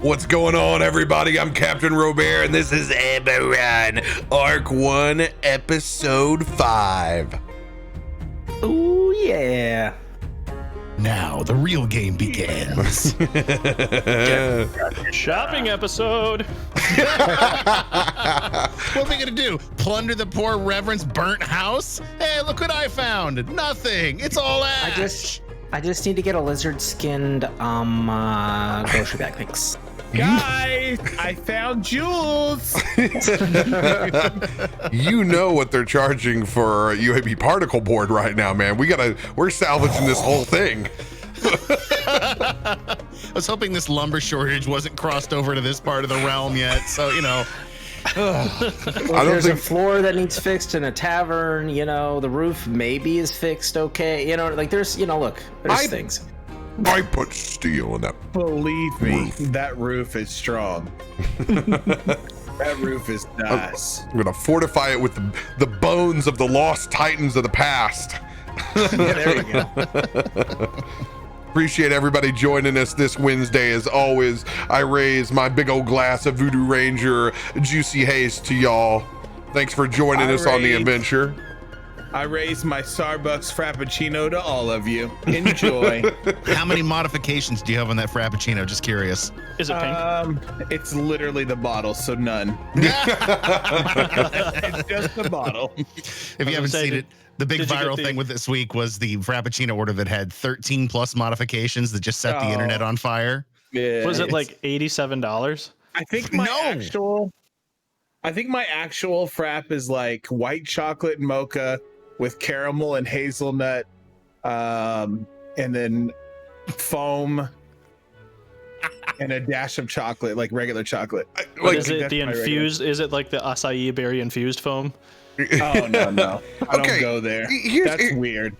What's going on, everybody? I'm CaptainRoBear, and this is Eberron, Arc 1, Episode 5. Ooh, yeah. Now the real game begins. Shopping episode. What are we gonna do? Plunder the poor reverend's burnt house? Hey, look what I found. Nothing. It's all ash. I just need to get a lizard-skinned grocery bag. Thanks. Guys, I found jewels. You know what they're charging for UAB particle board right now, man. We're salvaging this whole thing. I was hoping this lumber shortage wasn't crossed over to this part of the realm yet, so you know. There's a floor that needs fixed in a tavern, the roof maybe is fixed okay. There's things. I put steel in that. Believe me, that roof is strong. That roof is nice. I'm gonna fortify it with the bones of the lost titans of the past. Yeah, there you go. Appreciate everybody joining us this Wednesday. As always, I raise my big old glass of Voodoo Ranger Juicy Haze to y'all. Thanks for joining us on the adventure. I raise my Starbucks Frappuccino to all of you. Enjoy. How many modifications do you have on that Frappuccino? Just curious. Is it pink? It's literally the bottle, so none. It's just the bottle. If you haven't seen it, the big viral thing with this week was the Frappuccino order that had 13 plus modifications that just set the internet on fire. Yeah, Was it like $87? I think my actual frap is like white chocolate mocha with caramel and hazelnut, and then foam and a dash of chocolate, like regular chocolate. Is it the infused? Is it like the acai berry infused foam? Oh no! I don't go there. That's weird.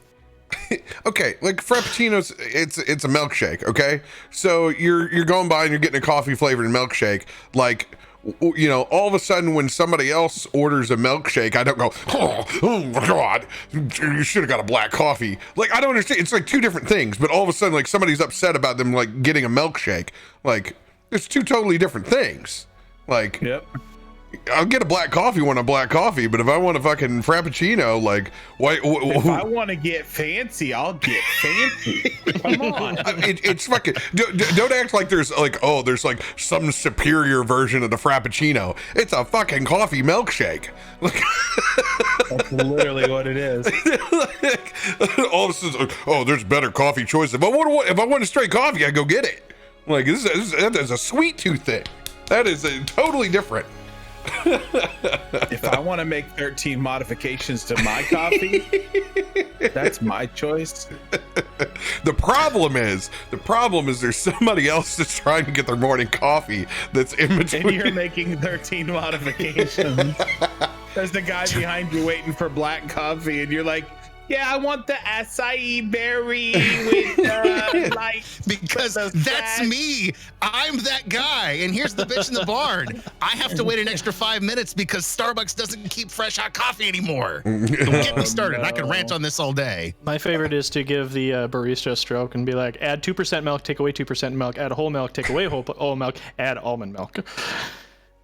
Okay, like Frappuccino's, it's a milkshake. Okay, so you're going by and you're getting a coffee flavored milkshake, like. All of a sudden when somebody else orders a milkshake, I don't go, oh my God, you should have got a black coffee. Like, I don't understand. It's like two different things, but all of a sudden, like, somebody's upset about them, like, getting a milkshake. Like, it's two totally different things. Like, yep. I'll get a black coffee when I'm black coffee, but if I want a fucking Frappuccino, like, if I want to get fancy, I'll get fancy. Come on. It's fucking, don't act like there's like some superior version of the Frappuccino. It's a fucking coffee milkshake. That's literally what it is. All of a sudden, oh, there's better coffee choices. If I want a straight coffee, I go get it. Like, that is a sweet tooth thing. That is totally different. If I want to make 13 modifications to my coffee, that's my choice. The problem is there's somebody else that's trying to get their morning coffee that's in between. And you're making 13 modifications. There's the guy behind you waiting for black coffee, and you're like, yeah, I want the acai berry with like. Because that's me. I'm that guy. And here's the bitch in the barn. I have to wait an extra 5 minutes because Starbucks doesn't keep fresh hot coffee anymore. Don't get me started. No. I can rant on this all day. My favorite is to give the barista a stroke and be like, add 2% milk, take away 2% milk, add whole milk, take away whole milk, add almond milk. And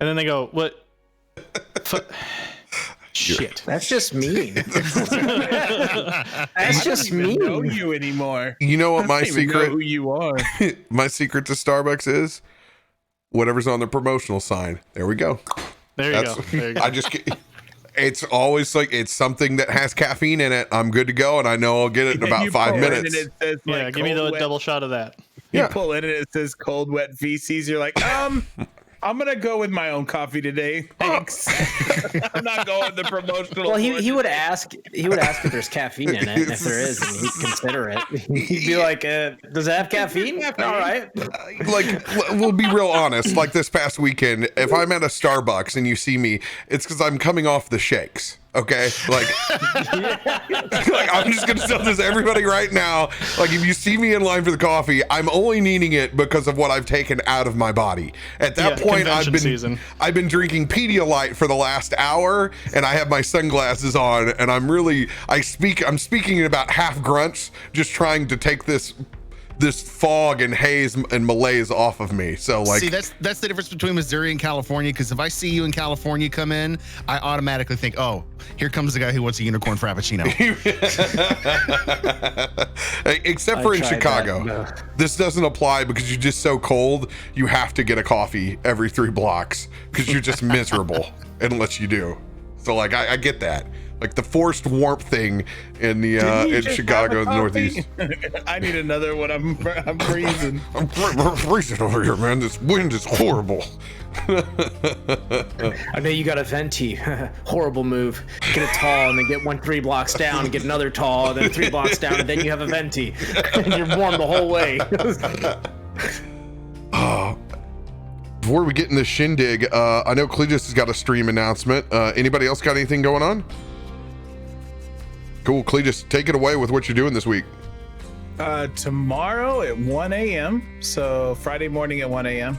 then they go, what? Shit. That's just mean. That's just mean. I don't even know you anymore. You know what my I don't even know secret? who you are? My secret to Starbucks is whatever's on the promotional sign. There we go. There you go. There you go. I just get. It's always like it's something that has caffeine in it. I'm good to go, and I know I'll get it in about 5 minutes. It says, Yeah, give me the double shot of that. You pull in and it says cold, wet feces. You're like, I'm gonna go with my own coffee today. Thanks. I'm not going the promotional. Well, he would ask if there's caffeine in it, and if there is, and he'd consider it. He'd be like, "Does it have caffeine?" All right. Like, we'll be real honest. Like this past weekend, if I'm at a Starbucks and you see me, it's because I'm coming off the shakes. Okay, like I'm just gonna tell this to everybody right now. Like, if you see me in line for the coffee, I'm only needing it because of what I've taken out of my body. At that point, I've been drinking Pedialyte for the last hour, and I have my sunglasses on, and I'm speaking in about half grunts, just trying to take this this fog and haze and malaise off of me. So like, see, that's the difference between Missouri and California. Because if I see you in California come in, I automatically think, oh, here comes the guy who wants a unicorn frappuccino. Except for in Chicago, this doesn't apply because you're just so cold. You have to get a coffee every 3 blocks because you're just miserable unless you do. So like, I get that. Like the forced warmth thing in the in Chicago, in the Northeast. I need another one. I'm freezing. I'm freezing over here, man. This wind is horrible. I know you got a venti. Horrible move. Get a tall and then get 3 blocks down and get another tall, and then 3 blocks down, and then you have a venti. And you're warm the whole way. Before we get in the shindig, I know Cletus has got a stream announcement. Anybody else got anything going on? Cool, Cletus, take it away with what you're doing this week. Tomorrow at 1 a.m., so Friday morning at 1 a.m.,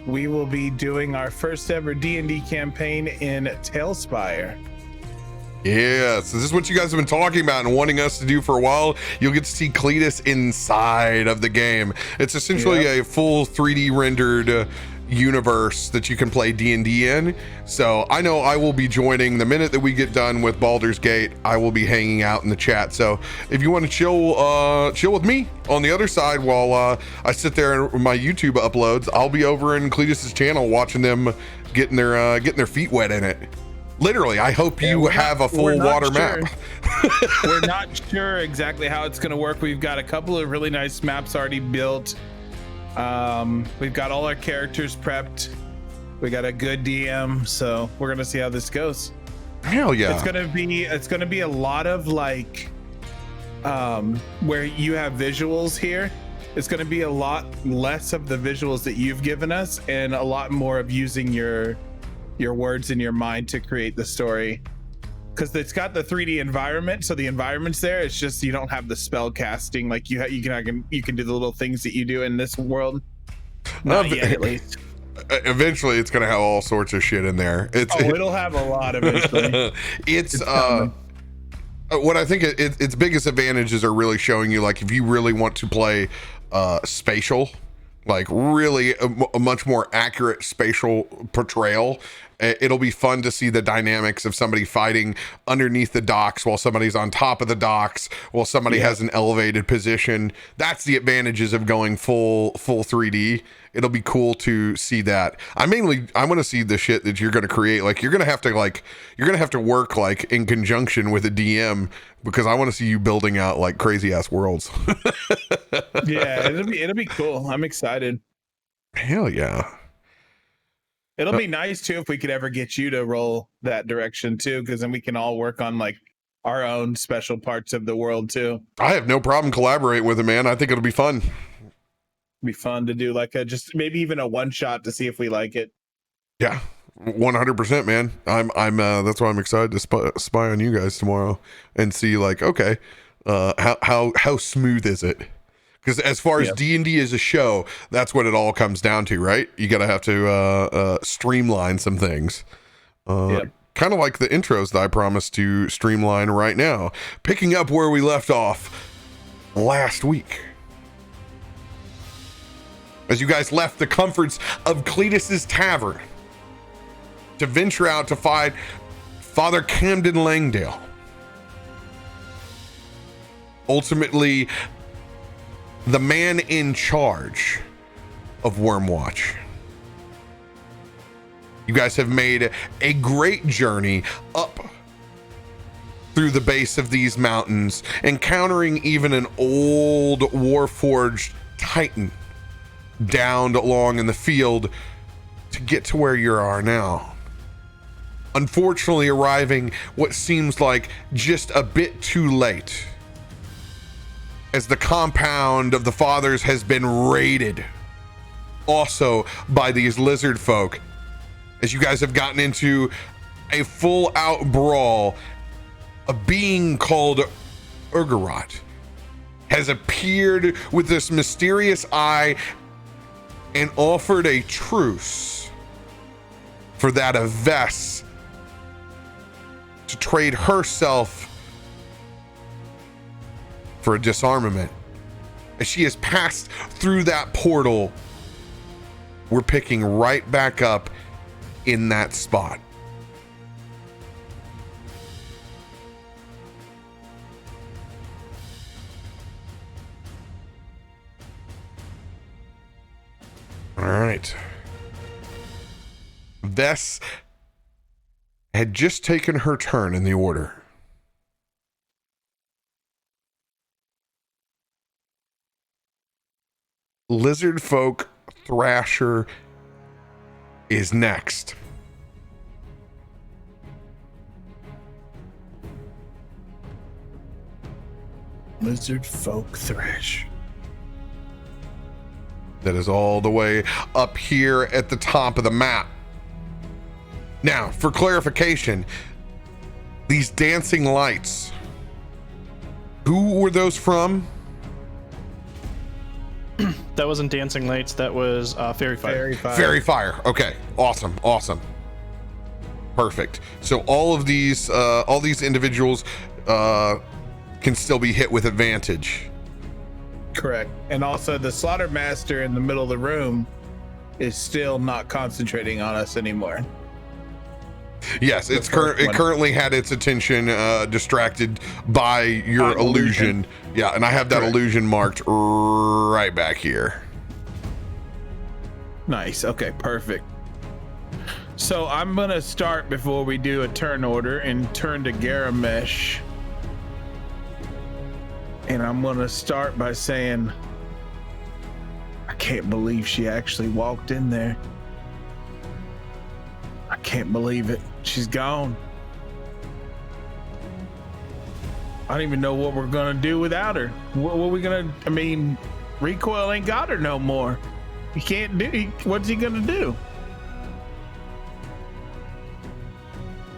we will be doing our first ever D&D campaign in Tailspire. Yeah, so this is what you guys have been talking about and wanting us to do for a while. You'll get to see Cletus inside of the game. It's essentially a full 3D rendered universe that you can play D&D in. So I know I will be joining the minute that we get done with Baldur's Gate. I will be hanging out in the chat. So if you want to chill with me on the other side while I sit there and my YouTube uploads, I'll be over in Cletus's channel watching them getting their feet wet in it. Literally, I hope you have a full water map. We're not sure exactly how it's going to work. We've got a couple of really nice maps already built. We've got all our characters prepped. We got a good DM, so we're gonna see how this goes. Hell yeah! It's gonna be a lot of like, where you have visuals here. It's gonna be a lot less of the visuals that you've given us, and a lot more of using your words in your mind to create the story. Because it's got the 3D environment, so the environment's there. It's just you don't have the spell casting like you can do the little things that you do in this world. Not yet, at least. Eventually, it's gonna have all sorts of shit in there. It'll have a lot eventually. It's what I think its biggest advantages are really showing you, like, if you really want to play spatial, like really a much more accurate spatial portrayal. It'll be fun to see the dynamics of somebody fighting underneath the docks while somebody's on top of the docks, while somebody has an elevated position. That's the advantages of going full 3D. It'll be cool to see that. I want to see the shit that you're going to create. Like you're going to have to work like in conjunction with a DM, because I want to see you building out like crazy ass worlds. Yeah, it'll be cool. I'm excited. Hell yeah. It'll be nice too if we could ever get you to roll that direction too, because then we can all work on like our own special parts of the world too. I have no problem collaborating with him, man. I think it'll be fun. Be fun to do like just maybe even a one shot to see if we like it. Yeah, 100%, man. I'm that's why I'm excited to spy on you guys tomorrow and see like, okay, how smooth is it? Because as far as D&D as a show, that's what it all comes down to, right? You gotta have to streamline some things. Kind of like the intros that I promised to streamline right now, picking up where we left off last week. As you guys left the comforts of Cletus's tavern to venture out to find Father Camden Langdale. Ultimately, the man in charge of Wormwatch. You guys have made a great journey up through the base of these mountains, encountering even an old Warforged Titan downed along in the field to get to where you are now. Unfortunately, arriving what seems like just a bit too late, as the compound of the fathers has been raided also by these lizard folk. As you guys have gotten into a full out brawl, a being called Ergorot has appeared with this mysterious eye and offered a truce for that of Vess to trade herself for a disarmament. as she has passed through that portal, we're picking right back up in that spot. All right. Vess had just taken her turn in the order. Lizard folk Thrasher is next. Lizard folk Thrash. That is all the way up here at the top of the map. Now, for clarification, these dancing lights, who were those from? That wasn't Dancing Lights. That was Fairy Fire. Fairy Fire. Okay, awesome. Perfect. So all these individuals can still be hit with advantage. Correct. And also the Slaughter Master in the middle of the room is still not concentrating on us anymore. Yes, it currently had its attention distracted by your illusion. Yeah, and I have that illusion marked right back here. Nice. Okay, perfect. So I'm gonna start before we do a turn order and turn to Garomesh. And I'm gonna start by saying, I can't believe she actually walked in there. I can't believe it. She's gone. I don't even know what we're gonna do without her. What are we gonna? I mean, Recoil ain't got her no more. He can't do. What's he gonna do?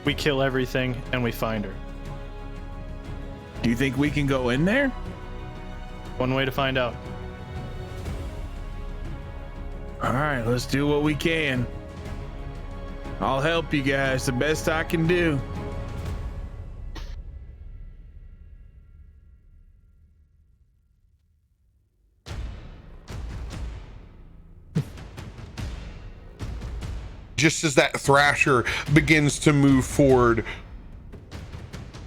We kill everything and we find her. Do you think we can go in there? One way to find out. All right, let's do what we can. I'll help you guys the best I can do. Just as that Thrasher begins to move forward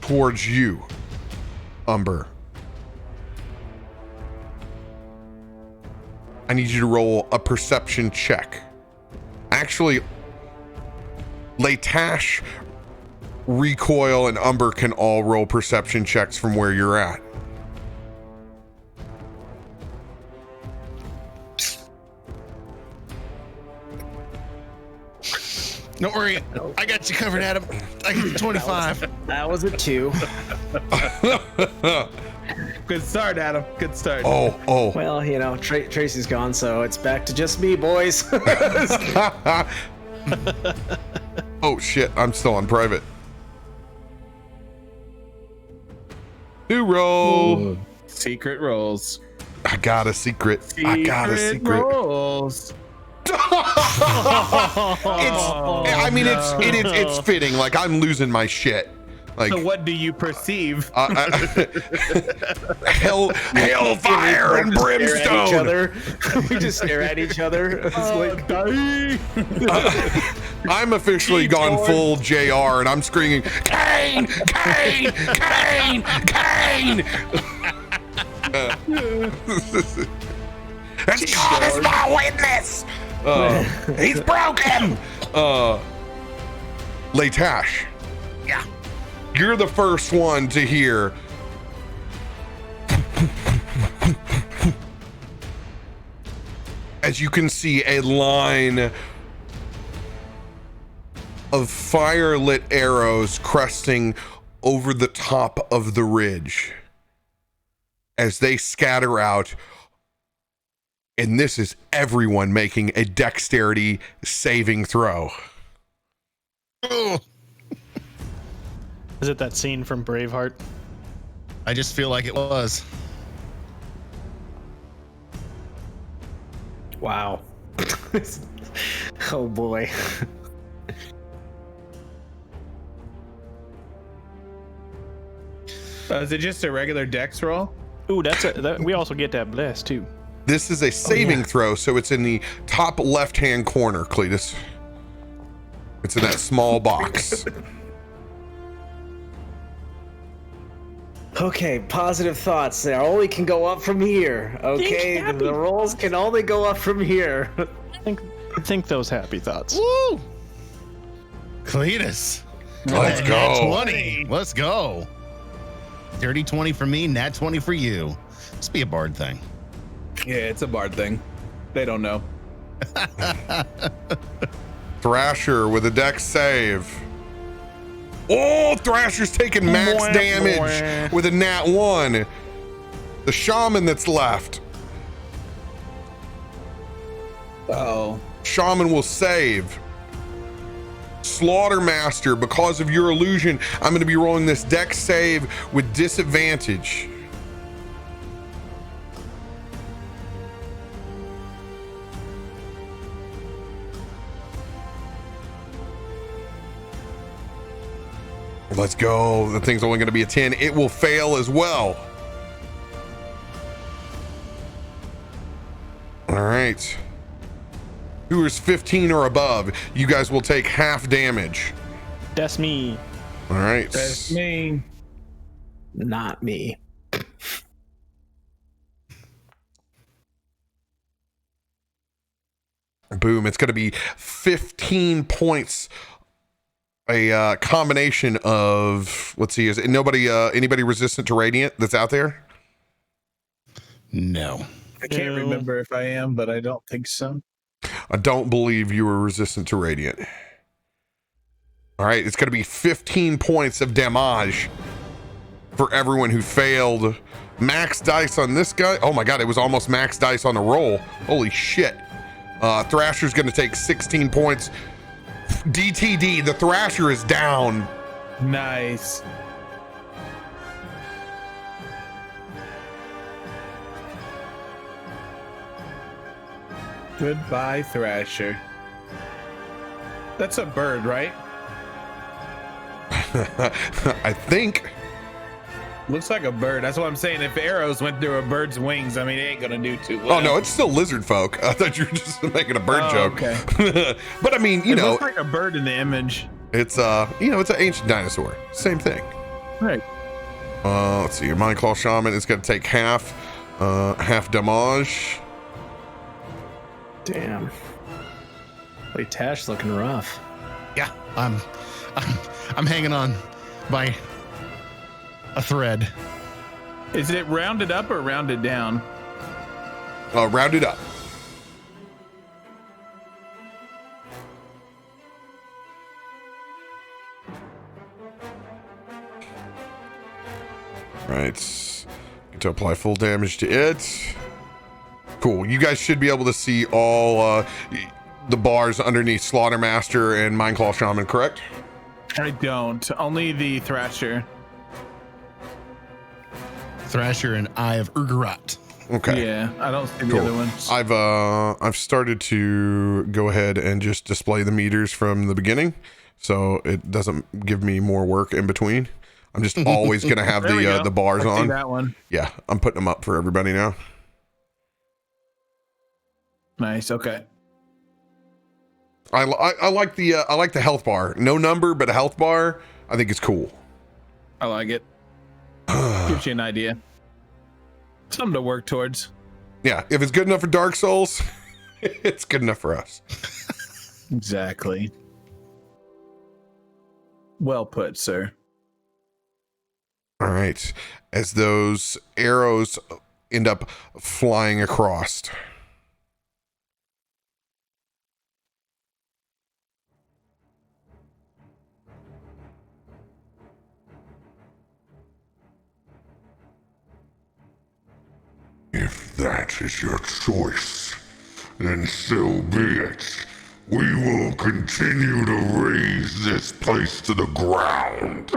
towards you, Umber, I need you to roll a perception check. Actually, Leightash, Recoil, and Umber can all roll perception checks from where you're at. Don't worry, I got you covered, Adam. I got 25. That was a 2. Good start, Adam. Good start. Oh. Well, you know, Tracie's gone, so it's back to just me, boys. Oh shit, I'm still on private. New roll. Secret rolls. I got a secret. I got a secret. Rolls. It's fitting. Like, I'm losing my shit. Like, So what do you perceive? hellfire and brimstone. We just stare at each other. It's like, I'm officially gone full JR, and I'm screaming, Kane, Kane, Kane, Kane. It's God is my witness. He's broken. Leightash. Yeah. You're the first one to hear. As you can see, a line of fire-lit arrows cresting over the top of the ridge as they scatter out. And this is everyone making a dexterity saving throw. Oh, Is it that scene from Braveheart? I just feel like it was. wow. Oh boy. Is it just a regular dex roll? Ooh, we also get that bless too. This is a saving throw, so it's in the top left-hand corner, Cletus. It's in that small box. Okay, positive thoughts. They only can go up from here. Okay, the rolls can only go up from here. Think those happy thoughts. Woo! Cletus. Let's Nat go. 20. Let's go. Dirty 20 for me, nat 20 for you. Let's be a bard thing. Yeah, it's a bard thing. They don't know. Thrasher with a dex save. Oh, Thrasher's taking max damage with a nat 1. The shaman that's left. Oh. Shaman will save. Slaughtermaster, because of your illusion, I'm going to be rolling this dex save with disadvantage. Let's go. The thing's only going to be a 10. It will fail as well. All right. Who is 15 or above, you guys will take half damage. That's me. All right. That's me. Not me. Boom. It's going to be 15 points. A combination of, let's see, is it anybody resistant to radiant that's out there? No. I can't remember if I am, but I don't think so. I don't believe you were resistant to radiant. All right, it's going to be 15 points of damage for everyone who failed. Max dice on this guy. Oh my god, it was almost max dice on the roll. Holy shit. Thrasher's going to take 16 points. DTD, the Thrasher is down. Nice. Goodbye, Thrasher. That's a bird, right? I think. Looks like a bird. That's what I'm saying. If arrows went through a bird's wings, I mean, it ain't gonna do too well. Oh no, it's still lizard folk. I thought you were just making a bird joke. Okay. But I mean, It looks like a bird in the image. it's it's an ancient dinosaur. Same thing. Right. Let's see. Your Mind Claw Shaman is going to take half damage. Damn. Leightash looking rough. Yeah, I'm hanging on by a thread. Is it rounded up or rounded down? Round it up. Right. To apply full damage to it. Cool. You guys should be able to see all the bars underneath Slaughtermaster and Mindclaw Shaman, correct? I don't. Only the Thrasher. Thrasher and Eye of Ergorot. Okay. Yeah, I don't see the Cool. other ones. I've started to go ahead and just display the meters from the beginning, so it doesn't give me more work in between. I'm just always gonna have There we go. the bars I see on. that one. Yeah, I'm putting them up for everybody now. Nice. Okay. I like the health bar. No number, but a health bar. I think it's cool. I like it. Gives you an idea. Something to work towards. Yeah, if it's good enough for Dark Souls, it's good enough for us. Exactly. Well put, sir. All right, as those arrows end up flying across. If that is your choice, then so be it. We will continue to raise this place to the ground.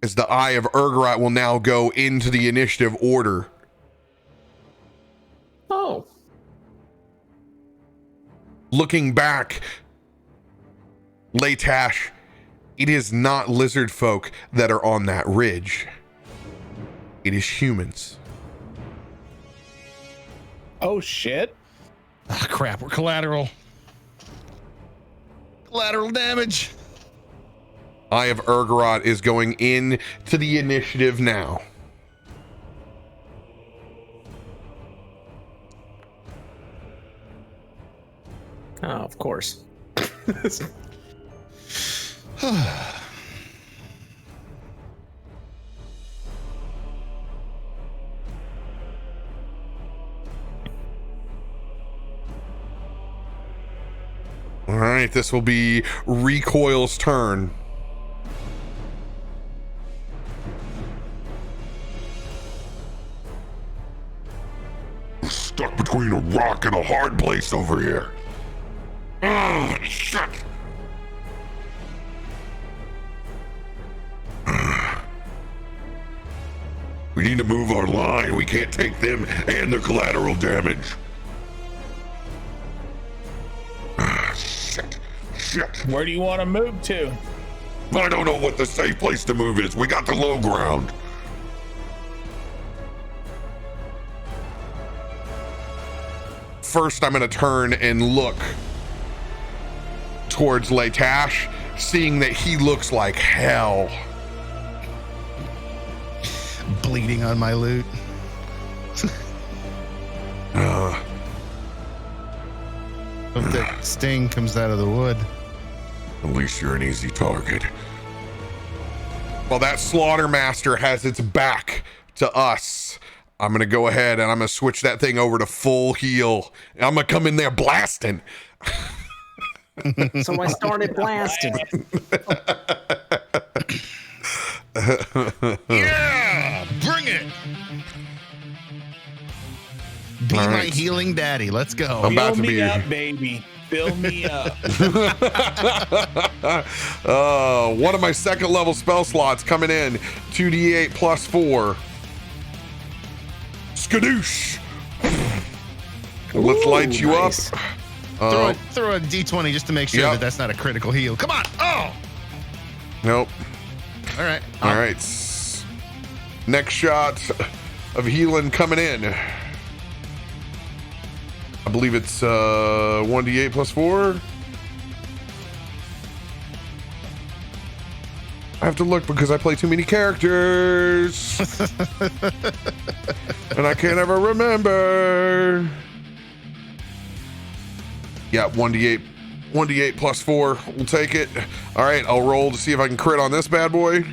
As the Eye of Ergorot will now go into the initiative order. Oh. Looking back, Leightash It is not lizard folk that are on that ridge. It is humans. Oh shit. Ah, crap, we're collateral. Collateral damage. Eye of Ergorot is going in to the initiative now. Oh, of course. All right, this will be Recoil's turn. We're stuck between a rock and a hard place over here. Oh, shit. We need to move our line. We can't take them and their collateral damage. Shit. Shit. Where do you want to move to? I don't know what the safe place to move is. We got the low ground. First, I'm going to turn and look towards Leightash, seeing that he looks like hell. Bleeding on my loot. Hope that sting comes out of the wood. At least you're an easy target. Well, that Slaughtermaster has its back to us. I'm going to go ahead and I'm going to switch that thing over to full heal. And I'm going to come in there blasting. So I started blasting. Yeah, bring it. Be All my right. healing daddy. Let's go. I'm about Fill to me be. up, baby. Fill me up. One of my second level spell slots coming in. 2d8 plus 4. Skadoosh. Let's light you nice. up. Throw a d20 just to make sure Yep. that that's not a critical heal. Come on. Oh. Nope. All right. All right. Next shot of healing coming in. I believe it's 1d8 plus 4. I have to look because I play too many characters. And I can't ever remember. Yeah, 1d8 plus 4. We'll take it. All right, I'll roll to see if I can crit on this bad boy.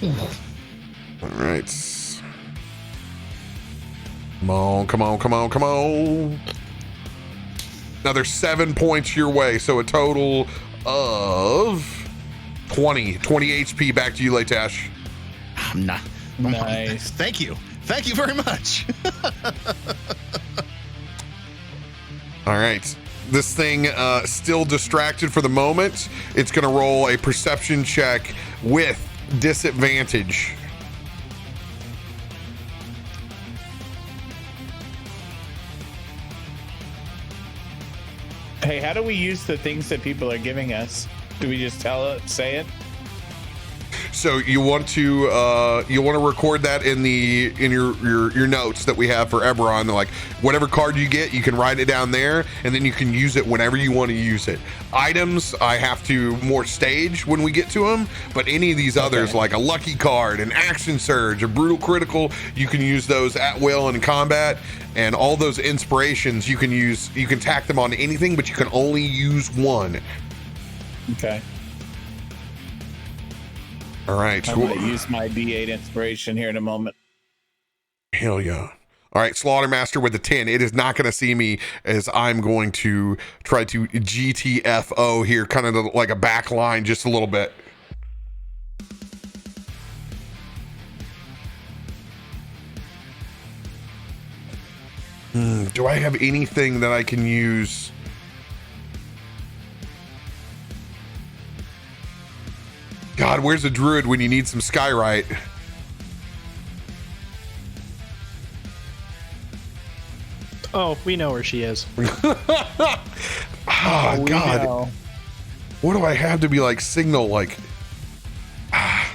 All right. Come on, come on, come on, come on. Another 7 points your way, so a total of 20 HP back to you, Leightash. I'm not. Nice. Thank you. Thank you very much. All right. This thing still distracted for the moment. It's going to roll a perception check with disadvantage. Hey, how do we use the things that people are giving us? Do we just say it? So you want to record that in your notes that we have for Eberron. Like whatever card you get, you can write it down there, and then you can use it whenever you want to use it. Items I have to more stage when we get to them, but any of these others like a lucky card, an action surge, a brutal critical, you can use those at will in combat, and all those inspirations you can use. You can tack them on anything, but you can only use one. Okay. All right. I'm going to use my D8 inspiration here in a moment. Hell yeah. All right, Slaughtermaster with the 10. It is not going to see me as I'm going to try to GTFO here, kind of like a back line just a little bit. Do I have anything that I can use? God, where's a druid when you need some skyrite? Oh, we know where she is. Oh, God. No. What do I have to be like signal? Like, I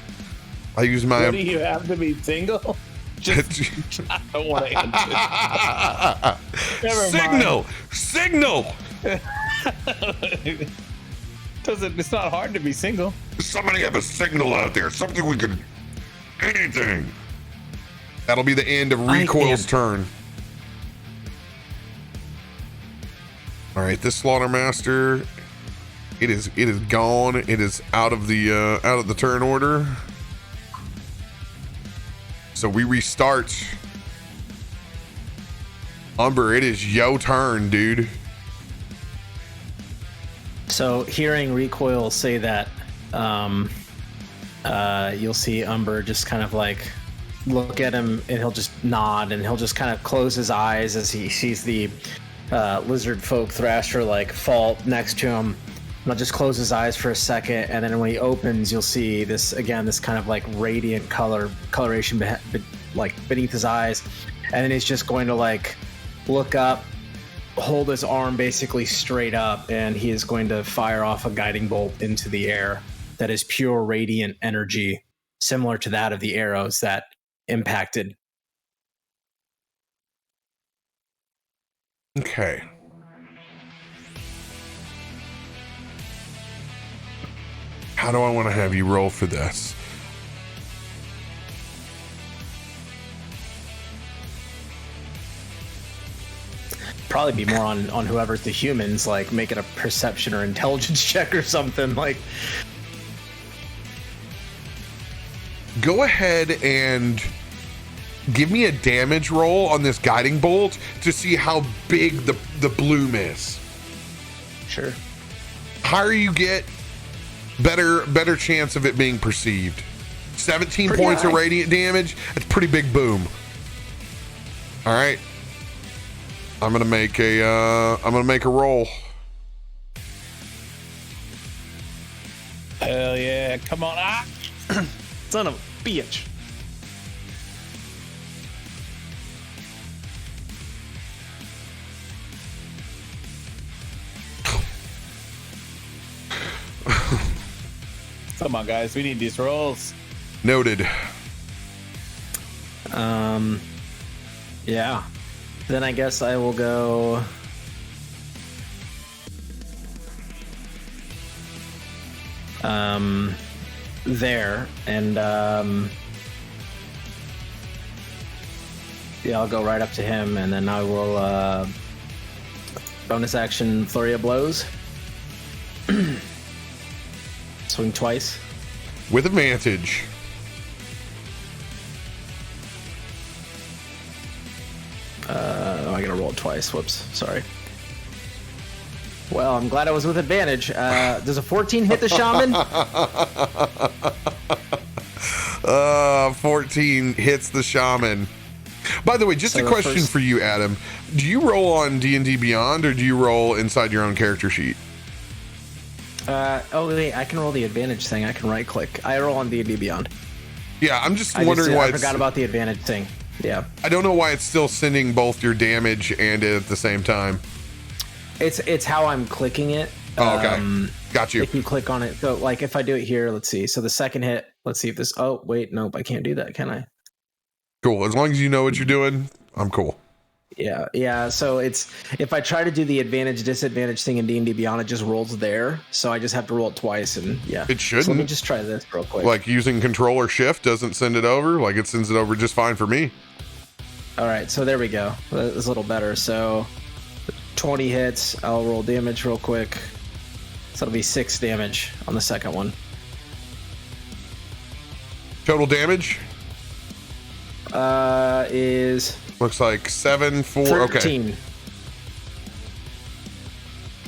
use my. What do you have to be single? Just, I don't want to answer. Never Signal. It's not hard to be single. Somebody have a signal out there. Something we can. Anything. That'll be the end of Recoil's turn. All right, this Slaughtermaster. It is gone. It is out of the turn order. So we restart. Umber, it is your turn, dude. So hearing Recoil say that, you'll see Umber just kind of like look at him, and he'll just nod, and he'll just kind of close his eyes as he sees the lizard folk Thrasher like fall next to him. And I'll just close his eyes for a second, and then when he opens, you'll see this kind of like radiant coloration like beneath his eyes, and then he's just going to like look up, hold his arm basically straight up, and he is going to fire off a guiding bolt into the air that is pure radiant energy, similar to that of the arrows that impacted. Okay. How do I want to have you roll for this? Probably be more on whoever's the humans, like making a perception or intelligence check or something. Like, go ahead and give me a damage roll on this guiding bolt to see how big the bloom is. sure. Higher you get, better chance of it being perceived. 17 Pretty points high. of radiant damage. That's pretty big boom. All right. I'm gonna make a roll. Hell yeah! Come on! Ah! Son of a bitch. Come on, guys. We need these rolls. Noted. Yeah. Then I guess I will go. There, and yeah, I'll go right up to him, and then I will bonus action flurry of blows. Swing twice. With advantage. I gotta roll it twice. Whoops, sorry. Well, I'm glad I was with advantage. Does a 14 hit the shaman? 14 hits the shaman. By the way, just So a the question first- for you, Adam. Do you roll on D&D Beyond, or do you roll inside your own character sheet? Oh wait, I can roll the advantage thing. I can right click. I roll on D&D Beyond. Yeah, I'm just I wondering why I forgot about the advantage thing. Yeah, I don't know why it's still sending both your damage and it at the same time. it's how I'm clicking it. Oh, okay. Got you. If you click on it, so like if I do it here, let's see. So the second hit, let's see if this. Oh wait, nope, I can't do that, can I? Cool. As long as you know what you're doing, I'm cool. Yeah. So it's if I try to do the advantage disadvantage thing in D&D Beyond, it just rolls there. So I just have to roll it twice, and yeah. It So let me shouldn't. just try this real quick. Like using Control or Shift doesn't send it over. Like it sends it over just fine for me. All right, so there we go. That's a little better. So 20 hits. I'll roll damage real quick. So it'll be 6 damage on the second one. Total damage Is looks like 7, 4. 13. Okay,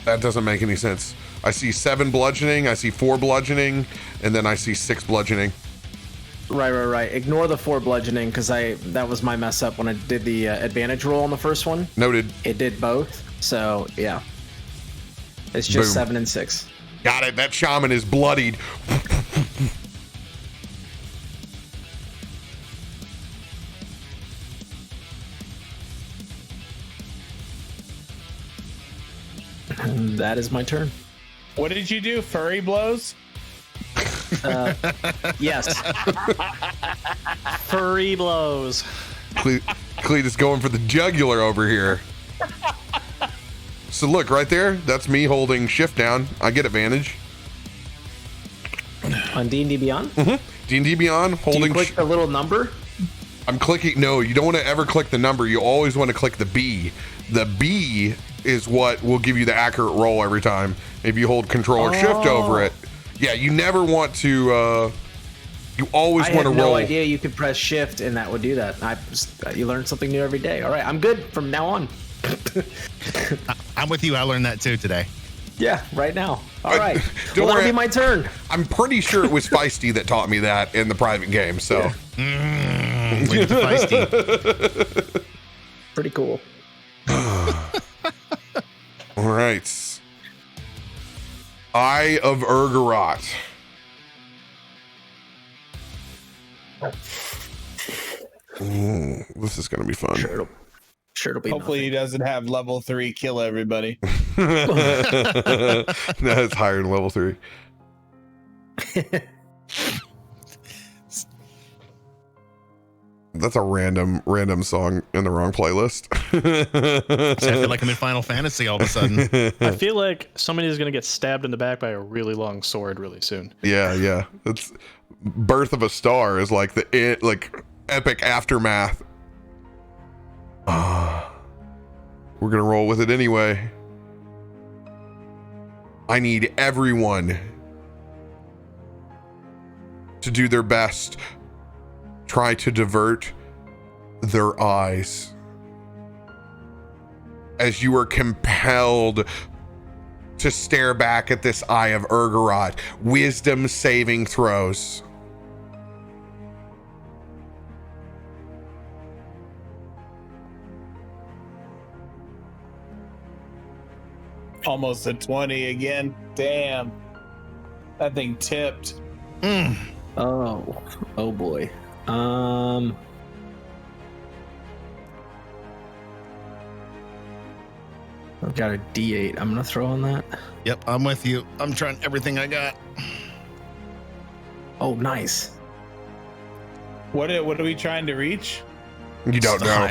that doesn't make any sense. I see 7 bludgeoning. I see 4 bludgeoning, and then I see 6 bludgeoning. Right. Ignore the 4 bludgeoning because that was my mess up when I did the advantage roll on the first one. Noted. It did both. So yeah, it's just Boom. 7 and 6. Got it. That shaman is bloodied. And that is my turn. What did you do? Furry blows? Yes. Furry blows. Cletus going for the jugular over here. So look right there. That's me holding shift down. I get advantage. On D&D Beyond? D&D Beyond Do you holding. click the little number? I'm clicking. No, you don't want to ever click the number. You always want to click the B. The B is what will give you the accurate roll every time. If you hold Control or Shift over it. Yeah, you never want to. You always I want to had roll. no idea you could press Shift and that would do that. You learn something new every day. All right, I'm good from now on. I'm with you. I learned that too today. Yeah, right now. All right. Don't Well, that'll worry. be my turn. I'm pretty sure it was Feisty that taught me that in the private game. So Look at the feisty. Pretty cool. all right. Eye of Ergorot. Ooh, this is gonna be fun. Sure it'll be. Hopefully he doesn't have level 3 kill everybody. No, it's higher than level 3. That's a random song in the wrong playlist. I feel like I'm in Final Fantasy all of a sudden. I feel like somebody's gonna get stabbed in the back by a really long sword really soon. Yeah. It's Birth of a Star is like the epic aftermath. We're gonna roll with it anyway. I need everyone to do their best. Try to divert their eyes as you are compelled to stare back at this Eye of Ergorot. Wisdom saving throws. Almost a 20 again. Damn. That thing tipped. Oh boy. I've got a D8. I'm gonna throw on that. Yep, I'm with you. I'm trying everything I got. Oh, nice. What are we trying to reach? You don't know.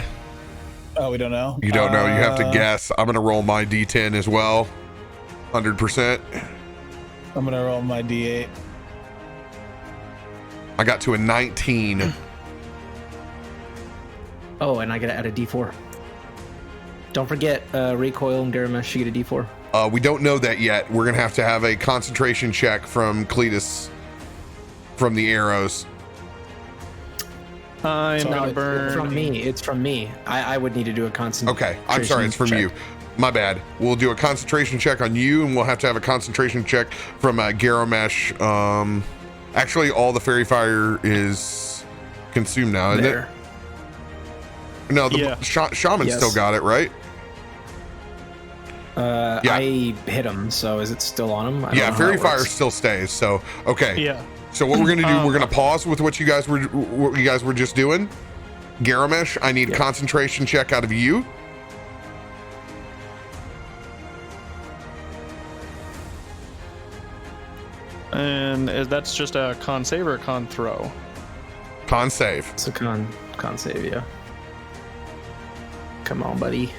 Oh, we don't know. You don't know. You have to guess. I'm gonna roll my D10 as well. 100%. I'm gonna roll my D8. I got to a 19. Oh, and I gotta add a D4. Don't forget, Recoil and Garomesh, you get a D4. We don't know that yet. We're gonna have to have a concentration check from Cletus from the arrows. I'm So gonna It's burn. from me. It's from me. I would need to do a concentration. Okay, I'm sorry, it's from check. you. My bad. We'll do a concentration check on you, and we'll have to have a concentration check from Garomesh. Actually, all the fairy fire is consumed now, isn't There. it? No, the Yeah. shaman Yes. still got it, right? Yeah. I hit him, so is it still on him? I don't Yeah, know how fairy it fire works. still stays. So okay. Yeah. So what we're gonna do? We're gonna pause with what you guys were just doing. Garomesh, I need concentration check out of you. And that's just a con save or a con throw? Con save. It's a con save, yeah. Come on, buddy.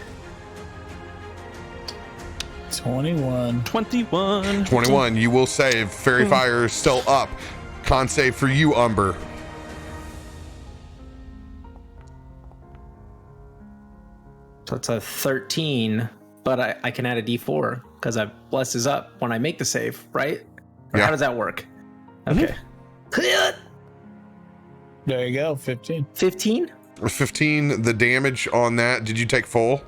21. 21. 21. You will save. Fairy fire is still up. Con save for you, Umber. So it's a 13, but I can add a D4 because I blesses up when I make the save, right? Or Yeah. how does that work? Okay. There you go, 15. 15? 15. The damage on that. Did you take full?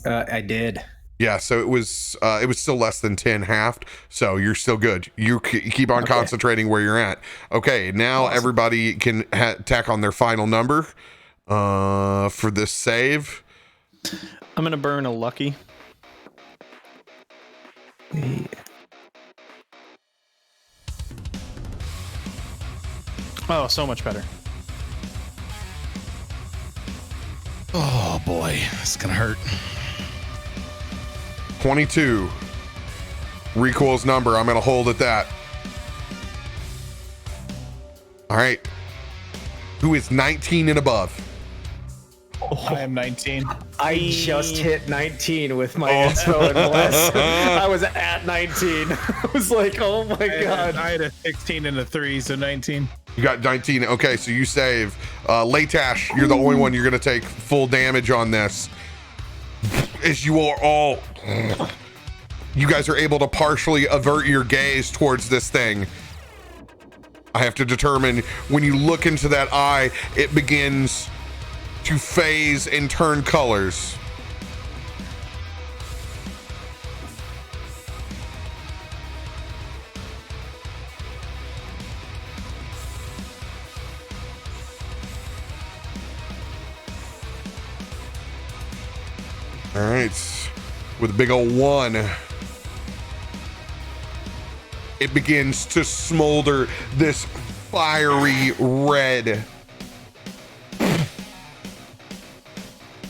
I did. Yeah. So it was still less than 10 halved. So you're still good. You keep on Okay. concentrating where you're at. Okay. Now everybody can tack on their final number for this save. I'm gonna burn a lucky. Oh, so much better. Oh boy, it's gonna hurt. 22. Recoil's number. I'm going to hold at that. All right. Who is 19 and above? I am 19. I just hit 19 with my inspo and bless. I was at 19. I was like, oh my god. I had a 16 and a 3, so 19. You got 19. Okay, so you save. Leightash, you're the only one you're going to take full damage on this. As you are all... You guys are able to partially avert your gaze towards this thing. I have to determine when you look into that eye, it begins to phase and turn colors. All right, with a big old 1. It begins to smolder this fiery red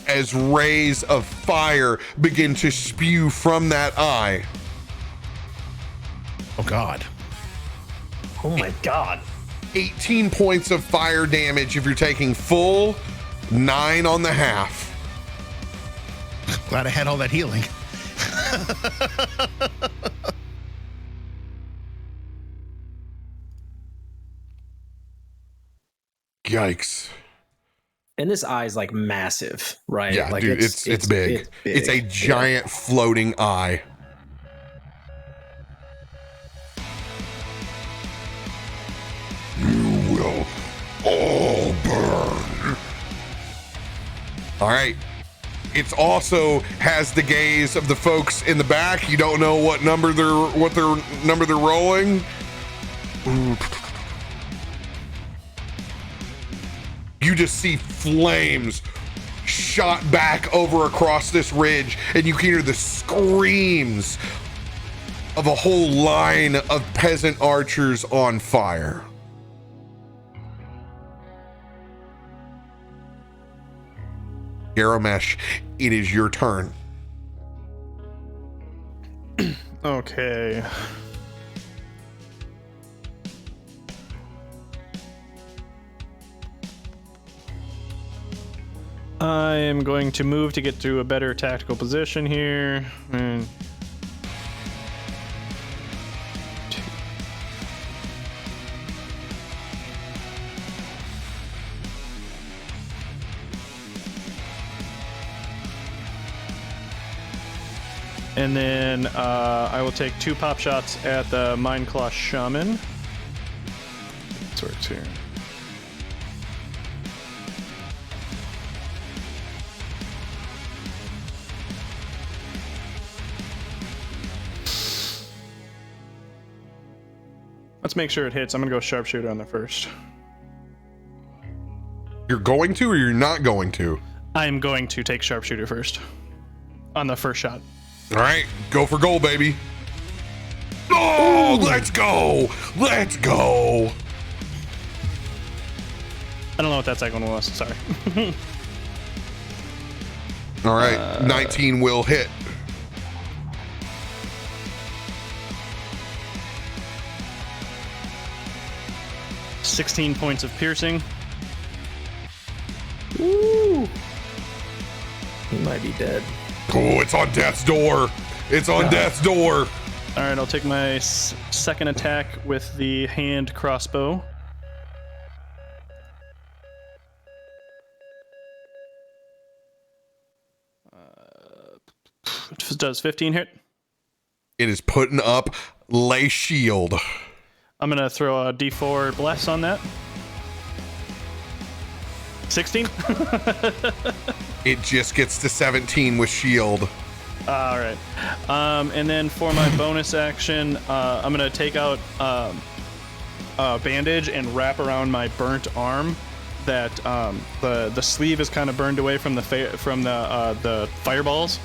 as rays of fire begin to spew from that eye. Oh God. Oh my god. 18 points of fire damage if you're taking full, 9 on the half. Glad I had all that healing. Yikes. And this eye is like massive, right? Yeah, like dude, it's big. It's a giant floating eye. You will all burn. All right. It's also has the gaze of the folks in the back. You don't know what number they're rolling. Ooh. You just see flames shot back over across this ridge, and you can hear the screams of a whole line of peasant archers on fire. Garomesh, it is your turn. Okay. I am going to move to get to a better tactical position here. And then I will take 2 pop shots at the Mind Claw Shaman. This works here. Let's make sure it hits. I'm gonna go sharpshooter on the first. You're going to, or you're not going to? I am going to take sharpshooter first on the first shot. All right, go for goal, baby. Oh, let's go. Let's go. I don't know what that second one was. Sorry. All right, 19 will hit. $16 points of piercing. Ooh. He might be dead. Oh, it's on death's door. It's on death's door. All right, I'll take my second attack with the hand crossbow. Does 15 hit? It is putting up lay shield. I'm gonna throw a D4 bless on that. 16. It just gets to 17 with shield. All right. And then for my bonus action, I'm gonna take out a bandage and wrap around my burnt arm. That the sleeve is kind of burned away from the fireballs,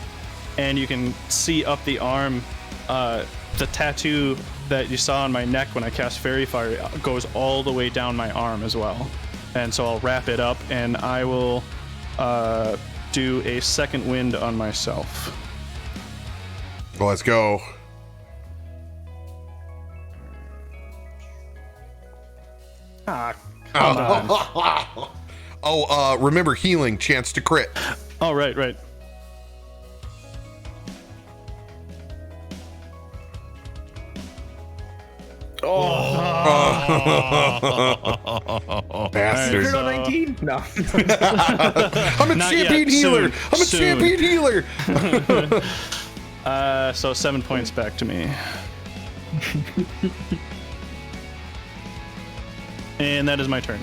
and you can see up the arm. The tattoo that you saw on my neck when I cast Fairy Fire goes all the way down my arm as well. And so I'll wrap it up, and I will do a second wind on myself. Well, let's go. Remember healing, chance to crit. Oh, right. Bastard. Hero 19? No. I'm a Not champion yet. healer. Soon. I'm a Soon. champion healer. So 7 points back to me. And that is my turn.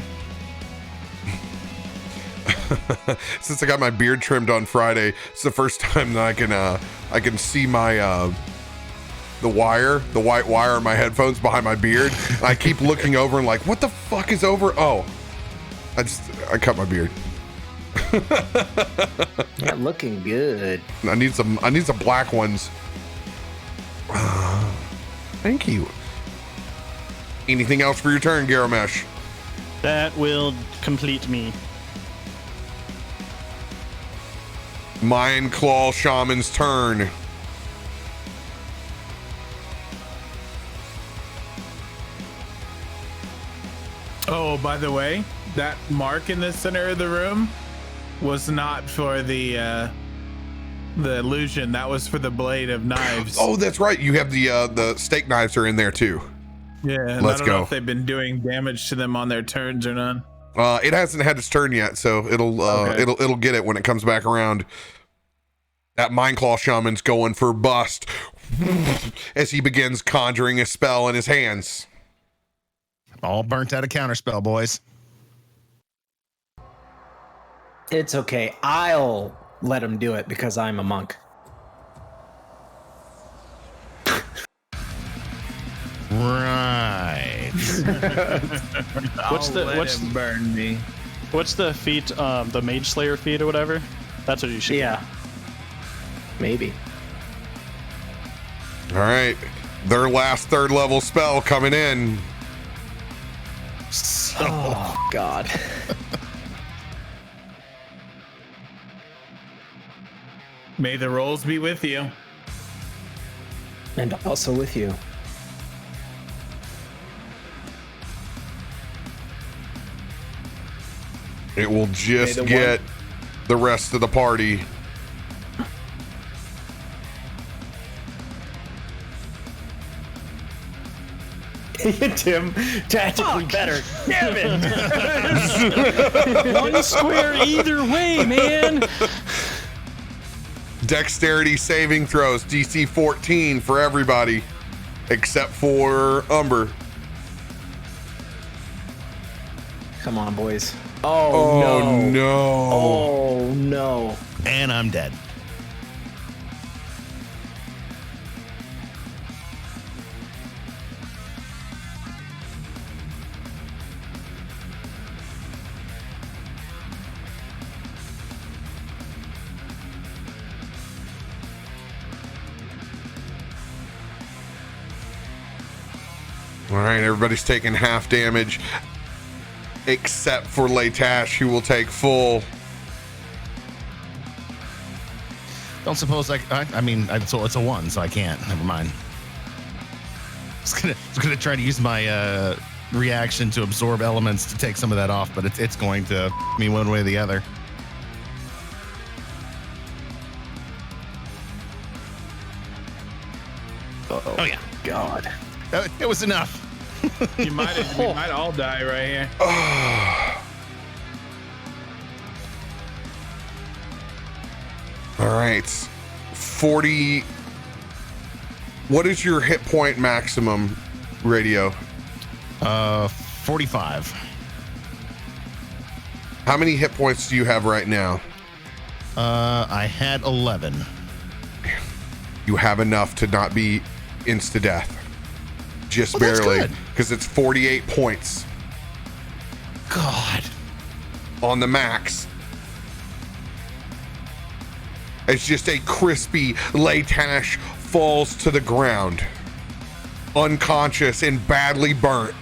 Since I got my beard trimmed on Friday, it's the first time that I can see my the white wire on my headphones behind my beard. I keep looking over and like, what the fuck is over? Oh, I cut my beard. Yeah, looking good. I need some black ones. Thank you. Anything else for your turn, Garomesh? That will complete me. Mind Claw Shaman's turn. Oh, by the way, that mark in the center of the room was not for the illusion. That was for the blade of knives. Oh, that's right. You have the steak knives are in there too. Yeah. And Let's I don't know go. if they've been doing damage to them on their turns or not. It hasn't had its turn yet, so it'll get it when it comes back around. That Mind Claw Shaman's going for bust as he begins conjuring a spell in his hands. All burnt out of counterspell, boys. It's okay. I'll let him do it because I'm a monk. Right. What's burn me? What's the feat? The Mage Slayer feat or whatever? That's what you should. Yeah. Maybe. All right, their last 3rd level spell coming in. Oh, God. May the rolls be with you. And also with you. It will just May the get the rest of the party. Tim, tactically better. Damn it! One square either way, man. Dexterity saving throws, DC 14 for everybody, except for Umber. Come on, boys. Oh, no. No. Oh, no. And I'm dead. All right, everybody's taking half damage, except for Leightash, who will take full. Don't suppose I mean, it's a 1, so I can't. Never mind. I was gonna try to use my reaction to absorb elements to take some of that off, but it's going to me one way or the other. Oh yeah, God. it was enough. We might all die right here. All right, 40. What is your hit point maximum, Radio? 45. How many hit points do you have right now? I had 11. You have enough to not be insta-death. Just Well, that's barely, good. because it's 48 points God. on the max. It's just a crispy Leightash falls to the ground, unconscious and badly burnt.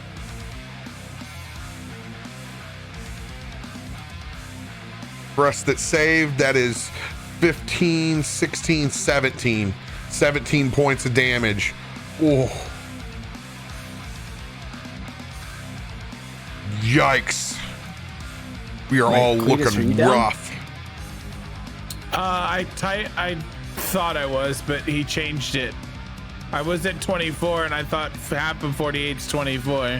For us that saved, that is 15, 16, 17. 17 points of damage. Oh. Yikes. We are all Cletus, are you looking down? rough. I thought I was, but he changed it. I was at 24, and I thought half of 48 is 24.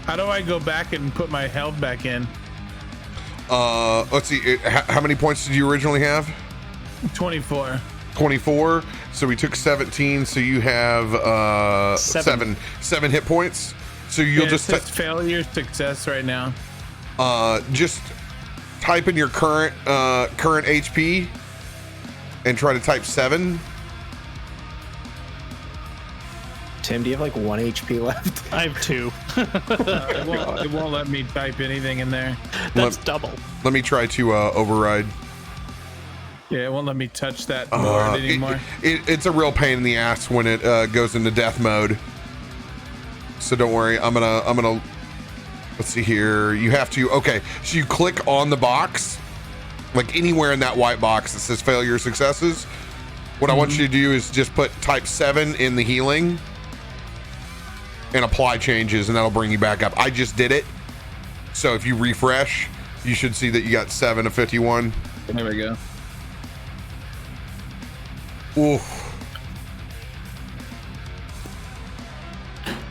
How do I go back and put my health back in? Let's see. How many points did you originally have? 24. 24. So we took 17. So you have seven hit points. So you'll just it says failure success right now. just type in your current HP and try to type 7. Tim, do you have like 1 HP left? I have 2. It won't let me type anything in there. That's double. Let me try to override. Yeah, it won't let me touch that board anymore. It's a real pain in the ass when it goes into death mode. So don't worry. I'm gonna let's see here. You have to, okay, so you click on the box, like anywhere in that white box that says failure successes. What I want you to do is just put type 7 in the healing and apply changes, and that'll bring you back up. I just did it. So if you refresh, you should see that you got 7 of 51. There we go. Oof.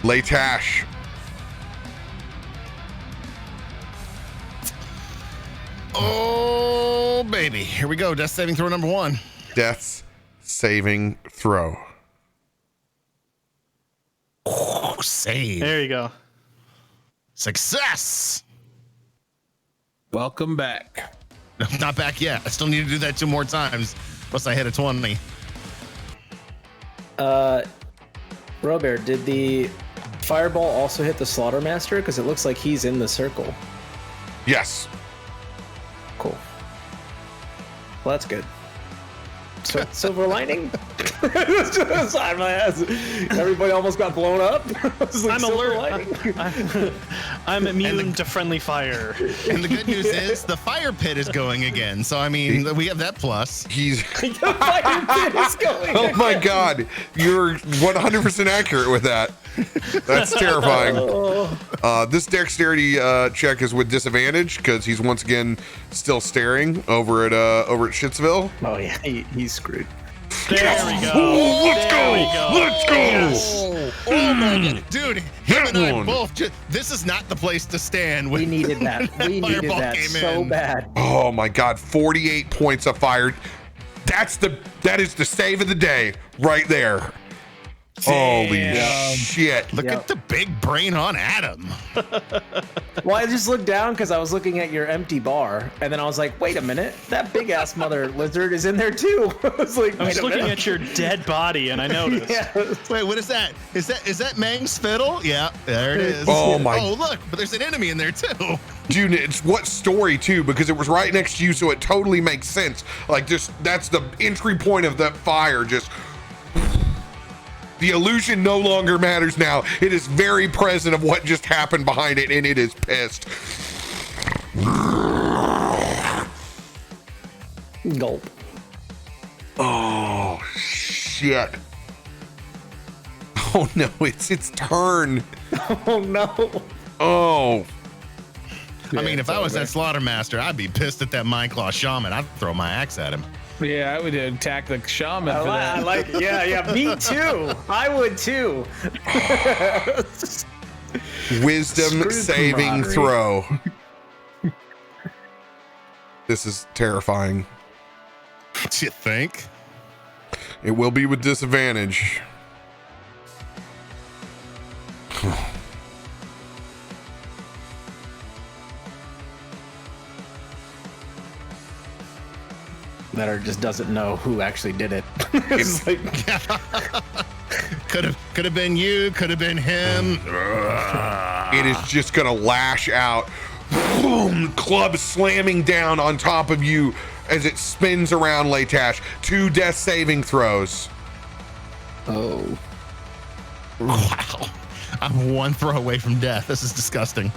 Leightash. Oh, baby. Here we go. Death saving throw number 1. Death saving throw. Oh, save. There you go. Success. Welcome back. Not back yet. I still need to do that 2 more times. Plus I hit a 20. RoBear, did the fireball also hit the Slaughtermaster? Because it looks like he's in the circle. Yes. Cool. Well, that's good. So, silver lining? Side my ass. Everybody almost got blown up. Like, I'm silver alert. lining. I'm immune to friendly fire. And the good news is the fire pit is going again. So, I mean, we have that plus. He's The fire pit is going. oh my god, you're 100% accurate with that. That's terrifying. This dexterity check is with disadvantage because he's once again still staring over at Shitsville. Oh yeah, he's screwed. There we go. Oh, let's There we go. Let's go. Oh, oh my god. Dude, him and I one. both this is not the place to stand. We needed that. We needed Fireball that came so in. bad. Oh my god, 48 points of fire. That is the save of the day right there. Holy shit. Look at the big brain on Adam. Well, I just looked down because I was looking at your empty bar, and then I was like, wait a minute, that big ass mother lizard is in there too. I was like, I was wait a looking minute. at your dead body and I noticed. Yeah. Wait, what is that? Is that Mang's fiddle? Yeah, there it is. Oh my- Oh, look, but there's an enemy in there too. Dude, it's what story too, because it was right next to you, so it totally makes sense. Like, just that's the entry point of that fire. Just the illusion no longer matters now. It is very present of what just happened behind it, and it is pissed. Gulp. Oh shit. Oh no, it's its turn. Oh no. Oh. I mean, if I was that Slaughtermaster, I'd be pissed at that Mindclaw Shaman. I'd throw my axe at him. Yeah, I would attack the shaman for I that. like, yeah, me too. I would too. Wisdom Screw saving camaraderie. throw. This is terrifying. Do you think? It will be with disadvantage. That just doesn't know who actually did it. It's like, Could have been you. Could have been him. It is just gonna lash out. Boom! Club slamming down on top of you as it spins around Leightash. 2 death saving throws. oh. Wow. I'm 1 throw away from death. This is disgusting.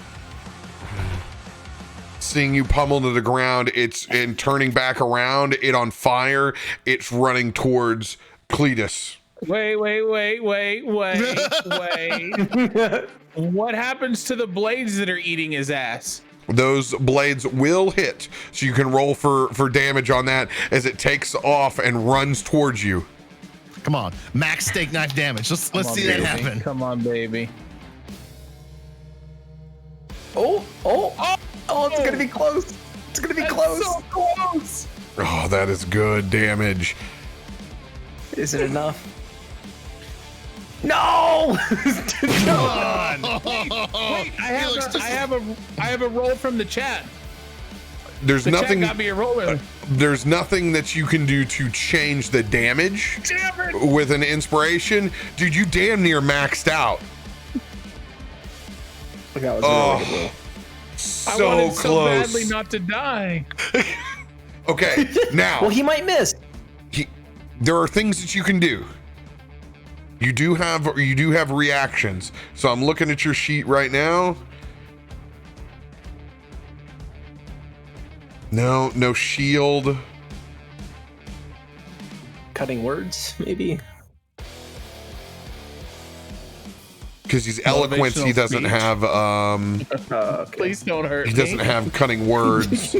Seeing you pummel to the ground, and turning back around, it on fire. It's running towards Cletus. Wait. What happens to the blades that are eating his ass? Those blades will hit, so you can roll for damage on that as it takes off and runs towards you. Come on, max steak knife damage. Let's see that happen. Come on, baby. Oh, it's gonna be close. It's gonna be close. So close. Oh, that is good damage. Is it enough? No! Come on. Wait, I have a roll from the chat. There's The nothing. chat got me a roller. There's nothing that you can do to change the damage Damn it. with an inspiration, dude. You damn near maxed out. That was Oh, really good. so I wanted close. so badly not to die. Okay, now Well, he might miss. there are things that you can do. You do have reactions. So I'm looking at your sheet right now. No shield. Cutting words, maybe. Because he's eloquence, he doesn't speech. have Okay. Please don't hurt he me. doesn't have cutting words.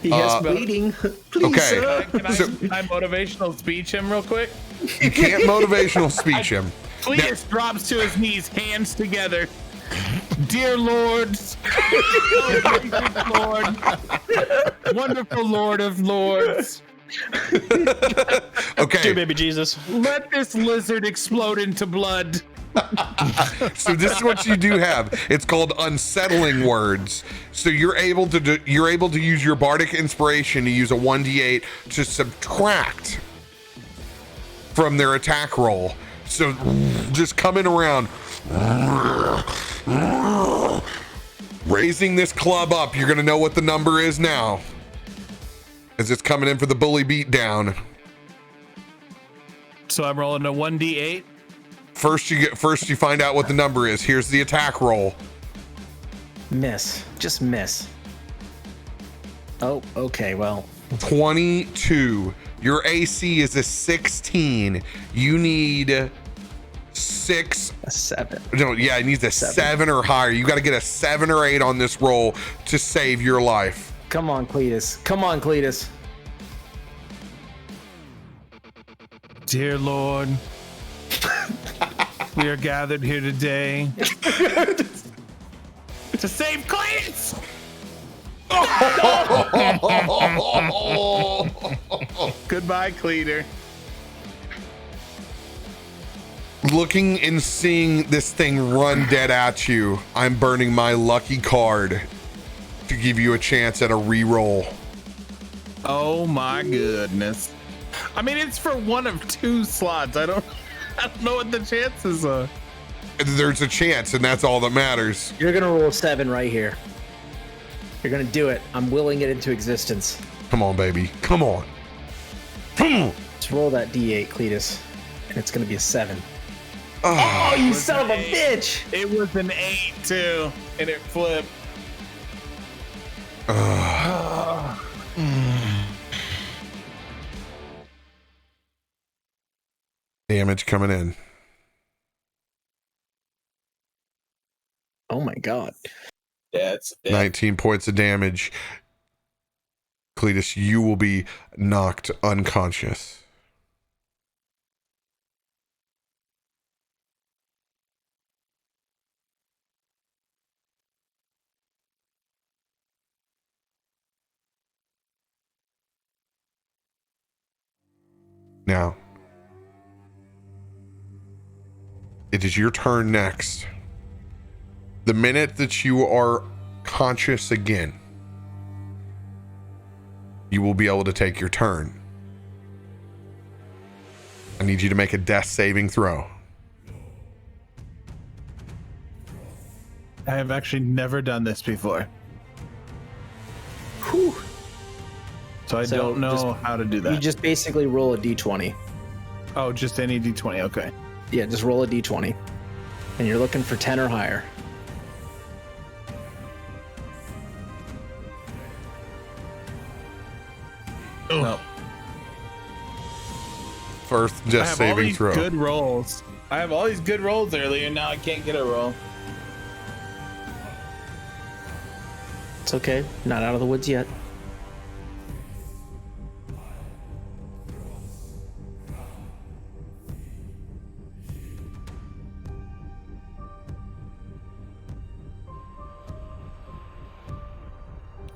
He has bleeding. Please, okay. sir. Can So- I motivational speech him real quick? You can't motivational speech him. Cletus drops to his knees, hands together. Dear lords, Lord, wonderful Lord of Lords, Okay. Dear baby Jesus. let this lizard explode into blood. So this is what you do have. It's called unsettling words. So you're able to use your bardic inspiration to use a 1d8 to subtract from their attack roll. So just coming around, raising this club up. You're gonna know what the number is now, as it's coming in for the bully beat down. So I'm rolling a 1d8. First you find out what the number is. Here's the attack roll. Miss. Just miss. Oh, okay. Well, 22. Your AC is a 16. You need 6. a 7. No, yeah, it needs a 7 or higher. You got to get a 7 or 8 on this roll to save your life. Come on, Cletus. Come on, Cletus. Dear Lord, we are gathered here today to save Cletus. Goodbye, Cleater. Looking and seeing this thing run dead at you, I'm burning my lucky card to give you a chance at a reroll. Oh my goodness. I mean, it's for one of 2 slots. I don't know what the chances are. There's a chance, and that's all that matters. You're gonna roll a 7 right here. You're gonna do it. I'm willing it into existence. Come on, baby. Come on. Come on. Let's roll that D8, Cletus. And it's gonna be a 7. Oh, you son of a bitch! It was an 8 too, and it flipped. Damage coming in. Oh my god. That's 19 points of damage. Cletus, you will be knocked unconscious. Now, it is your turn next. The minute that you are conscious again, you will be able to take your turn. I need you to make a death saving throw. I have actually never done this before. Whew. So I So don't know just- how to do You that. just basically roll a D20. Oh, just any D20. Okay. Yeah, just roll a D20. And you're looking for 10 or higher. No. First I death have all saving these throw. good rolls. I have all these good rolls earlier, and now I can't get a roll. It's okay. Not out of the woods yet.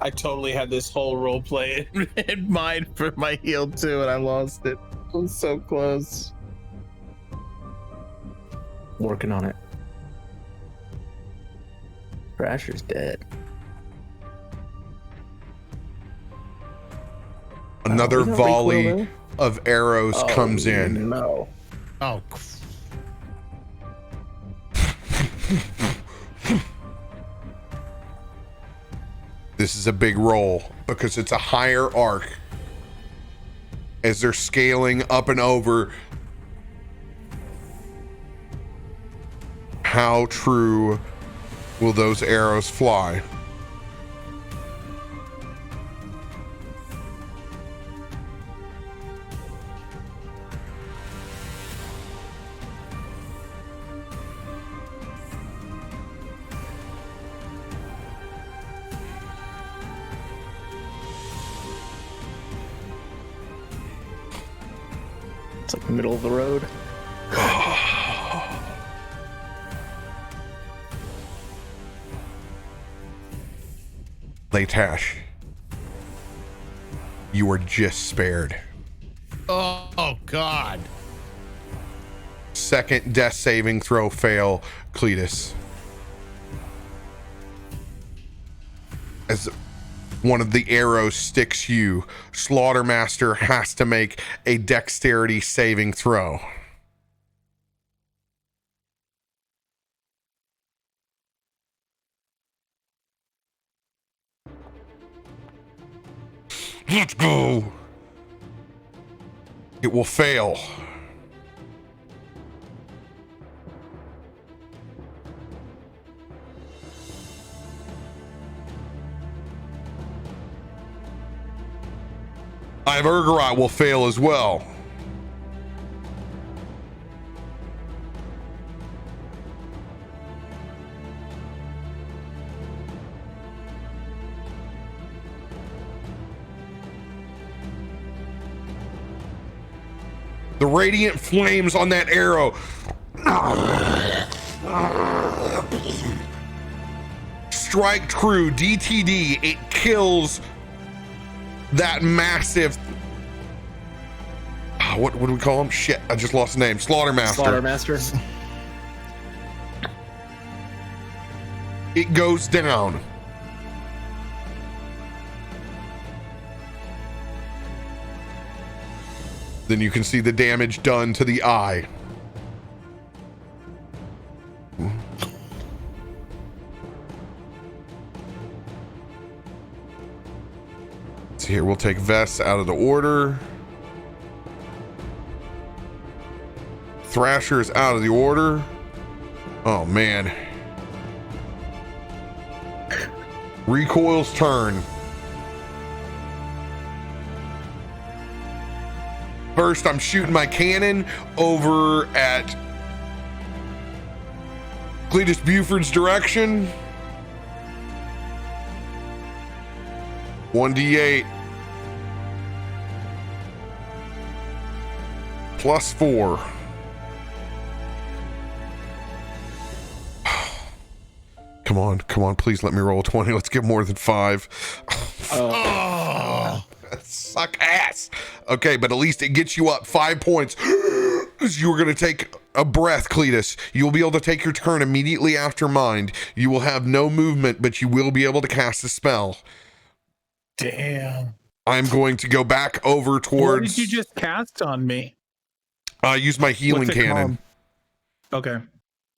I totally had this whole role play in mind for my heal too, and I lost it. I'm so close. Working on it. Thrasher's dead. Another We got volley recoil of arrows comes in. No. Oh, This is a big roll because it's a higher arc. As they're scaling up and over, how true will those arrows fly? It's like middle of the road. Leightash, you were just spared. oh God. Second death saving throw fail, Cletus. As one of the arrows sticks you, Slaughtermaster has to make a dexterity saving throw. Let's go. It will fail. I have Ergorot will fail as well. The radiant flames on that arrow strike true. DTD, it kills that massive, what do we call him? Shit, I just lost the name. Slaughtermaster. Slaughtermaster. It goes down. Then you can see the damage done to the eye. So here, we'll take Vess out of the order. Thrasher is out of the order. Oh, man. Recoil's turn. First, I'm shooting my cannon over at Cletus Buford's direction. 1d8 plus 4. Come on, please let me roll a 20. Let's get more than 5. Oh. Suck ass. Okay, but at least it gets you up 5 points. You're going to take a breath, Cletus. You'll be able to take your turn immediately after mine. You will have no movement, but you will be able to cast a spell. Damn. I'm going to go back over What towards... did you just cast on me? use my healing What's it cannon. called? Okay.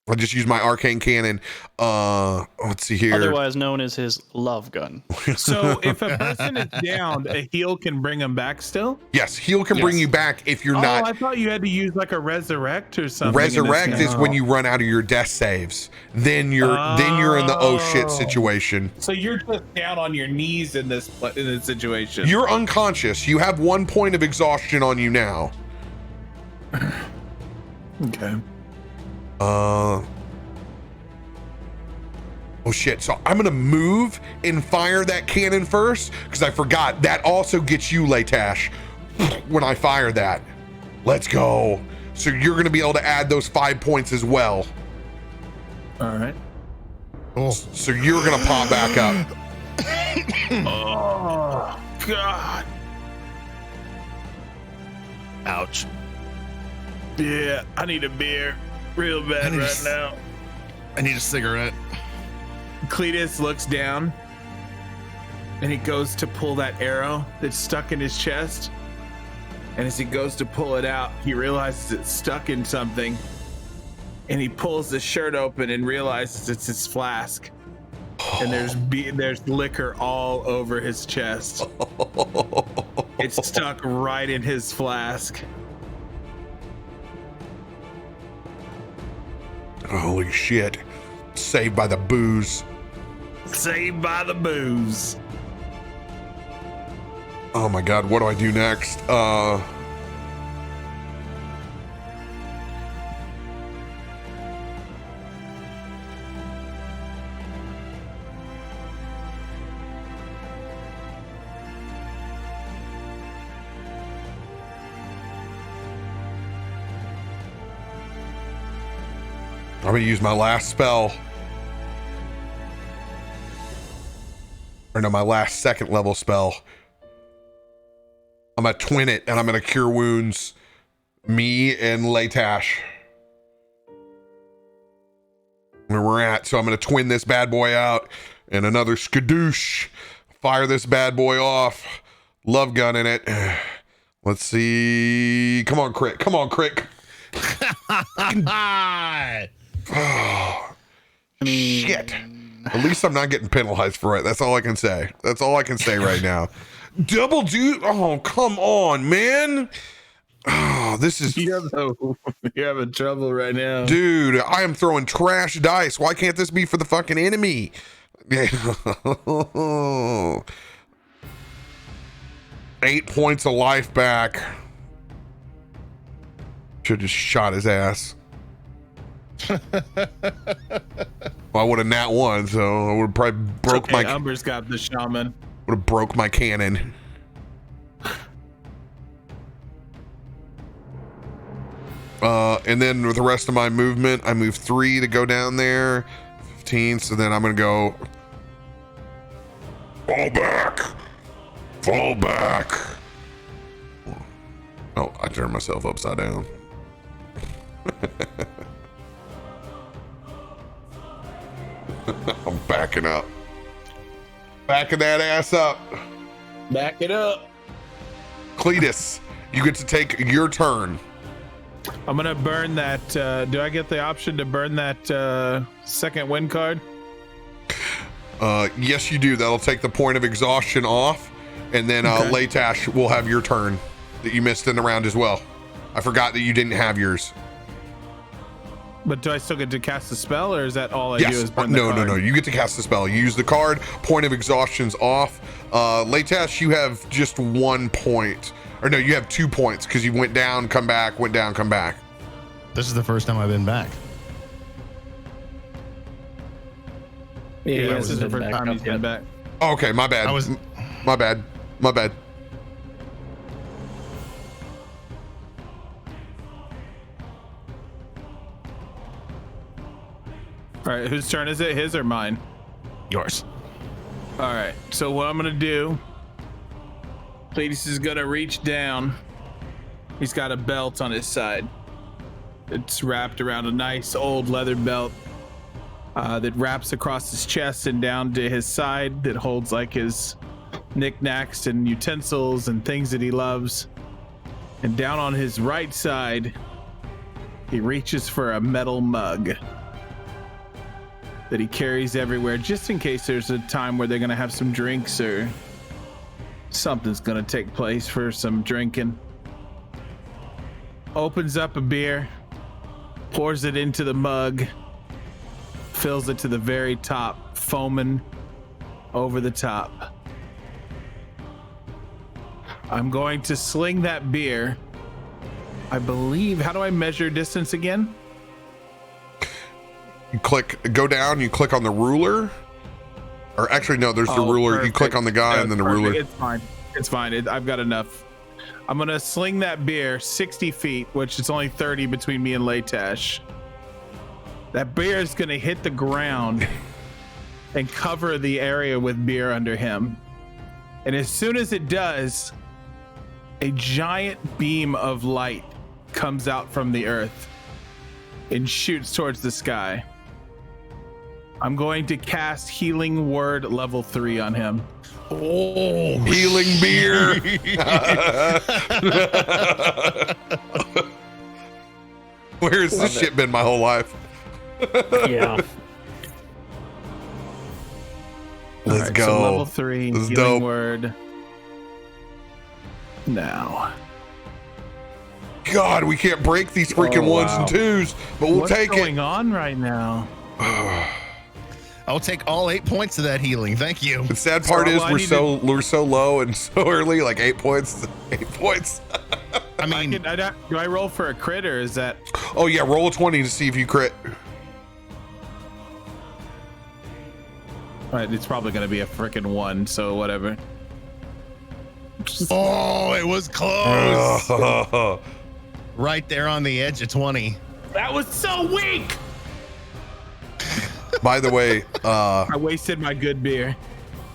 I just use my arcane cannon. Let's see here. Otherwise known as his love gun. So if a person is down, a heal can bring them back still? Yes, heal can bring Yes. you back if you're Oh, not... I thought you had to use like a resurrect or something. in this Resurrect game. is when you run out of your death saves. Then you're in the oh shit situation. So you're just down on your knees in this situation. You're unconscious. You have 1 point of exhaustion on you now. Okay. Oh shit, so I'm gonna move and fire that cannon first, because I forgot that also gets you, Leightash, when I fire that. Let's go. So you're gonna be able to add those 5 points as well. All right. Cool. So you're gonna pop back up. Oh, God. Ouch. Yeah, I need a beer real bad right now. I need a cigarette. Cletus looks down and he goes to pull that arrow that's stuck in his chest. And as he goes to pull it out, he realizes it's stuck in something. And he pulls the shirt open and realizes it's his flask. And there's liquor all over his chest. It's stuck right in his flask. Holy shit. Saved by the booze. Saved by the booze. Oh my god, what do I do next? I'm gonna use my last spell. Or no, my last second level spell. I'm gonna twin it and I'm gonna cure wounds. Me and Leightash. Where we're at. So I'm gonna twin this bad boy out and another skadoosh. Fire this bad boy off. Love gun in it. Let's see. Come on, crit. Come on, crit. Oh, shit. At least I'm not getting penalized for it. That's all I can say. That's all I can say right now. Double dude. Oh, come on, man. Oh, this is. You're having trouble right now. Dude, I am throwing trash dice. Why can't this be for the fucking enemy? 8 points of life back. Should have just shot his ass. Well, I would have nat one, so I would have probably broke my. Umber's got the shaman. Would have broke my cannon. And then with the rest of my movement, I move 3 to go down there, 15. So then I'm gonna go. Fall back! Fall back! Oh, I turned myself upside down. I'm backing up. Backing that ass up. Back it up. Cletus, you get to take your turn. I'm gonna burn that. Do I get the option to burn that second win card? Yes, you do. That'll take the point of exhaustion off, and then Okay. Leightash will have your turn that you missed in the round as well. I forgot that you didn't have yours. But do I still get to cast a spell, or is that all I do Yes. is burn the No. card? You get to cast the spell. You use the card. Point of exhaustion's off. Leightash, you have just 1 point. Or no, you have 2 points because you went down, come back, went down, come back. This is the first time I've been back. Yeah, this is the first time he's been back. Oh, okay, my bad. My bad. All right, whose turn is it? His or mine? Yours. All right, so what I'm gonna do, Cletus is gonna reach down. He's got a belt on his side. It's wrapped around a nice old leather belt that wraps across his chest and down to his side, that holds like his knickknacks and utensils and things that he loves. And down on his right side, he reaches for a metal mug that he carries everywhere, just in case there's a time where they're gonna have some drinks or something's gonna take place for some drinking. Opens up a beer, pours it into the mug, fills it to the very top, foaming over the top. I'm going to sling that beer I believe. How do I measure distance again? You go down, you click on the ruler. Or actually, no, there's the ruler. Perfect. You click on the guy and then the perfect. ruler. It's fine. It's fine. I've got enough. I'm going to sling that beer 60 feet, which is only 30 between me and Leightash. That beer is going to hit the ground and cover the area with beer under him. And as soon as it does, a giant beam of light comes out from the earth and shoots towards the sky. I'm going to cast Healing Word level 3 on him. Oh, Healing beer. Where has this shit been my whole life? Yeah. Let's Alright, go. So level 3, This is Healing dope. Word. Now. God, we can't break these freaking ones and twos, but we'll What's take going on right now? I'll take all 8 points of that healing. Thank you. The sad part is all I we're so low and so early, like 8 points. 8 points. I mean, Do I roll for a crit or is that? Oh yeah, roll a 20 to see if you crit. It's probably going to be a freaking 1, so whatever. oh, it was close. Right there on the edge of 20. That was so weak. By the way, I wasted my good beer.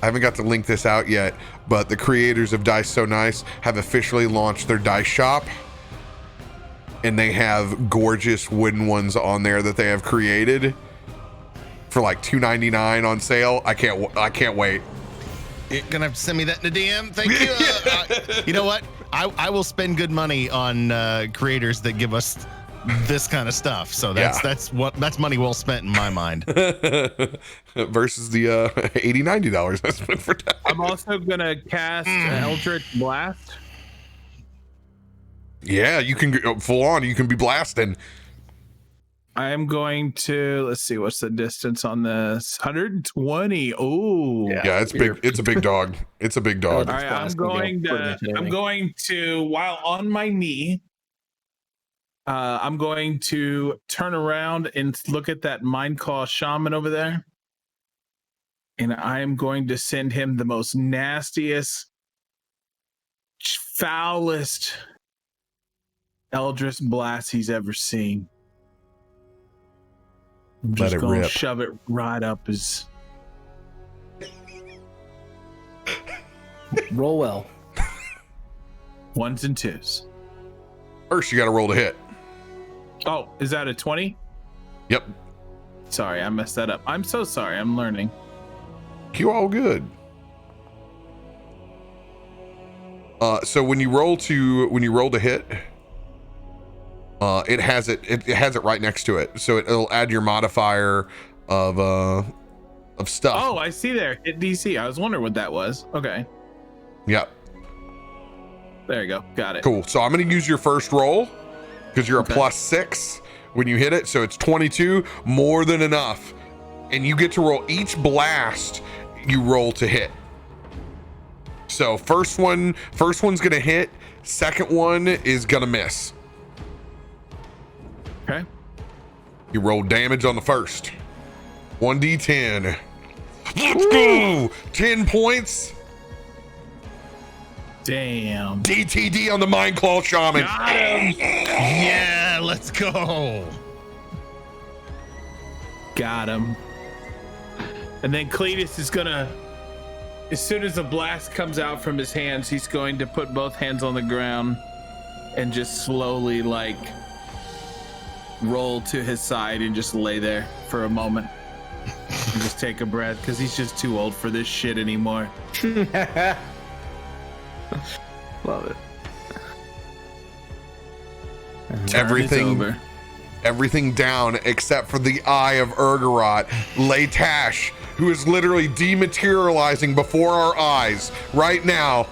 I haven't got to link this out yet, but the creators of Dice So Nice have officially launched their dice shop, and they have gorgeous wooden ones on there that they have created for like $2.99 on sale. I can't wait. You're gonna have to send me that in a DM. Thank you. You know what? I will spend good money on creators that give us this kind of stuff. So that's money well spent in my mind. Versus the $80-$90 I spent for that. I'm also going to cast Eldritch Blast. Yeah, you can go full on. You can be blasting. I am going to, let's see, what's the distance on this? 120. Oh, Yeah, it's big. It's a big dog. It's a big dog. All right, I'm Blast can go going to, while on my knee, I'm going to turn around and look at that Mind Call Shaman over there. And I am going to send him the most nastiest, foulest Eldritch Blast he's ever seen. I'm Let just it gonna rip. shove it right up his. Roll well. Ones and twos. First, you got to roll to hit. Oh, is that a 20? Yep. Sorry, I messed that up. I'm so sorry. I'm learning. You all good. So when you roll to hit, it has it right next to it. So it'll add your modifier of stuff. Oh, I see there. Hit DC. I was wondering what that was. Okay. Yep. There you go. Got it. Cool. So I'm going to use your first roll because you're a +6 when you hit it. So it's 22, more than enough. And you get to roll each blast you roll to hit. So first one's going to hit. Second one is going to miss. Okay. You roll damage on the first. 1d10. Let's go! 10 points. Damn. DTD on the Mind Claw Shaman. Got him. Yeah, let's go. Got him. And then Cletus is gonna, as soon as the blast comes out from his hands, he's going to put both hands on the ground and just slowly roll to his side and just lay there for a moment and just take a breath because he's just too old for this shit anymore. Love it. Everything down except for the eye of Ergorot, Leightash, who is literally dematerializing before our eyes right now.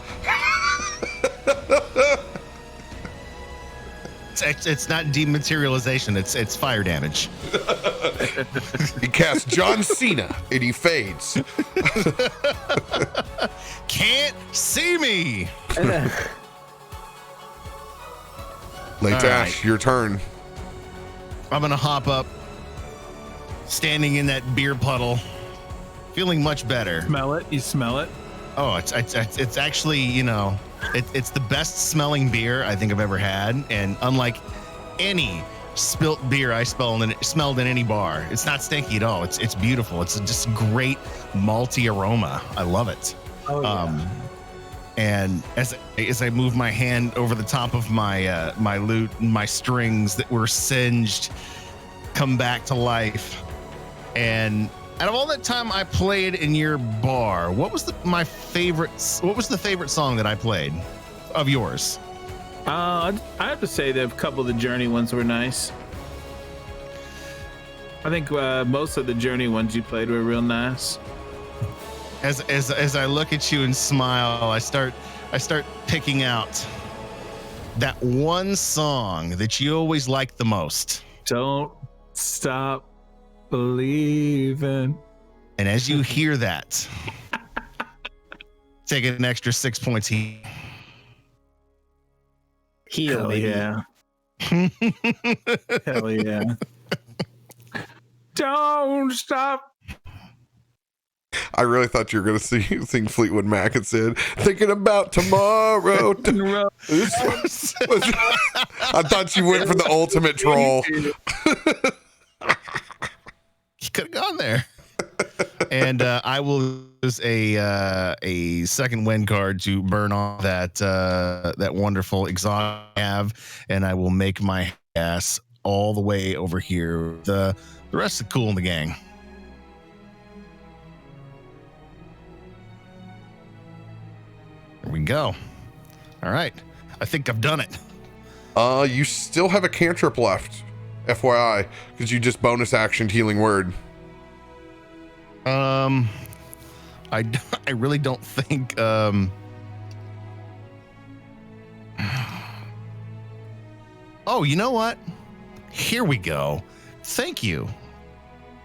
It's not dematerialization. It's fire damage. He casts John Cena and he fades. Can't see me. Leightash, right. your turn. I'm gonna hop up, standing in that beer puddle, feeling much better. Smell it. You smell it. Oh, it's actually, you know, it's the best smelling beer I think I've ever had, and unlike any spilt beer I smelled in any bar, it's not stinky at all. It's beautiful. It's just great malty aroma. I love it. Oh yeah. And as I move my hand over the top of my my lute, my strings that were singed come back to life. And out of all that time I played in your bar, what was the favorite song that I played of yours? I have to say that a couple of the Journey ones were nice. I think most of the Journey ones you played were real nice. As I look at you and smile, I start picking out that one song that you always liked the most. Don't stop believing. And as you hear that, take an extra 6 points. Heal, Hell baby. yeah. Hell yeah. Don't stop. I really thought you were going to sing Fleetwood Mac and said, thinking about tomorrow. I thought you went for the ultimate troll. You could have gone there. And I will use a second wind card to burn off that wonderful exhaust I have, and I will make my ass all the way over here. The rest of Cool in the gang. There we go. All right. I think I've done it. You still have a cantrip left, FYI, because you just bonus actioned Healing Word. I really don't think Oh, you know what? Here we go. Thank you.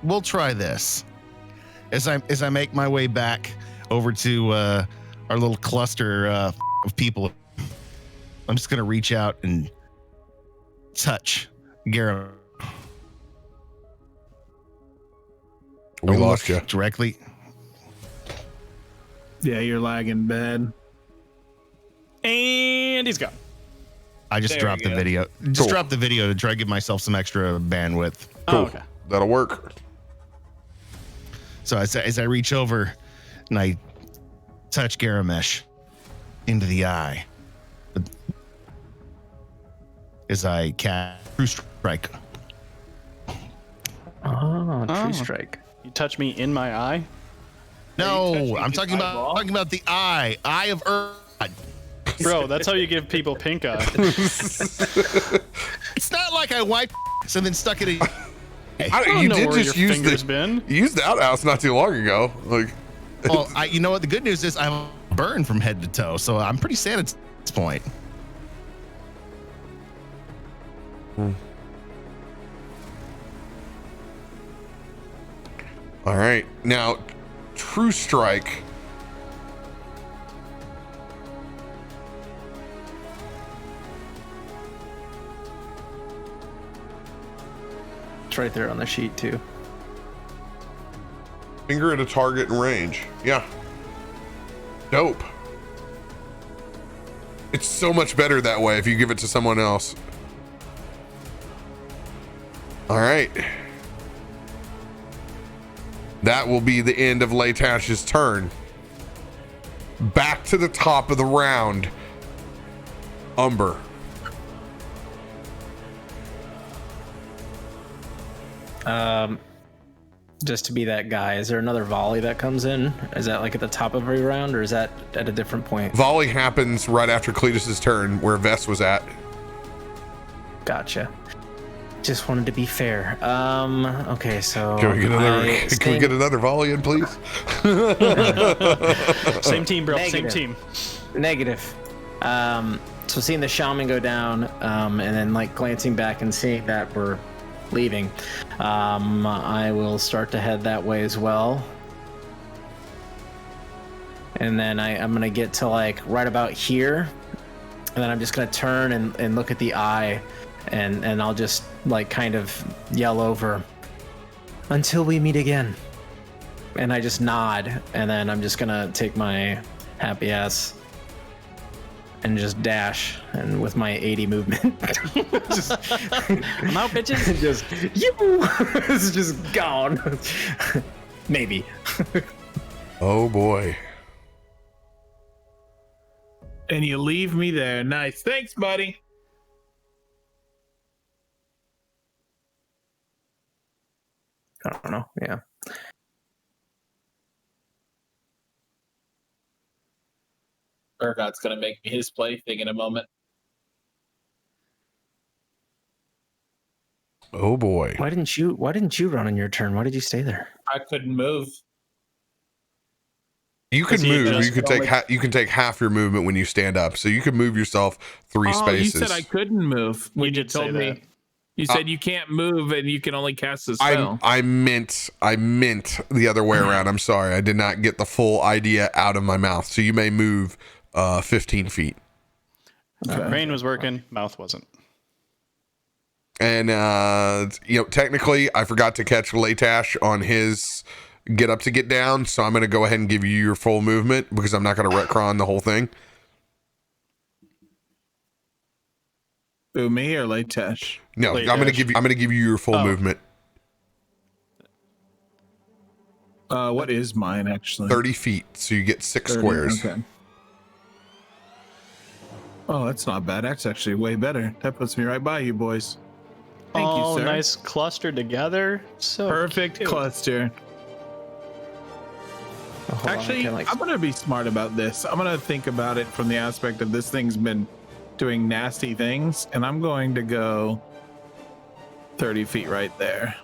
We'll try this. As I make my way back over to our little cluster of people, I'm just gonna reach out and touch Garomesh. We lost you. Directly. Yeah, you're lagging bad. And he's gone. I just There dropped we the go. video. Just dropped the video to try to give myself some extra bandwidth. Cool. Oh, okay. That'll work. So as I reach over and I touch Garomesh into the eye, as I cast True Strike. Oh, True Oh. Strike. You touch me in my eye? No, I'm talking about the eye of Ergorot. Bro, that's how you give people pink eye. It's not like I wiped and then stuck it in. I don't you know did where just your use fingers the been. you used the outhouse not too long ago. Like, Well, you know what? The good news is I'm burned from head to toe, so I'm pretty sad at this point. all right, now True Strike. It's right there on the sheet too. Finger at a target in range. Yeah. Dope. It's so much better that way if you give it to someone else. All right. That will be the end of Leightash turn. Back to the top of the round. Umber. Just to be that guy, is there another volley that comes in? Is that like at the top of every round, or is that at a different point? Volley happens right after Cletus's turn, where Vess was at. Gotcha. Just wanted to be fair. Okay, so Can we get another volley in, please? Same team, bro. Same Negative. team. Negative. So seeing the shaman go down, and then like glancing back and seeing that we're leaving, I will start to head that way as well. And then I'm gonna get to like right about here, then I'm just gonna turn and look at the eye, and I'll just like kind of yell over, "Until we meet again." And I just nod, and then I'm just gonna take my happy ass and just dash, and with my 80 movement, just I'm out, bitches. just it's just gone. Maybe. Oh boy. And you leave me there. Nice. Thanks, buddy. I don't know. Yeah. Ergot's gonna make me his plaything in a moment. Oh boy. Why didn't you run on your turn? Why did you stay there? I couldn't move. You can Is he move. just You can take you can take half your movement when you stand up. So you can move yourself 3 spaces. You said I couldn't move when you did say told me. that. You said you can't move and you can only cast a spell. I meant the other way around. I'm sorry. I did not get the full idea out of my mouth. So you may move 15 feet. Brain was working, mouth wasn't. And technically I forgot to catch Leightash on his get up to get down, so I'm going to go ahead and give you your full movement because I'm not going to retcon the whole thing. Who, me or Leightash? No, Leightash. I'm going to give you your full movement. What is mine actually? 30 feet, so you get 6 30, squares. Okay. Oh, that's not bad. That's actually way better. That puts me right by you boys. Thank you, sir. Nice clustered together. So Perfect cute. cluster. Oh, hold on, I Actually, kinda like- I'm gonna be smart about this. I'm gonna think about it from the aspect of this thing's been doing nasty things, and I'm going to go 30 feet right there.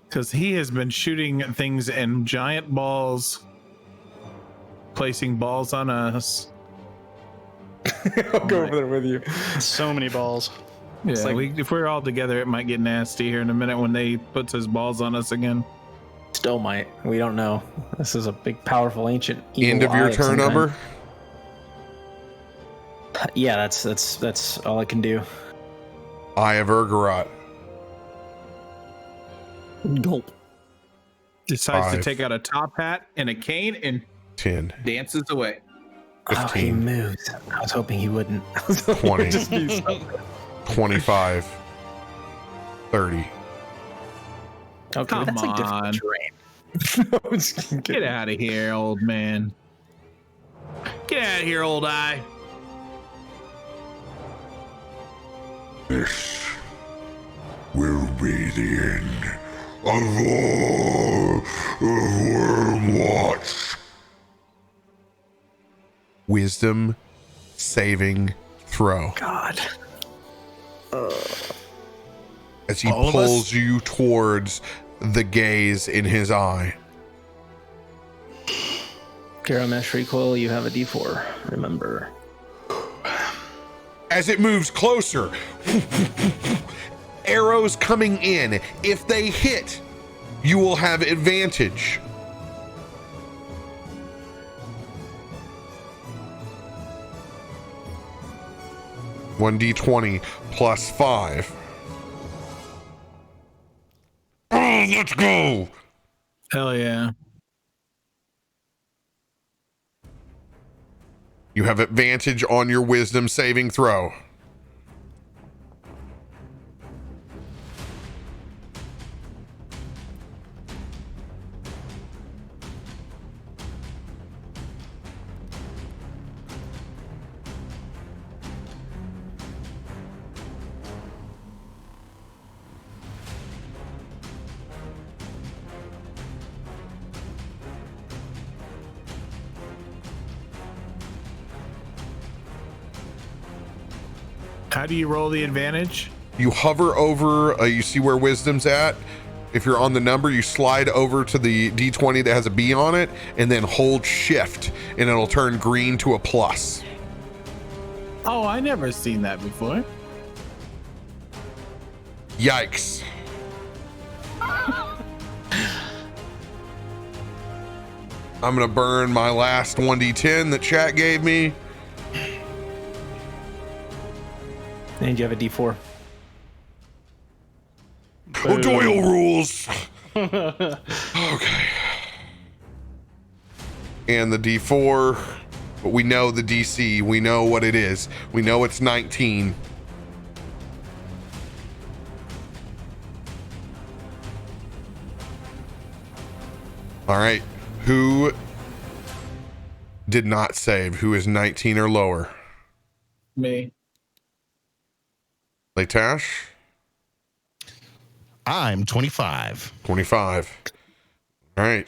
Because he has been shooting things in giant balls, placing balls on us. I'll go over there with you. So many balls. Yeah, like- if we're all together, it might get nasty here in a minute when they puts his balls on us again. Still might. We don't know. This is a big, powerful, ancient. Evil End of your eye turn, some kind. Umber. Yeah, that's all I can do. Eye of Ergorot. Gulp. Decides 5. to take out a top hat and a cane and 10, dances away. Oh, he 15, moved. I was hoping he wouldn't. I was hoping 20. he'd just be so- 25, 30. Okay, Come that's like different on. terrain. I'm just kidding. Get out of here, old man. Get out of here, old eye. This will be the end of all of Wormwatch. Wisdom saving throw. God. As he All of pulls us? you towards the gaze in his eye. Garomesh recoil, you have a D4. Remember. As it moves closer, arrows coming in. If they hit, you will have advantage. $1d20 plus 5. Oh, let's go. Hell yeah. You have advantage on your wisdom saving throw. How do you roll the advantage? You hover over, you see where wisdom's at. If you're on the number, you slide over to the D20 that has a B on it, and then hold shift, and it'll turn green to a plus. Oh, I never seen that before. Yikes. I'm gonna burn my last 1d10 that chat gave me. And you have a D4. Oh, Doyle rules. Okay. And the D4, but we know the DC. We know what it is. We know it's 19. All right. Who did not save? Who is 19 or lower? Me. Leightash? I'm 25. 25. All right.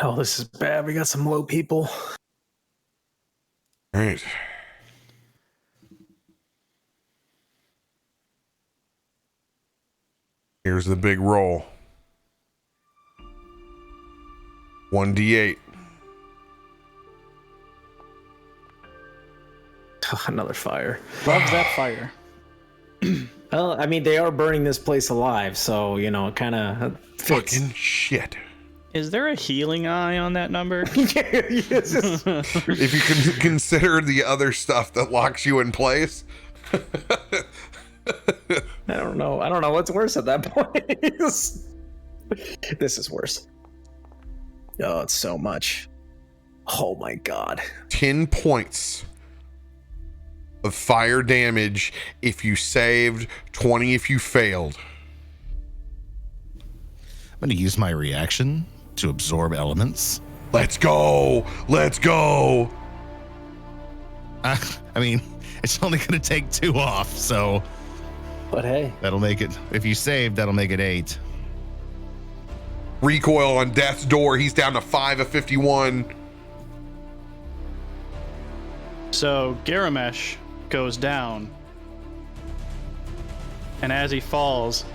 Oh, this is bad. We got some low people. All right. Here's the big roll. 1d8. Another fire. Loves that fire. Well, I mean, they are burning this place alive, so, you know, it kind of fits. Fucking shit. Is there a healing eye on that number? If you can consider the other stuff that locks you in place. I don't know. I don't know what's worse at that point. This is worse. Oh, it's so much. Oh my god. 10 points of fire damage if you saved, 20 if you failed. I'm going to use my reaction to absorb elements. Let's go. Let's go. I mean, it's only going to take 2 off, so But hey. that'll make it. If you save, that'll make it 8. Recoil on death's door. He's down to 5 of 51. So Garomesh goes down, and as he falls,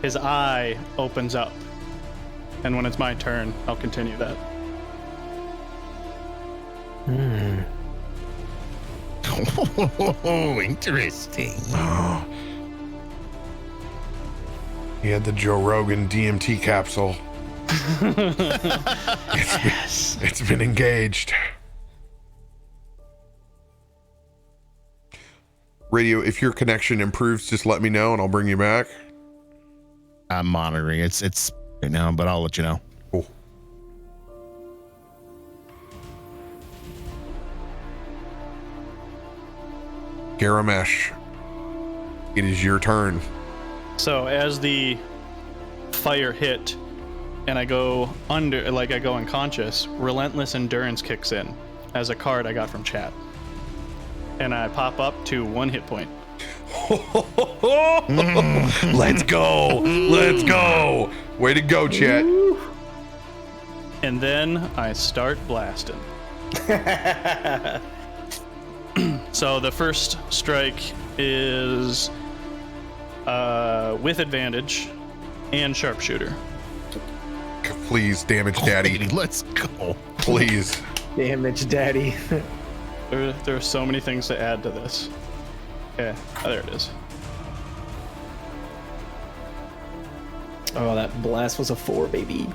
his eye opens up. And when it's my turn, I'll continue that. Oh, interesting. He had the Joe Rogan DMT capsule. It's been engaged. Radio, if your connection improves, just let me know and I'll bring you back. I'm monitoring. It's right now, but I'll let you know. Cool. Garomesh, it is your turn. So as the fire hit and I go under, like I go unconscious, Relentless Endurance kicks in as a card I got from chat. And I pop up to 1 hit point. Let's go. Let's go. Way to go, chat. And then I start blasting. So the first strike is with advantage and sharpshooter. Please, damage daddy. Let's go. Please. Damage daddy. There are so many things to add to this. Okay, there it is. Oh, that blast was a 4, baby.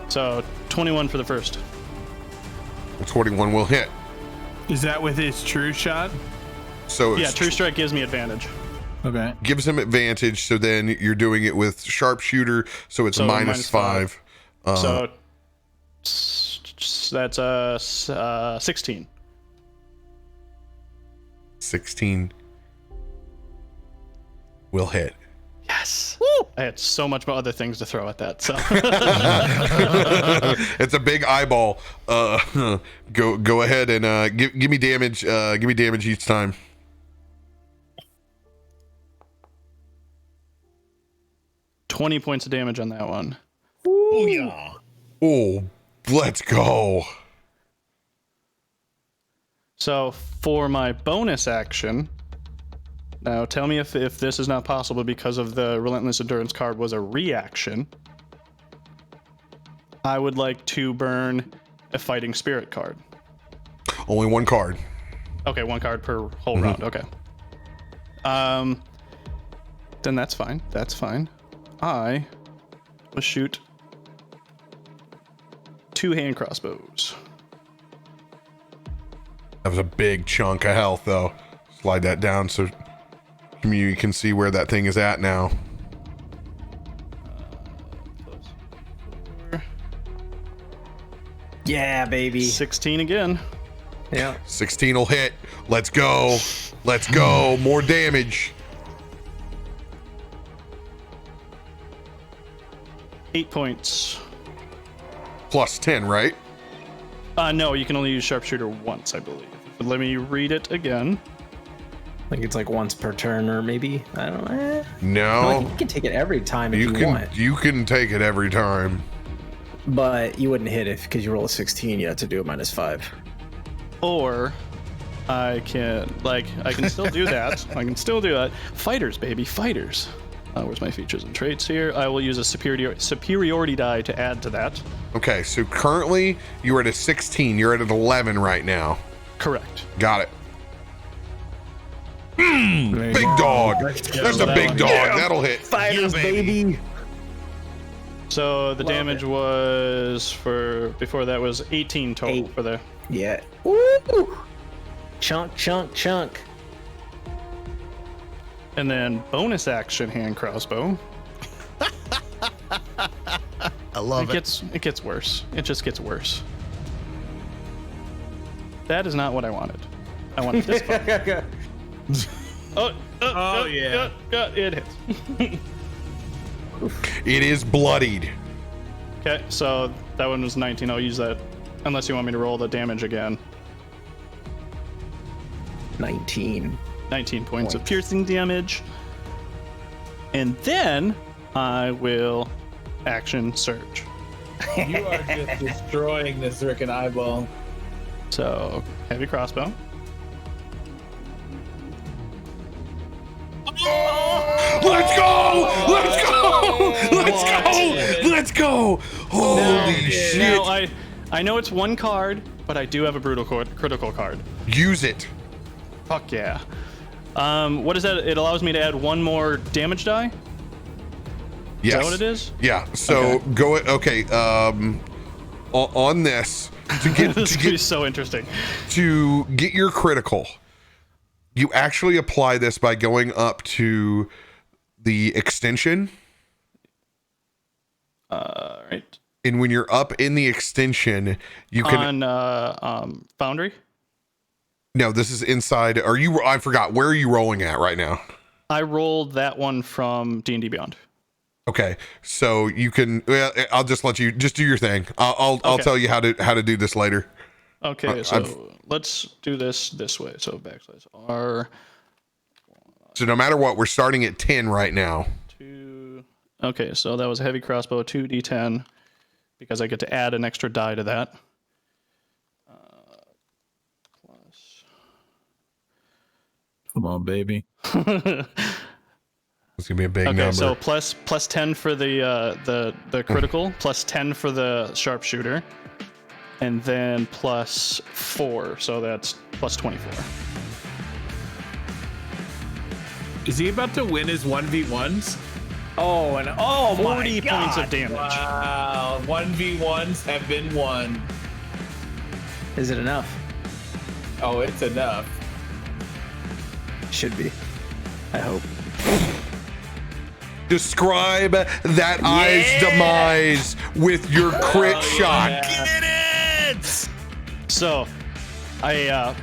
So 21 for the first. 21 will hit. Is that with his true shot? So Yeah, it's true strike gives me advantage. Okay. gives him advantage. So then you're doing it with sharpshooter. So it's So minus 5. So that's 16. 16 will hit. Yes. I had so much other things to throw at that. So It's a big eyeball. Go ahead and give me damage. Give me damage each time. $20 points of damage on that one. Oh, yeah. Oh, let's go. So for my bonus action, now tell me if this is not possible because of the Relentless Endurance card was a reaction. I would like to burn a Fighting Spirit card. Only one card. Okay, 1 card per whole round. Okay. Then that's fine. That's fine. I will shoot 2 hand crossbows. That was a big chunk of health, though. Slide that down so community can see where that thing is at now. Yeah, baby. 16 again. Yeah. 16 will hit. Let's go. Let's go. More damage. 8 points. Plus 10, right? No, you can only use sharpshooter once, I believe. But let me read it again. I think it's like once per turn, or maybe I don't know. No. You can take it every time if you want, You can take it every time. but you wouldn't hit it because you roll a 16. You have to do a -5. Or I can still do that. I can still do that. Fighters, baby, fighters. Where's my features and traits here? I will use a superiority die to add to that. Okay, so currently you're at a 16. You're at an 11 right now. Correct. Got it. Big dog. That's a big dog. That'll hit. Fighters, baby. So the damage was before that was 18 total 8. for the. Yeah. Woo! Chunk. And then bonus action hand crossbow. I love it. It gets worse. It just gets worse. That is not what I wanted. I wanted this one. Yeah. It hits. It is bloodied. Okay, so that one was 19. I'll use that unless you want me to roll the damage again. 19. 19 points of piercing damage. And then I will action surge. You are just destroying this frickin' eyeball. So, heavy crossbow. Let's go! Let's go! Let's go! Let's go! Holy shit! Now, I know it's one card, but I do have a critical card. Use it. Fuck yeah. What is that? It allows me to add one more damage die? Yes. Is that what it is? Yeah. So go. Okay. On this This is so interesting. to get your critical, you actually apply this by going up to the extension. Right. And when you're up in the extension, you can. On Foundry? No, this is inside. Are you? I forgot. Where are you rolling at right now? I rolled that one from D&D Beyond. Okay, so you can. Well, I'll just let you just do your thing. I'll Okay. tell you how to do this later. Okay, so let's do this way. So backslash R. So no matter what, we're starting at 10 right now. 2. Okay, so that was a heavy crossbow, 2d10, because I get to add an extra die to that. Plus. Come on, baby. It's gonna be a big Okay, number. so plus 10 for the critical, plus 10 for the sharpshooter, and then plus 4, so that's plus 24. Is he about to win his 1v1s? Oh, and oh 40 my points God. of damage. Wow, 1v1s have been won. Is it enough? Oh, it's enough. Should be. I hope. Describe that eye's demise with your crit shot. So, I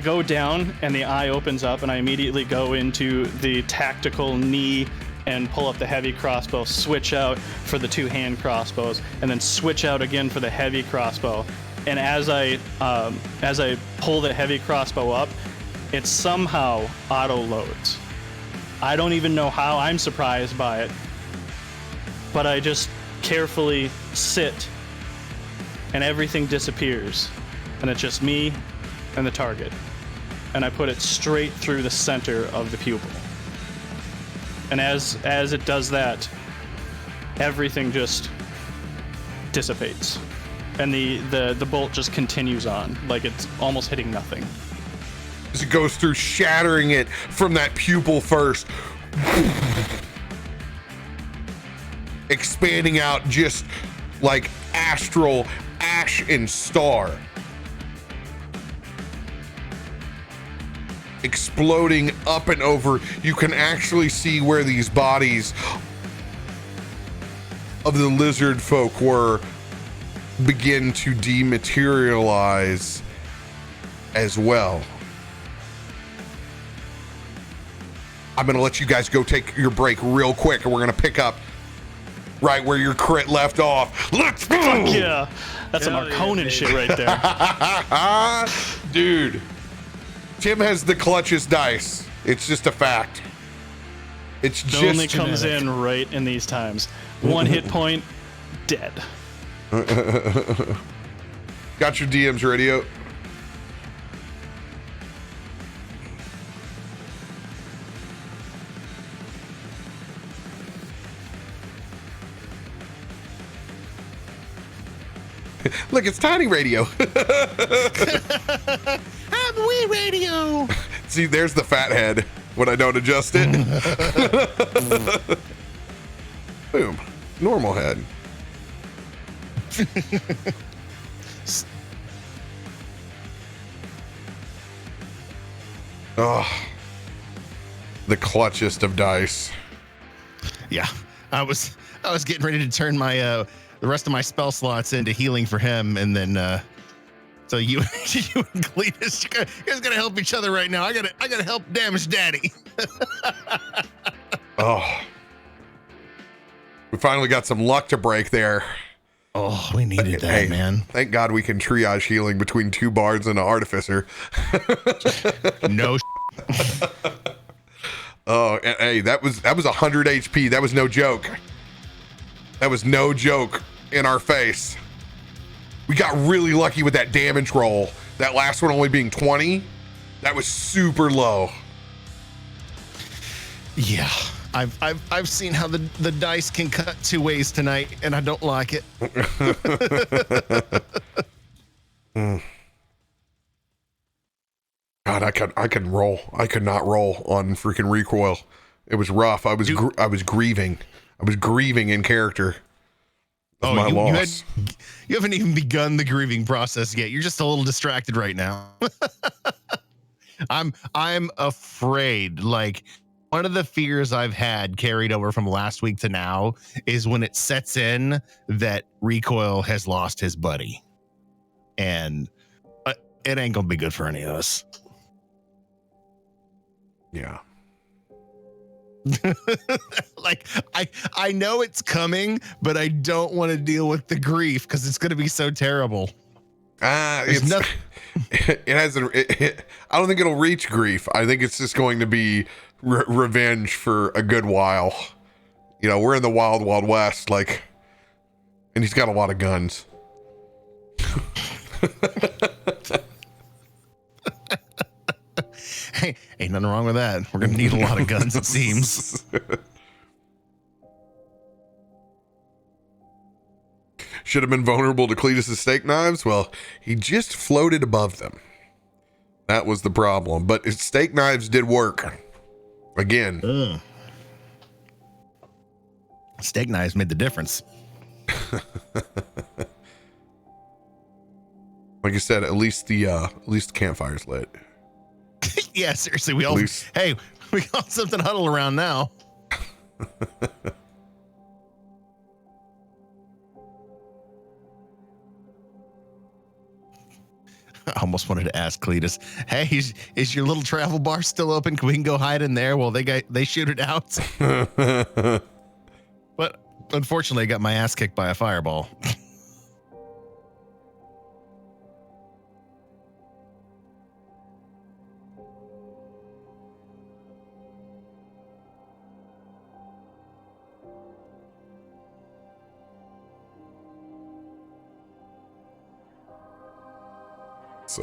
go down and the eye opens up and I immediately go into the tactical knee and pull up the heavy crossbow, switch out for the 2 hand crossbows, and then switch out again for the heavy crossbow. And as I pull the heavy crossbow up, it somehow auto loads. I don't even know how. I'm surprised by it, but I just carefully sit and everything disappears, and it's just me and the target, and I put it straight through the center of the pupil. And as it does that, everything just dissipates, and the bolt just continues on like it's almost hitting nothing. As it goes through, shattering it from that pupil first, expanding out just like astral ash and star exploding up and over. You can actually see where these bodies of the lizard folk were begin to dematerialize as well. I'm gonna let you guys go take your break real quick, and we're gonna pick up right where your crit left off. Let's go! Yeah, that's some Arconan shit right there. Dude, Tim has the clutchest dice. It's just a fact. It's It just only comes in right in these times. 1 hit point, dead. Got your DM's radio. Look, it's Tiny Radio. I'm Wii Radio. See, there's the fat head when I don't adjust it. Boom. Normal head. Oh, the clutchest of dice. Yeah, I was getting ready to turn my the rest of my spell slots into healing for him, and then so you and Cletus, you guys gotta help each other right now. I gotta help Damage Daddy. Oh, we finally got some luck to break there. Oh, we needed that, Hey, man. Thank God we can triage healing between 2 bards and an artificer. No. Oh, and hey, that was 100 HP. That was no joke. That was no joke in our face. We got really lucky with that damage roll. That last one only being 20. That was super low. Yeah, I've seen how the dice can cut 2 ways tonight, and I don't like it. God, I could roll. I could not roll on freaking recoil. It was rough. I was grieving. I was grieving in character. Of my loss. You haven't even begun the grieving process yet. You're just a little distracted right now. I'm afraid. Like, one of the fears I've had carried over from last week to now is when it sets in that recoil has lost his buddy, and it ain't gonna be good for any of us. Yeah. Like, I know it's coming, but I don't want to deal with the grief because it's going to be so terrible. It hasn't. I don't think it'll reach grief. I think it's just going to be revenge for a good while. You know, we're in the wild, wild west, like, and he's got a lot of guns. Hey, ain't nothing wrong with that. We're going to need a lot of guns, it seems. Should have been vulnerable to Cletus' steak knives. Well, he just floated above them. That was the problem. But his steak knives did work. Again. Steak knives made the difference. Like I said, at least the campfire's lit. Yeah, seriously, we got something to huddle around now. I almost wanted to ask Cletus, hey, is your little travel bar still open? We can go hide in there while they shoot it out. But unfortunately, I got my ass kicked by a fireball. Let's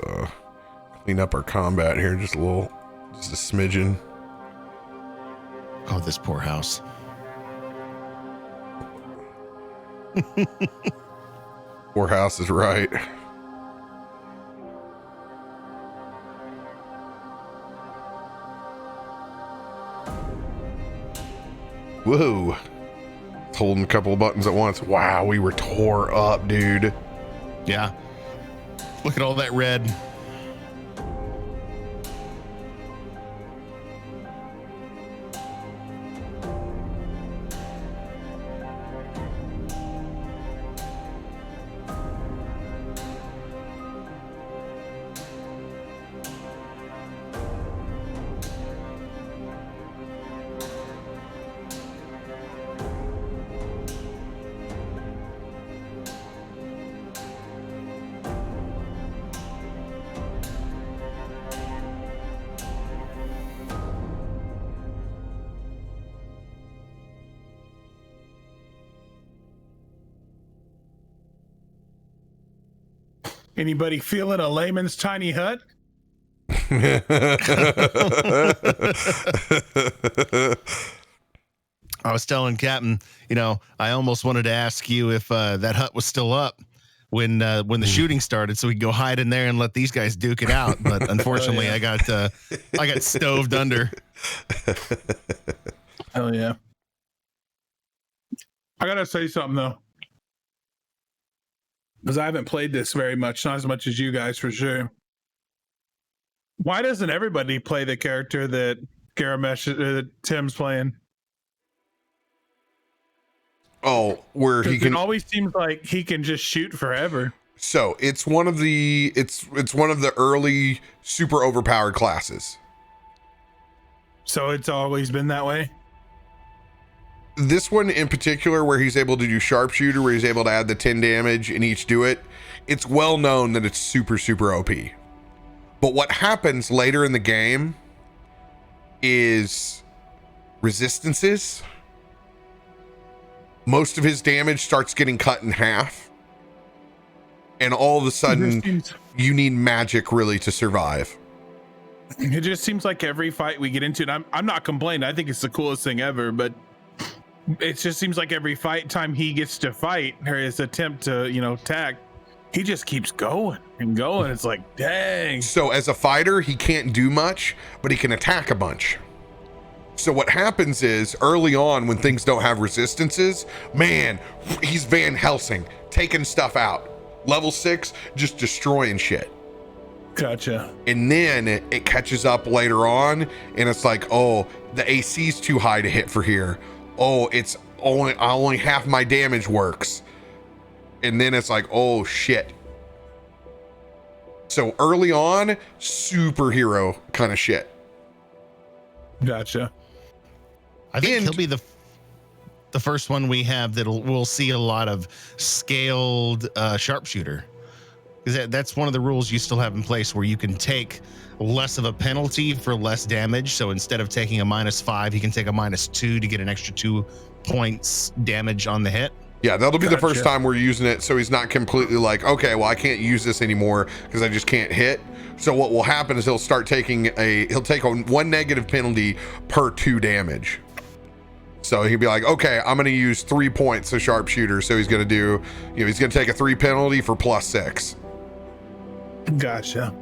clean up our combat here just a smidgen. Oh, this poor house. Poor house is right. Whoa. Holding a couple of buttons at once. Wow, we were tore up, dude. Yeah. Look at all that red. Anybody feeling a layman's tiny hut? I was telling Captain, I almost wanted to ask you if that hut was still up when the shooting started, so we could go hide in there and let these guys duke it out. But unfortunately, I got stoved under. Hell yeah! I gotta say something though, because I haven't played this very much, not as much as you guys for sure. Why doesn't everybody play the character that Garomesh, Tim's playing? Oh, where he can. It always seems like he can just shoot forever. So it's one of the early super overpowered classes. So it's always been that way. This one in particular, where he's able to do sharpshooter, where he's able to add the 10 damage and each do it, it's well known that it's super, super OP. But what happens later in the game is resistances. Most of his damage starts getting cut in half. And all of a sudden, you need magic really to survive. It just seems like every fight we get into, and I'm not complaining, I think it's the coolest thing ever, but it just seems like every fight time he gets to fight, or his attempt to, attack, he just keeps going and going. It's like, dang. So as a fighter, he can't do much, but he can attack a bunch. So what happens is, early on when things don't have resistances, man, he's Van Helsing, taking stuff out. Level 6, just destroying shit. Gotcha. And then it catches up later on, and it's like, oh, the AC's too high to hit for here. Oh, it's only half my damage works. And then it's like, oh shit. So early on, superhero kind of shit. Gotcha. I think he'll be the first one we have that we'll see a lot of scaled sharpshooter. Because that's one of the rules you still have in place, where you can take less of a penalty for less damage. So instead of taking a -5, he can take a -2 to get an extra 2 points damage on the hit. Yeah, that'll be the first time we're using it, so he's not completely like, okay, well, I can't use this anymore because I just can't hit. So what will happen is he'll take one negative penalty per 2 damage. So he'd be like, okay, I'm going to use 3 points of sharpshooter. So he's going to do, he's going to take a 3 penalty for +6. Gotcha.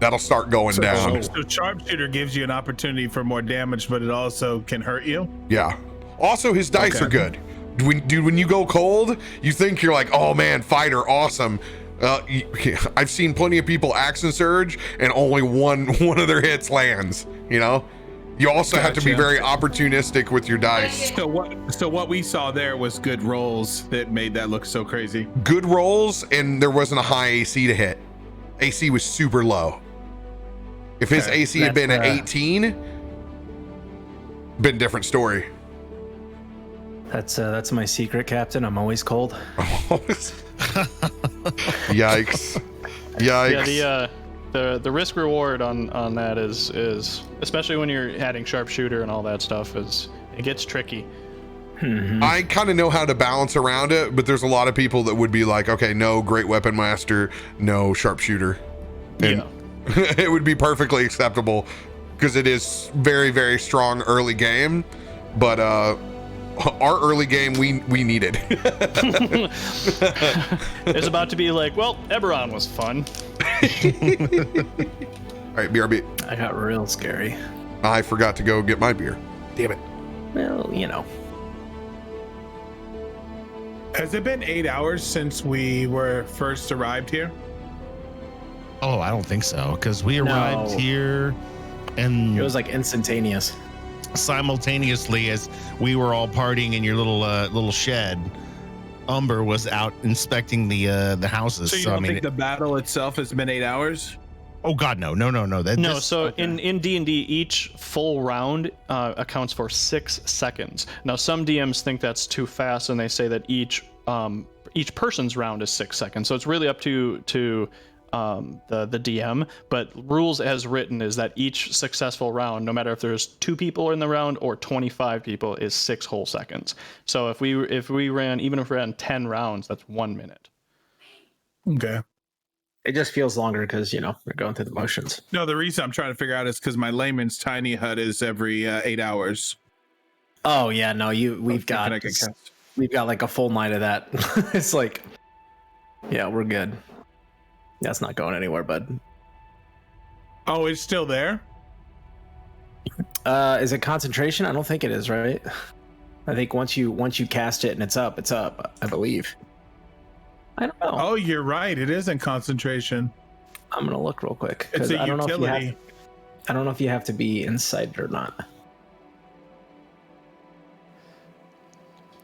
That'll start going down. So sharpshooter gives you an opportunity for more damage, but it also can hurt you. Yeah. Also, his dice are good. When you go cold, you think you're like, oh man, fighter, awesome. I've seen plenty of people action surge and only one of their hits lands. You also have to be very opportunistic with your dice. So what we saw there was good rolls that made that look so crazy. Good rolls, and there wasn't a high AC to hit. AC was super low. If his AC had been at 18, been different story. That's my secret, Captain. I'm always cold. Yikes. Yeah, the risk reward on that is especially when you're adding sharpshooter and all that stuff, it gets tricky. I kind of know how to balance around it, but there's a lot of people that would be like, okay, no great weapon master, no sharpshooter. And it would be perfectly acceptable because it is very, very strong early game, but our early game we needed. It's about to be like, well, Eberron was fun. All right, BRB. I got real scary. I forgot to go get my beer. Damn it. Well, Has it been 8 hours since we were first arrived here? Oh, I don't think so, because we arrived No. here and It was like instantaneous. simultaneously as we were all partying in your little shed, Umber was out inspecting the houses. So you I don't mean, think the battle itself has been 8 hours? oh God, no. So in D&D, each full round accounts for 6 seconds. Now, some DMs think that's too fast, and they say that each person's round is 6 seconds. So it's really up to the DM. But rules as written is that each successful round, no matter if there's 2 people in the round or 25 people, is 6 whole seconds. So if we ran 10 rounds, that's 1 minute. Okay. It just feels longer because, we're going through the motions. No, the reason I'm trying to figure out is because my layman's tiny hut is every 8 hours. Oh, yeah, no, we've got like a full night of that. It's like, yeah, we're good. That's not going anywhere, bud. Oh, it's still there? Is it concentration? I don't think it is, right? I think once you cast it and it's up, I believe. I don't know. Oh, you're right. It is in concentration. I'm gonna look real quick. It's a I don't utility. I don't know if you have to be inside it or not.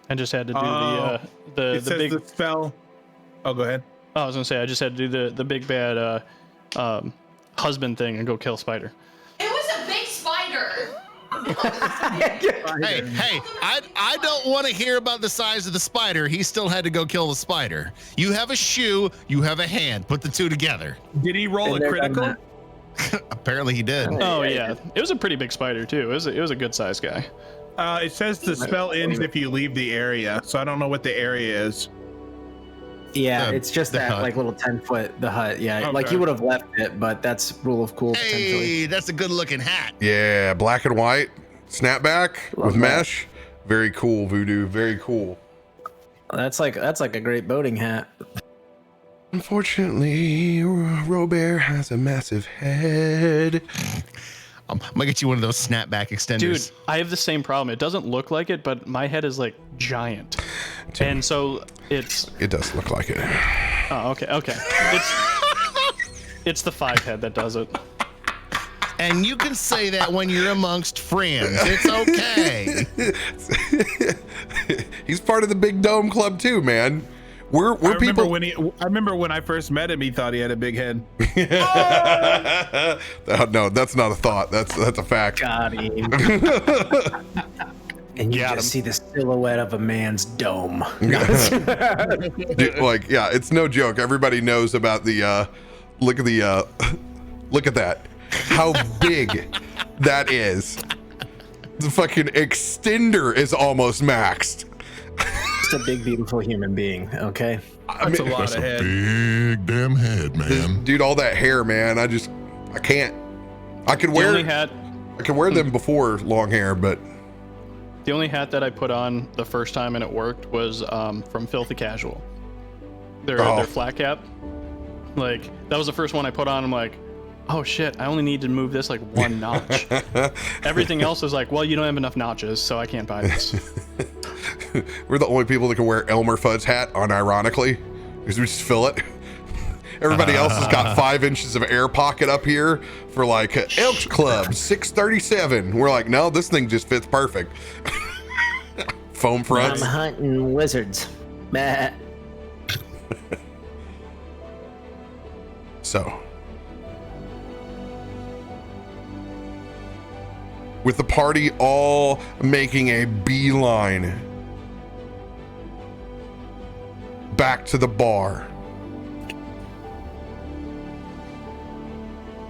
I just had to do It the says big. the spell. Oh, go ahead. I was gonna say I just had to do the big bad husband thing and go kill Spider. It was a big spider. Hey, I don't want to hear about the size of the spider. He still had to go kill the spider. You have a shoe, you have a hand. Put the two together. Did he roll And a they're done critical? Apparently he did. Oh yeah, it was a pretty big spider too. It was a good sized guy. It says the spell ends if you leave the area, so I don't know what the area is. Yeah, The- it's just the that hut. like little 10-foot the hut. Yeah, like Okay. you would have left it, but that's rule of cool potentially. Hey, that's a good looking hat. Yeah, black and white snapback Love with that. mesh. Very cool, Voodoo. Very cool. That's like a great boating hat. Unfortunately, RoBear has a massive head. I'm gonna get you one of those snapback extenders. Dude, I have the same problem. It doesn't look like it, but my head is like giant, and so it's. It does look like it. Oh, okay. It's the 5 head that does it. And you can say that when you're amongst friends. It's okay. He's part of the Big Dome Club too, man. We're I people. remember when I first met him, he thought he had a big head. No, that's not a thought. That's a fact. Got him. And you Got just him. see the silhouette of a man's dome. Dude, like, yeah, it's no joke. Everybody knows about the look at that. How big that is. The fucking extender is almost maxed. Just a big, beautiful human being. Okay. That's a lot of head. Big damn head, man. Dude, all that hair, man. I can't. I could The only wear hat them before long hair, but The only hat that I put on the first time and it worked was from Filthy Casual. Their flat cap. Like, that was the first one I put on. I'm like, oh shit, I only need to move this like 1 notch. Everything else is like, well, you don't have enough notches, so I can't buy this. we're the only people that can wear Elmer Fudd's hat unironically because we just fill it. Everybody else has got 5 inches of air pocket up here for like Elks Club 637. We're like, no, this thing just fits perfect. Foam fronts. I'm hunting wizards. Bah. So, with the party all making a beeline back to the bar,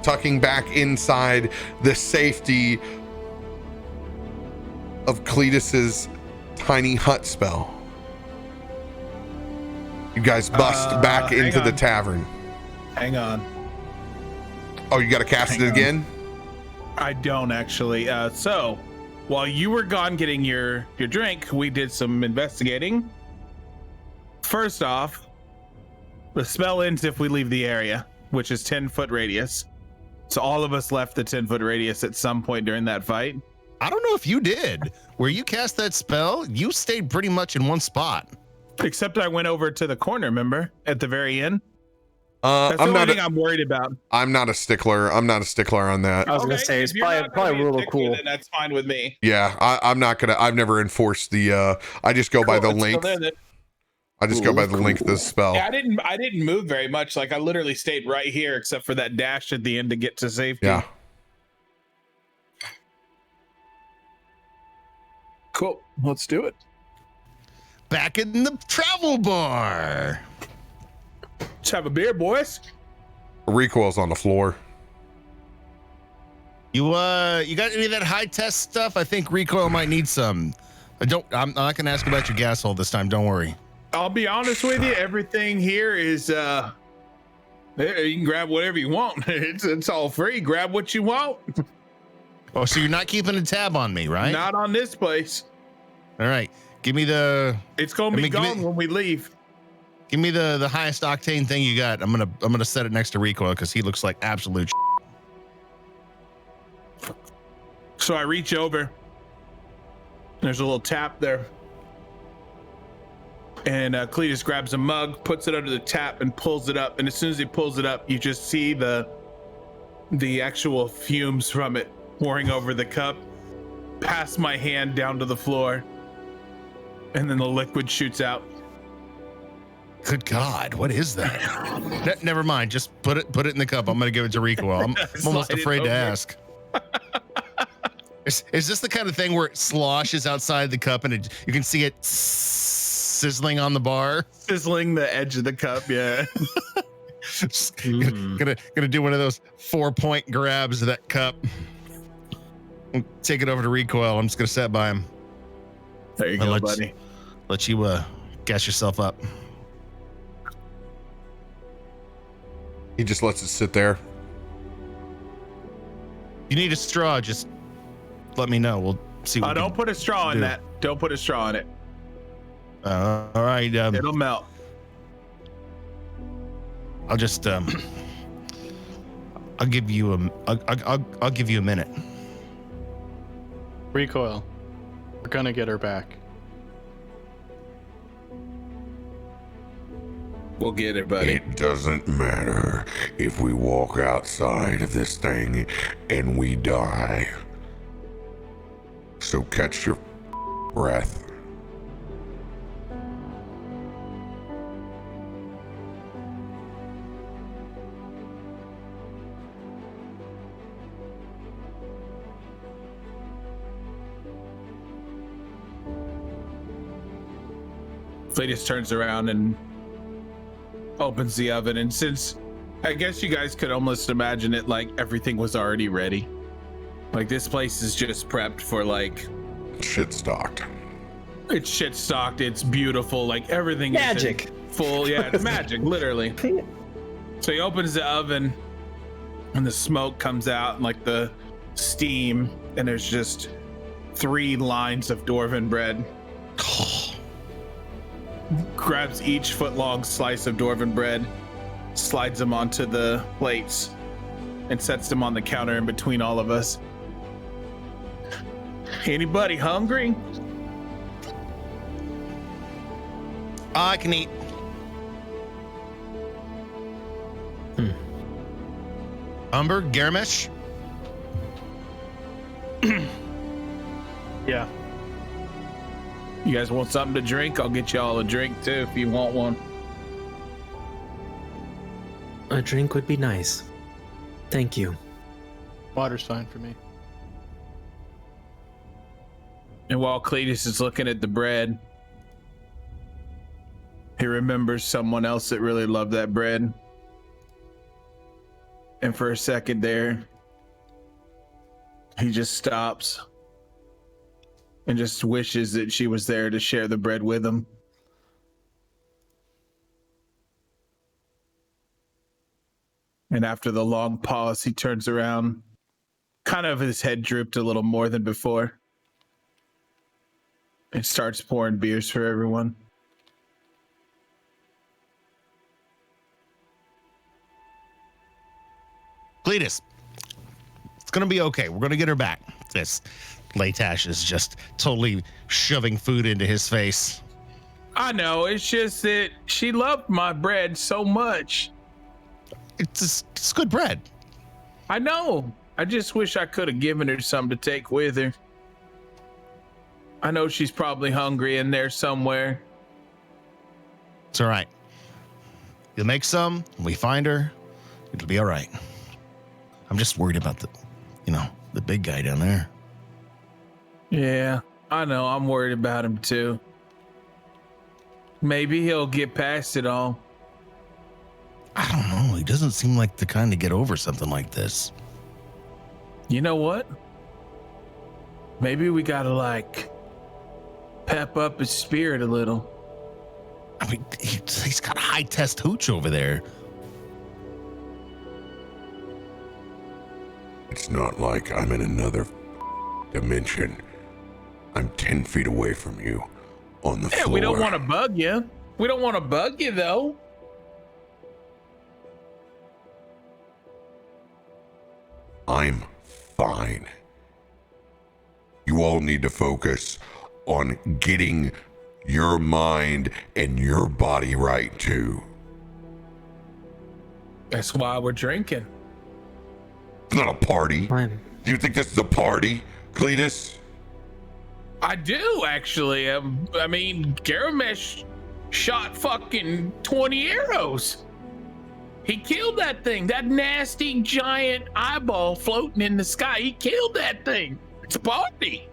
tucking back inside the safety of Cletus's tiny hut spell, you guys bust back hang into the on. tavern. Hang on. Oh, you got to cast Hang it on. again? I don't actually. So, while you were gone getting your drink, we did some investigating. First off, the spell ends if we leave the area, which is 10-foot radius. So all of us left the 10-foot radius at some point during that fight. I don't know if you did. Where you cast that spell, you stayed pretty much in one spot. Except I went over to the corner, remember? At the very end. That's the only thing I'm worried about. I'm not a stickler. I'm not a stickler on that. I was gonna say it's if you're not probably gonna be a real stickler, cool. then that's fine with me. Yeah, I'm not gonna. I've never enforced the. I just go by the Cool, it's still length. there then. I just go by the length of the spell. Yeah, I didn't move very much. Like I literally stayed right here, except for that dash at the end to get to safety. Yeah. Cool. Let's do it. Back in the travel bar. Let's have a beer, boys. Recoil's on the floor. You got any of that high test stuff? I think recoil might need some. I'm not gonna ask about your gas hole this time. Don't worry. I'll be honest with you. Everything here is you can grab whatever you want. It's all free. Grab what you want. Oh, so you're not keeping a tab on me, right? Not on this place. All right. Give me the. It's gonna be gone when we leave. Give me the highest octane thing you got. I'm gonna set it next to recoil because he looks like absolute. So I reach over. There's a little tap there. And Cletus grabs a mug, puts it under the tap, and pulls it up. And as soon as he pulls it up, you just see the actual fumes from it pouring over the cup, pass my hand down to the floor, and then the liquid shoots out. Good God, what is that? Never mind. Just put it in the cup. I'm gonna give it to recoil. I'm almost afraid to ask. Is this the kind of thing where it sloshes outside the cup and you can see it sizzling on the bar? Sizzling the edge of the cup, yeah. Gonna do one of those 4-point grabs of that cup. Take it over to recoil. I'm just gonna sit by him. There you go, buddy. Let you gas yourself up. He just lets it sit there. You need a straw, just let me know. We'll see. What Don't put a straw in that. Don't put a straw in it. All right. It'll melt. I'll just I'll give you a minute. Recoil. We're gonna get her back. We'll get it, buddy. It doesn't matter if we walk outside of this thing and we die. So catch your breath. Cletus turns around and opens the oven, and since I guess you guys could almost imagine it like everything was already ready. Like this place is just prepped for like Shit stocked. it's shit stocked, it's beautiful, like everything Magic. is full. Yeah, it's magic, literally. So he opens the oven and the smoke comes out and like the steam, and there's just 3 lines of dwarven bread. Grabs each foot-long slice of dwarven bread, slides them onto the plates, and sets them on the counter in between all of us. Anybody hungry? I can eat. Umber, Garomesh. Yeah. You guys want something to drink? I'll get y'all a drink too if you want one. A drink would be nice. Thank you. Water's fine for me. And while Cletus is looking at the bread, he remembers someone else that really loved that bread. And for a second there, he just stops and just wishes that she was there to share the bread with him. And after the long pause, he turns around, kind of his head drooped a little more than before, and starts pouring beers for everyone. Cletus, it's gonna be okay. We're gonna get her back. This Leightash is just totally shoving food into his face. I know. It's just that she loved my bread so much. It's good bread. I know. I just wish I could have given her something to take with her. I know she's probably hungry in there somewhere. It's all right. You'll make some. When we find her, it'll be all right. I'm just worried about the big guy down there. Yeah, I know. I'm worried about him too. Maybe he'll get past it all. I don't know. He doesn't seem like the kind to get over something like this. You know what? Maybe we gotta pep up his spirit a little. I mean, he's got a high test hooch over there. It's not like I'm in another dimension. I'm 10 feet away from you on the floor. We don't want to bug you. We don't want to bug you, though. I'm fine. You all need to focus on getting your mind and your body right, too. That's why we're drinking. It's not a party. Fine. Do you think this is a party, Cletus? I do, actually. I mean, Garomesh shot fucking 20 arrows. He killed that thing. That nasty giant eyeball floating in the sky. He killed that thing. It's a party.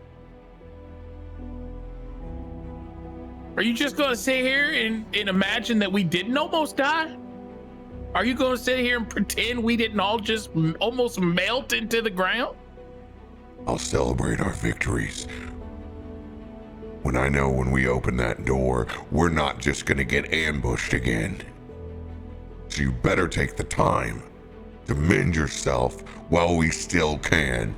Are you just going to sit here and imagine that we didn't almost die? Are you going to sit here and pretend we didn't all just almost melt into the ground? I'll celebrate our victories. When I know when we open that door, we're not just gonna get ambushed again. So you better take the time to mend yourself while we still can.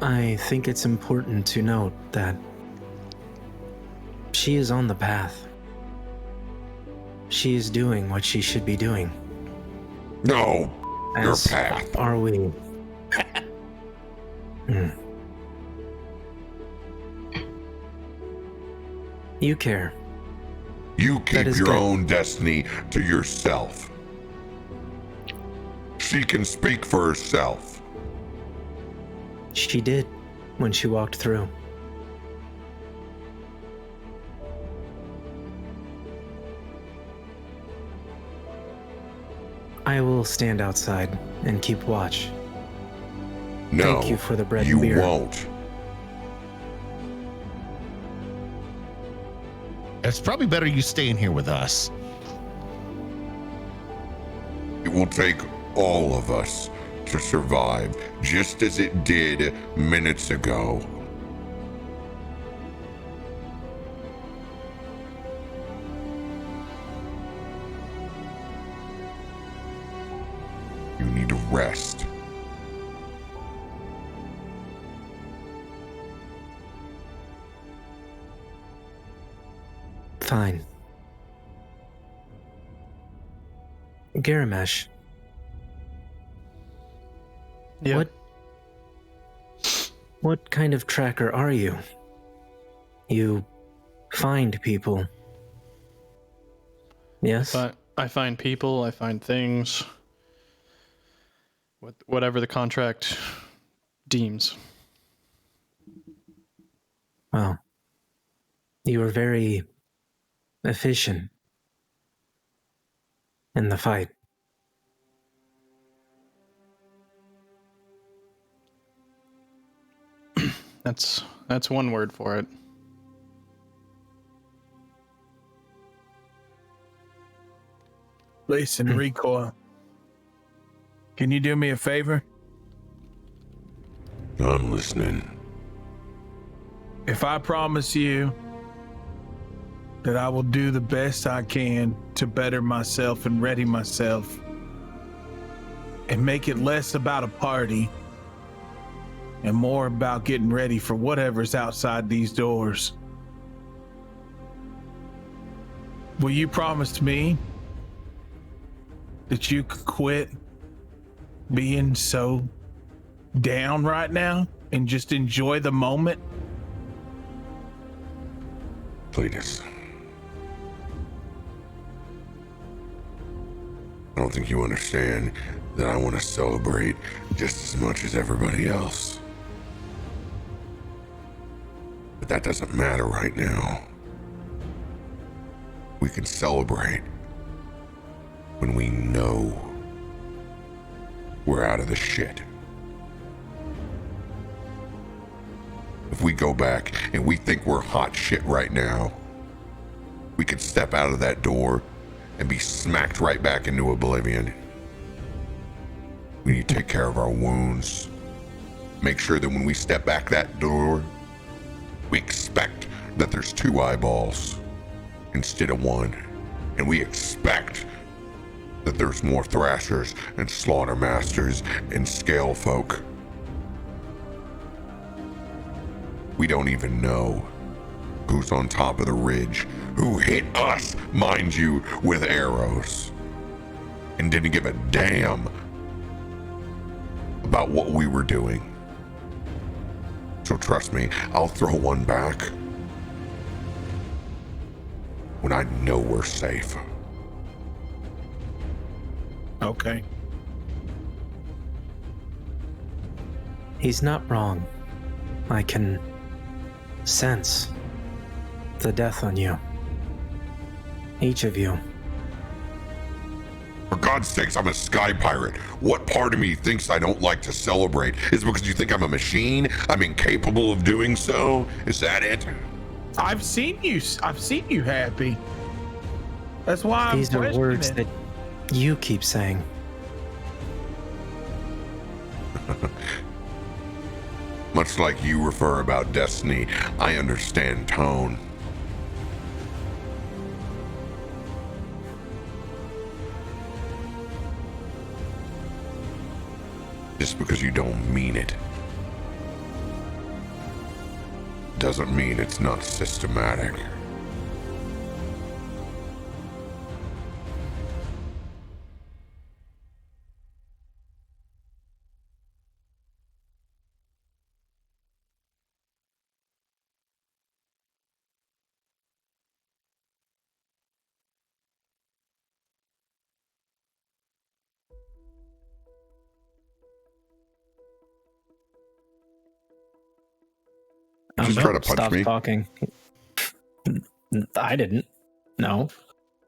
I think it's important to note that she is on the path. She is doing what she should be doing. No, your As path. are we. You care. You That keep is your good. own destiny to yourself. She can speak for herself. She did when she walked through. I will stand outside and keep watch. No, Thank you for the bread you and beer. won't. It's probably better you stay in here with us. It will take all of us to survive, just as it did minutes ago. You need to rest. Fine. Garomesh, Yeah. what kind of tracker are you? You find people. Yes? But I find people, I find things, whatever the contract deems. Well, you were very efficient in the fight. That's one word for it. Listen, Recoil. Can you do me a favor? I'm listening. If I promise you that I will do the best I can to better myself and ready myself and make it less about a party and more about getting ready for whatever's outside these doors, will you promise me that you could quit being so down right now and just enjoy the moment Cletus. I don't think you understand that I want to celebrate just as much as everybody else. But that doesn't matter right now. We can celebrate when we know we're out of the shit. If we go back and we think we're hot shit right now, we could step out of that door and be smacked right back into oblivion. We need to take care of our wounds. Make sure that when we step back that door, we expect that there's 2 eyeballs instead of 1. And we expect that there's more Thrashers and Slaughtermasters and Scale Folk. We don't even know who's on top of the ridge, who hit us, mind you, with arrows, and didn't give a damn about what we were doing. So trust me, I'll throw one back when I know we're safe. Okay. He's not wrong. I can sense the death on you. Each of you. For God's sakes, I'm a sky pirate. What part of me thinks I don't like to celebrate? Is it because you think I'm a machine? I'm incapable of doing so? Is that it? I've seen you happy. That's why I'm These are questioning words it. that you keep saying. Much like you refer about destiny, I understand tone. Just because you don't mean it doesn't mean it's not systematic. Just try to punch Stop me. talking. I didn't. No.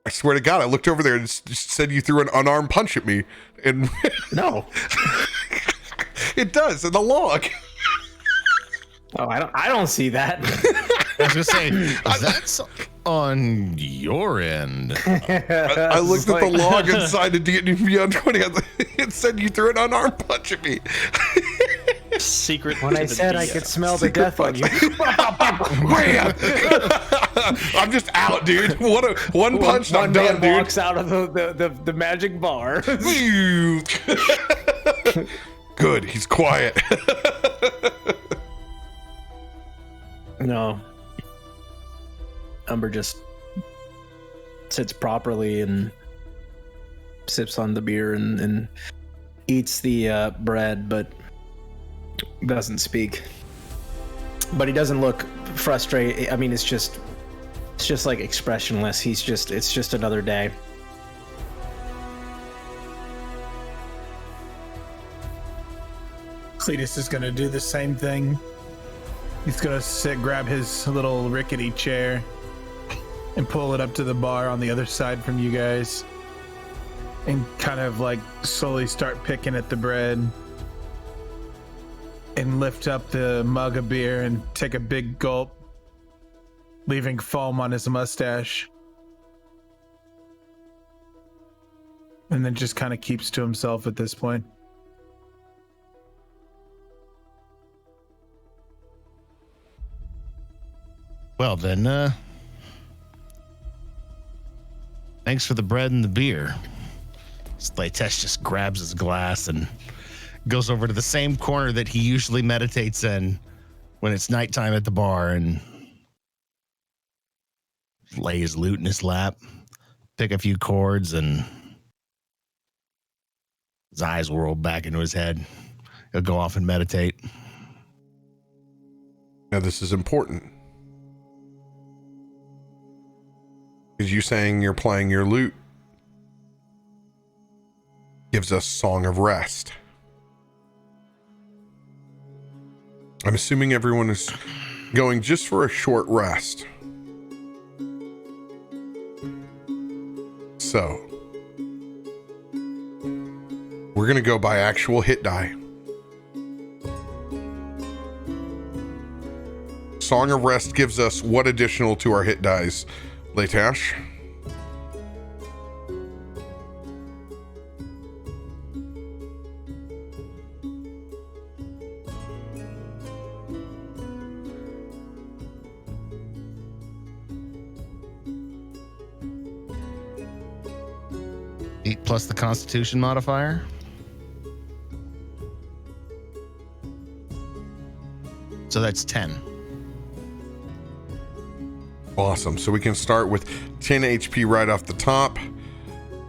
I swear to God, I looked over there and said you threw an unarmed punch at me, and No. it does in the log. Oh, I don't see that. I was gonna say that's on your end. I looked at the log inside of D&D Beyond 20. It said you threw an unarmed punch at me. Secret. When to I the said I DS. could smell the death on you. I'm just out, dude. One punch, One I'm done, man dude. walks out of the magic bar. Good, he's quiet. No. Umber just sits properly and sips on the beer and eats the bread, but doesn't speak. But he doesn't look frustrated. I mean, it's just like expressionless. It's just another day. Cletus is gonna do the same thing. He's gonna grab his little rickety chair and pull it up to the bar on the other side from you guys and kind of like slowly start picking at the bread and lift up the mug of beer and take a big gulp, leaving foam on his mustache. And then just kind of keeps to himself at this point. Well then, thanks for the bread and the beer. Leightash just grabs his glass and goes over to the same corner that he usually meditates in when it's nighttime at the bar and lay his loot in his lap, pick a few chords, and his eyes will roll back into his head. He'll go off and meditate. Now, this is important. saying you're playing your lute gives us Song of Rest. I'm assuming everyone is going just for a short rest. So, we're going to go by actual hit die. Song of Rest gives us what additional to our hit dice, Leightash? Eight plus the Constitution modifier. So that's 10. Awesome. So we can start with 10 HP right off the top.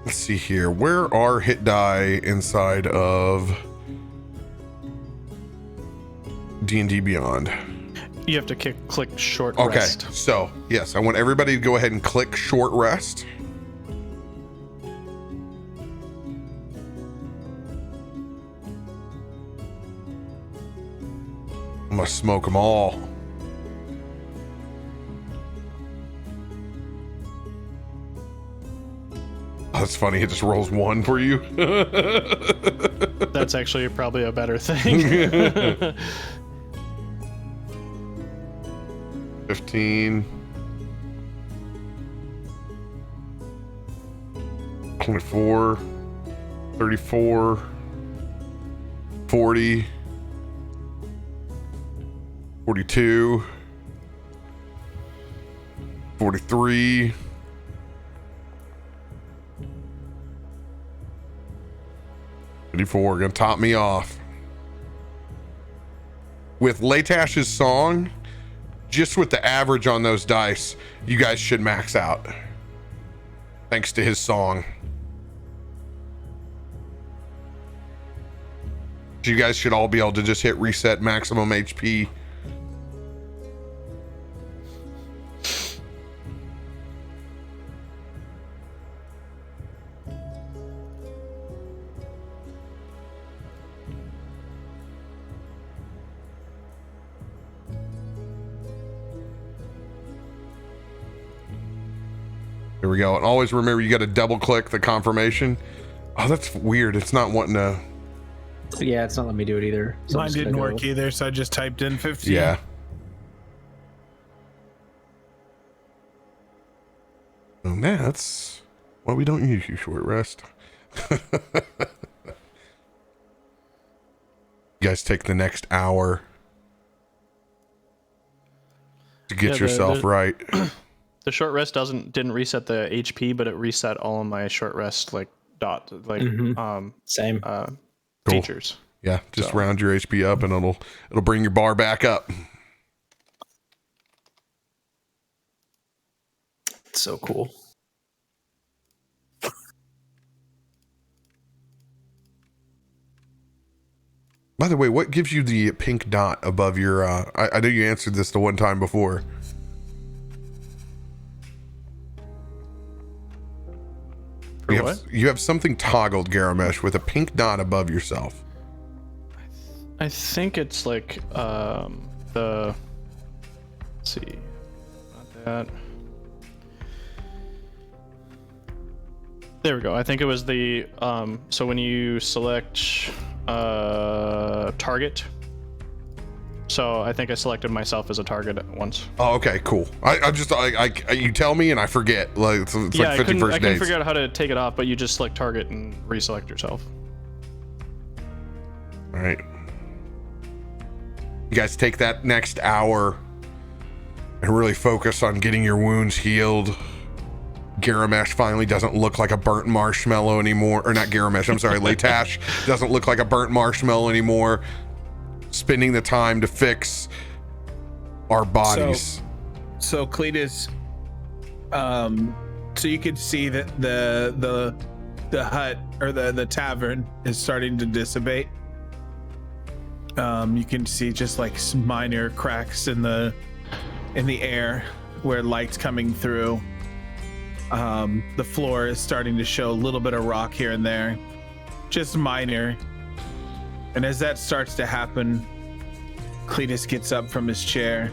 Let's see here. Where are hit die inside of D&D Beyond? You have to click short Okay. rest. So, yes, I want everybody to go ahead and click short rest. I'm gonna smoke them all. Oh, that's funny. It just rolls 1 for you. That's actually probably a better thing. 15. 24. 34. 40. 42. 43. 54. Gonna top me off. With Leightash song, just with the average on those dice, you guys should max out. Thanks to his song. So you guys should all be able to just hit reset maximum HP. Here we go. And always remember, you got to double click the confirmation. Oh, that's weird. It's not wanting to. Yeah, it's not letting me do it either. So I'm Mine just didn't gonna work go. either, so I just typed in 15. Yeah. Oh, man, that's why we don't use you, short rest. You guys take the next hour to get Yeah, yourself right. The short rest didn't reset the HP, but it reset all of my short rest Same. features. Yeah, just So. round your HP up and it'll bring your bar back up. It's so cool. By the way, what gives you the pink dot above your I know you answered this the one time before. For You what? you have something toggled, Garomesh, with a pink dot above yourself. I think it's like the. Let's see, not that. There we go. I think it was the so when you select target. So I think I selected myself as a target at once. Oh, okay, cool. I just you tell me and I forget. Like it's Yeah, like I couldn't 51st days. figure out how to take it off, but you just select target and reselect yourself. All right. You guys take that next hour and really focus on getting your wounds healed. Garomesh finally doesn't look like a burnt marshmallow anymore. Or not Garomesh, I'm sorry, Leightash doesn't look like a burnt marshmallow anymore. Spending the time to fix our bodies. So Cletus, so you can see that the hut or the tavern is starting to dissipate. You can see just like some minor cracks in the air where light's coming through. The floor is starting to show a little bit of rock here and there, just minor. And as that starts to happen, Cletus gets up from his chair,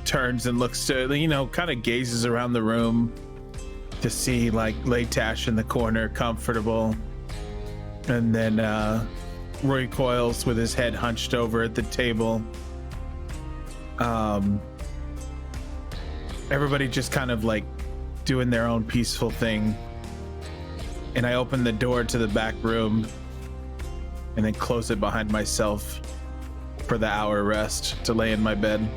turns and looks to, kind of gazes around the room to see like Leightash in the corner, comfortable. And then recoils with his head hunched over at the table. Everybody just kind of like doing their own peaceful thing. And I open the door to the back room and then close it behind myself for the hour rest to lay in my bed.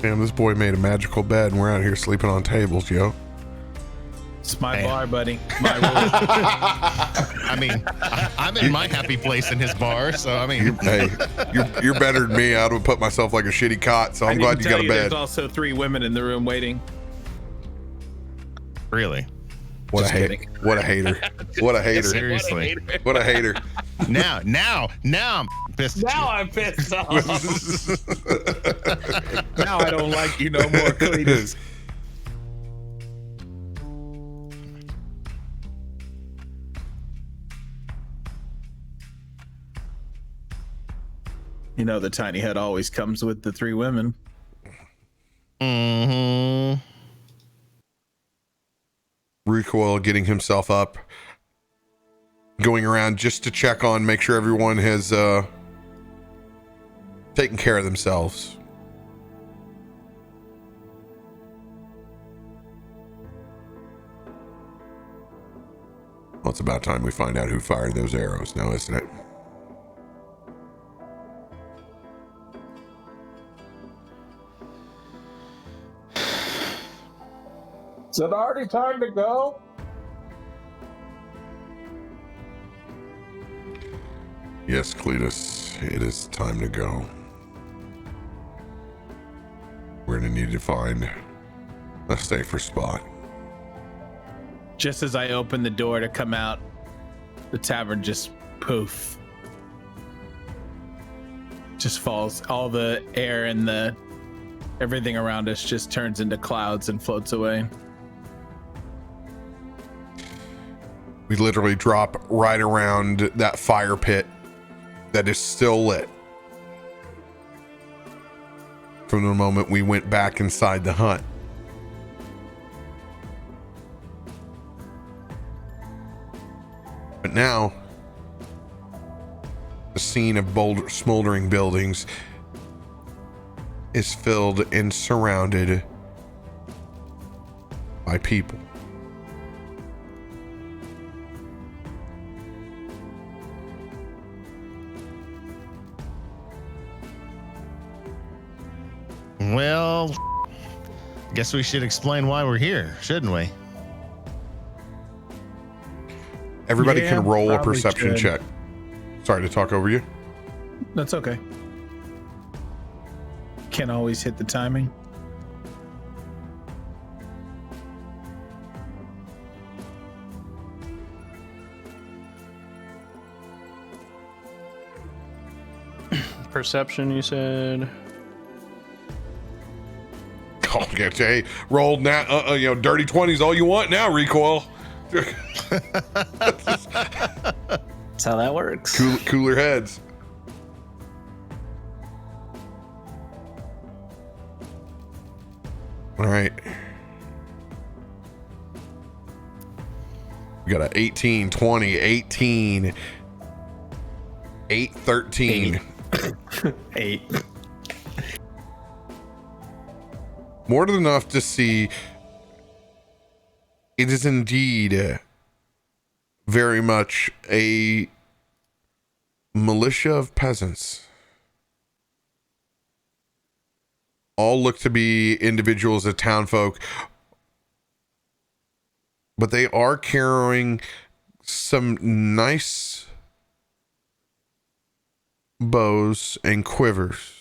Damn, this boy made a magical bed and we're out here sleeping on tables, yo. It's my Damn. bar, buddy. My rules. I mean, I'm in my happy place in his bar, so I mean, Hey, you're better than me. I would put myself like a shitty cot, so I'm glad you got a bed. There's also 3 women in the room waiting. really. What a Just hater. kidding. What a hater. What a hater. Seriously. What a hater. Now I'm pissed. At Now I'm pissed off. Now I don't like you no more, Cletus. The tiny hut always comes with the 3 women. you. Mm-hmm. Recoil getting himself up, going around just to check on, make sure everyone has taken care of themselves. Well, it's about time we find out who fired those arrows now, isn't it? Is it already time to go? Yes, Cletus, it is time to go. We're gonna need to find a safer spot. Just as I open the door to come out, the tavern just poof. Just falls. All the air and everything around us just turns into clouds and floats away. We literally drop right around that fire pit that is still lit from the moment we went back inside the hut. But now, the scene of smoldering buildings is filled and surrounded by people. Well, guess we should explain why we're here, shouldn't we? Everybody Yeah, can roll a probably perception should. check. Sorry to talk over you. That's okay. Can't always hit the timing. Perception, you said. Oh, okay, hey, rolled now. Dirty 20s all you want now. Recoil. That's how that works. Cooler heads. All right. We got a 18, 20, 18, 8, 13. 8. More than enough to see it is indeed very much a militia of peasants. All look to be individuals of townfolk, but they are carrying some nice bows and quivers.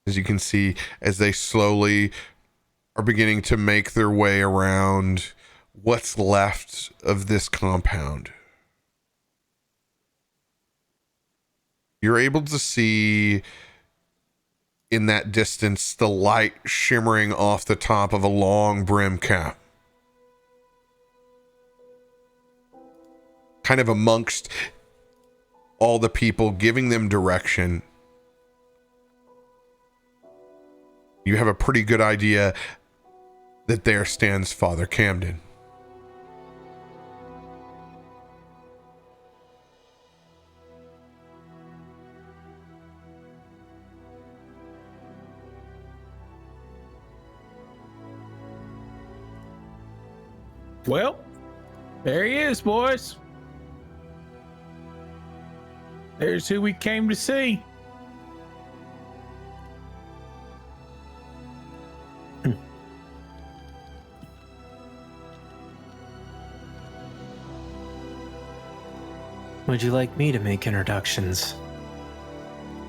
As you can see, as they slowly are beginning to make their way around what's left of this compound. You're able to see in that distance the light shimmering off the top of a long brim cap. Kind of amongst all the people, giving them direction. You have a pretty good idea that there stands Father Camden. Well, there he is, boys. There's who we came to see. Would you like me to make introductions?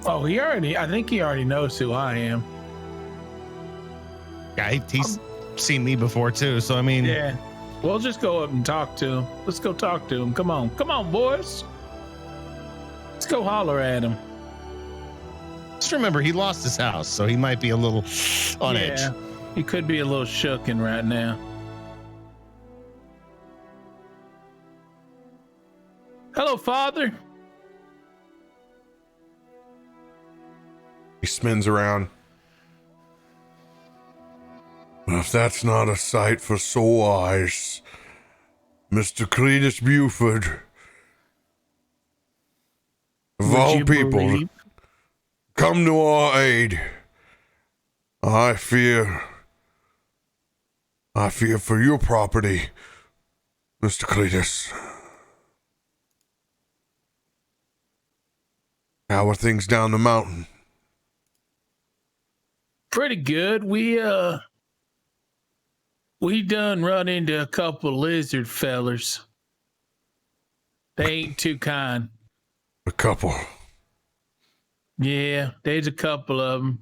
Oh, I think he already knows who I am. Yeah, he's seen me before too. So I mean, Yeah. We'll just go up and talk to him. Let's go talk to him. Come on, boys. Let's go holler at him. just remember he lost his house, so he might be a little on edge. He could be a little shooken right now. Hello, Father. He spins around. If that's not a sight for sore eyes, Mr. Cletus Buford, of all people, come to our aid. I fear for your property, Mr. Cletus. How are things down the mountain? Pretty good. We done run into a couple lizard fellers. They ain't too kind. A couple. Yeah, there's a couple of them.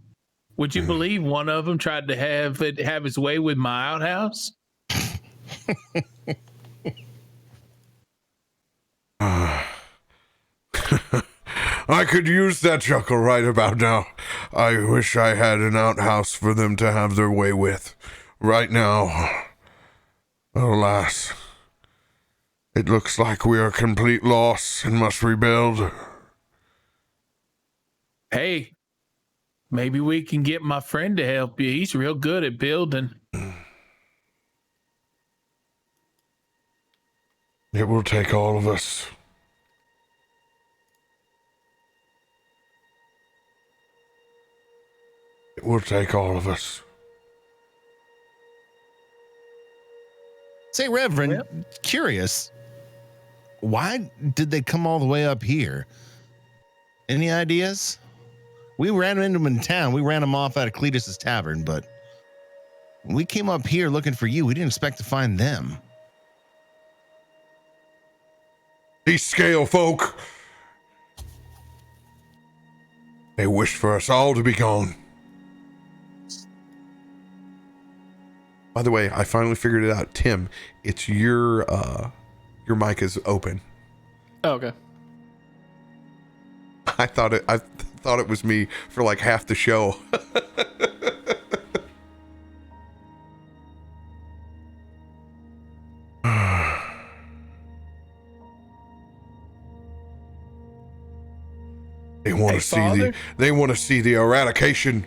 Would you believe one of them tried to have his way with my outhouse? I could use that chuckle right about now. I wish I had an outhouse for them to have their way with. Right now, alas, it looks like we are a complete loss and must rebuild. Hey, maybe we can get my friend to help you. He's real good at building. It will take all of us. It will take all of us. Say, Reverend, curious, why did they come all the way up here? Any ideas? We ran into them in town. We ran them off at Cletus's tavern, but when we came up here looking for you, we didn't expect to find them. These scale folk, they wish for us all to be gone. By the way, I finally figured it out. Tim, it's your mic is open. Oh, okay. I thought it was me for like half the show. They want to see the eradication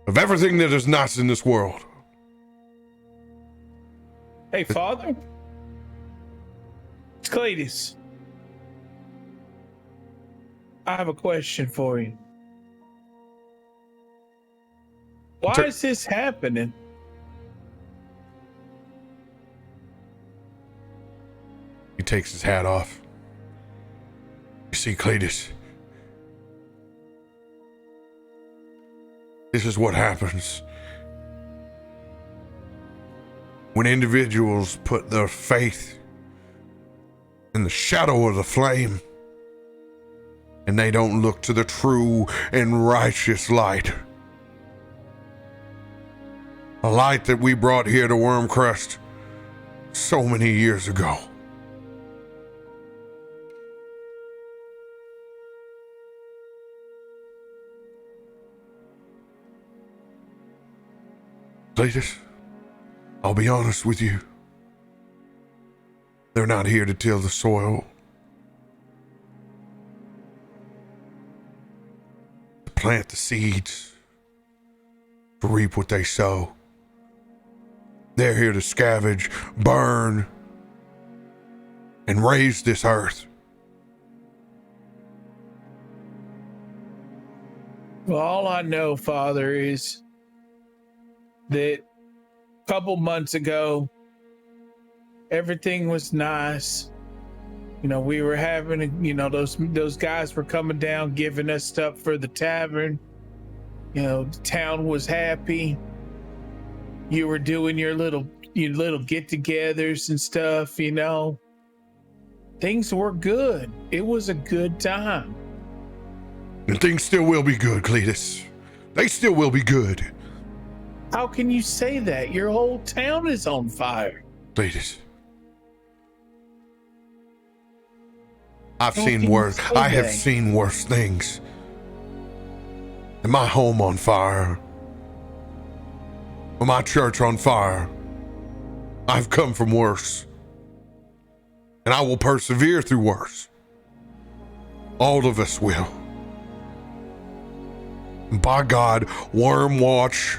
of everything that is not in this world. Hey, Father. It's Cletus. I have a question for you. Why is this happening? He takes his hat off. You see, Cletus, this is what happens when individuals put their faith in the shadow of the flame and they don't look to the true and righteous light. A light that we brought here to Wormcrest so many years ago. Cletus, I'll be honest with you. They're not here to till the soil. To plant the seeds. To reap what they sow. They're here to scavenge, burn, and raise this earth. Well, all I know, Father, is that a couple months ago, everything was nice. You know, we were having, you know, those guys were coming down, giving us stuff for the tavern. You know, the town was happy. You were doing your little get-togethers and stuff, you know. Things were good. It was a good time. And things still will be good, Cletus. They still will be good. How can you say that? Your whole town is on fire. Cletus. I've How seen can you worse. say I have that? seen worse things. And my home on fire. Or my church on fire. I've come from worse. And I will persevere through worse. All of us will. And by God, Worm Watch,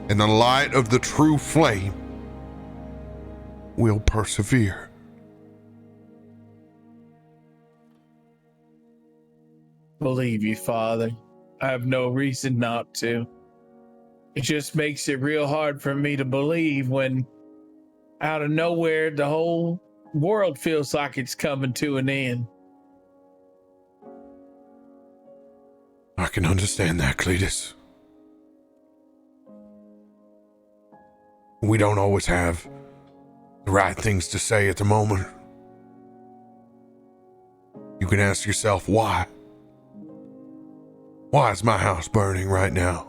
in the light of the true flame, will persevere. Believe you, Father. I have no reason not to. It just makes it real hard for me to believe when out of nowhere the whole world feels like it's coming to an end. I can understand that, Cletus. We don't always have the right things to say at the moment. You can ask yourself, why? Why is my house burning right now?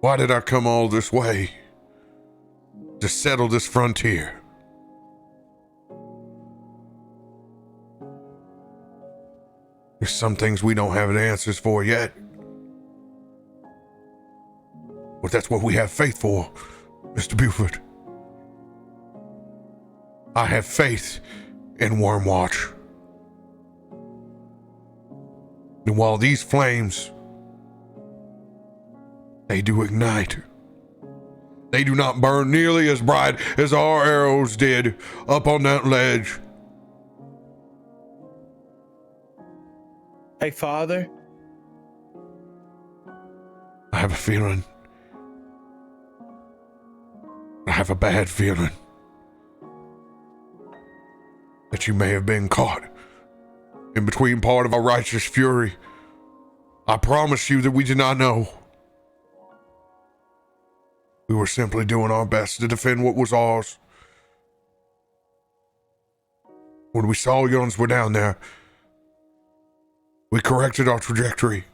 Why did I come all this way to settle this frontier? There's some things we don't have the answers for yet. But that's what we have faith for, Mr. Buford. I have faith in Wormwatch. And while these flames, they do ignite, they do not burn nearly as bright as our arrows did up on that ledge. Hey, Father, I have a feeling. I have a bad feeling that you may have been caught in between part of our righteous fury. I promise you that we did not know. We were simply doing our best to defend what was ours. When we saw Yons were down there, we corrected our trajectory.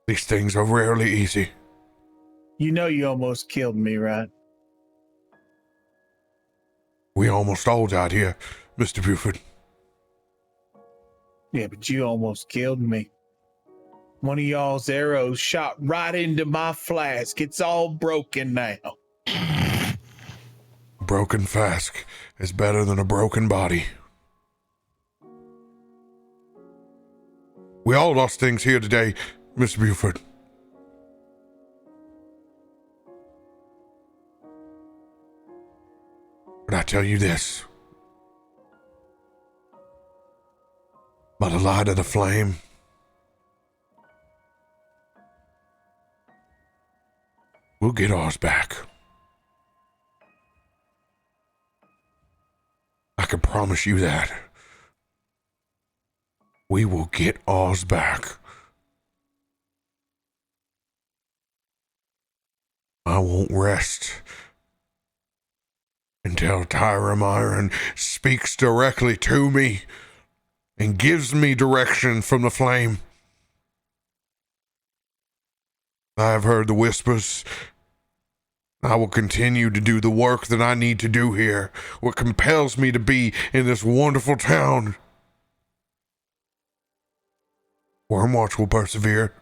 These things are rarely easy. you know you almost killed me, right? We almost all died here, Mr. Buford. Yeah, but you almost killed me. One of y'all's arrows shot right into my flask. It's all broken now. A broken flask is better than a broken body. We all lost things here today, Mr. Buford. But I tell you this. By the light of the flame, we'll get ours back. I can promise you that. We will get ours back. I won't rest until Tyra speaks directly to me and gives me direction from the flame. I have heard the whispers I will continue to do the work that I need to do here, what compels me to be in this wonderful town. Wormwatch will persevere.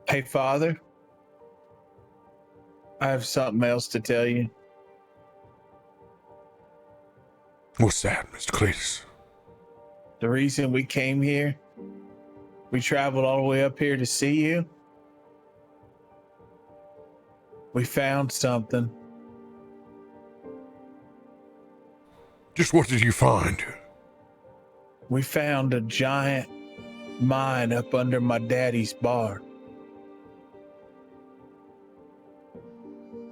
Hey, Father. I have something else to tell you. What's that, Mr. Cletus? The reason we came here, we traveled all the way up here to see you. We found something. Just what did you find? We found a giant mine up under my daddy's barn.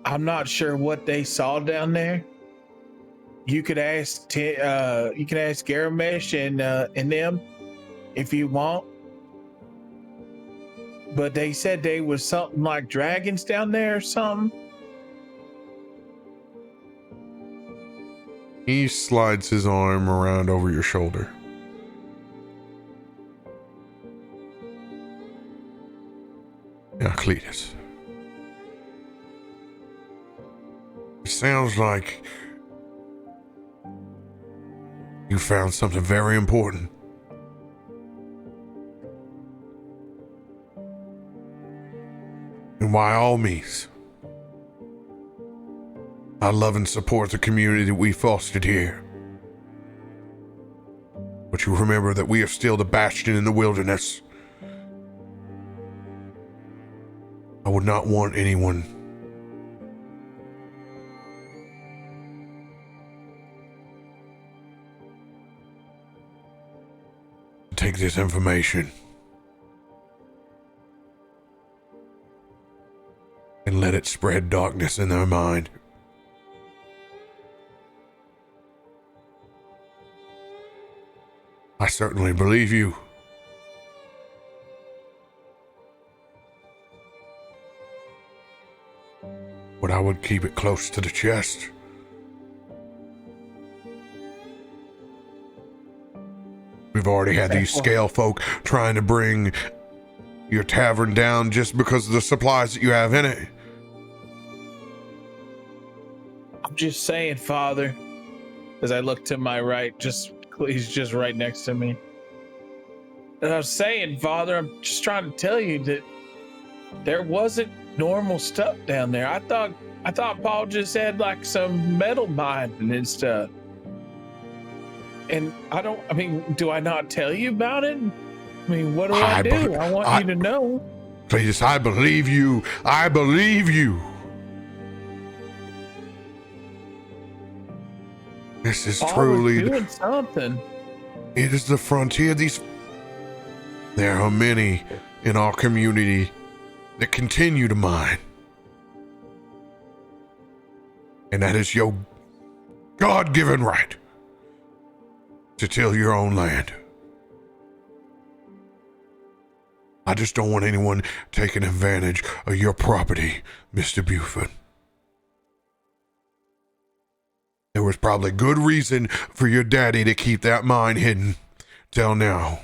I'm not sure what they saw down there. You could ask Garomesh and them if you want. But they said they was something like dragons down there or something. He slides his arm around over your shoulder. Now, Cletus. It sounds like you found something very important. And by all means, I love and support the community that we fostered here. But you remember that we are still the bastion in the wilderness. I would not want anyone to take this information and let it spread darkness in their mind. I certainly believe you. But I would keep it close to the chest. We've already had these scale folk trying to bring your tavern down just because of the supplies that you have in it. I'm just saying, Father, as I look to my right, he's just right next to me. And I was saying, Father, I'm just trying to tell you that there wasn't normal stuff down there. I thought Paul just had like some metal mining and stuff. And do I not tell you about it? I mean, what do I do? I want you to know. Cletus, I believe you. I believe you. This is Paul truly was doing something. It is the frontier. There are many in our community that continue to mine. And that is your God-given right to till your own land. I just don't want anyone taking advantage of your property, Mr. Buford. There was probably good reason for your daddy to keep that mine hidden till now.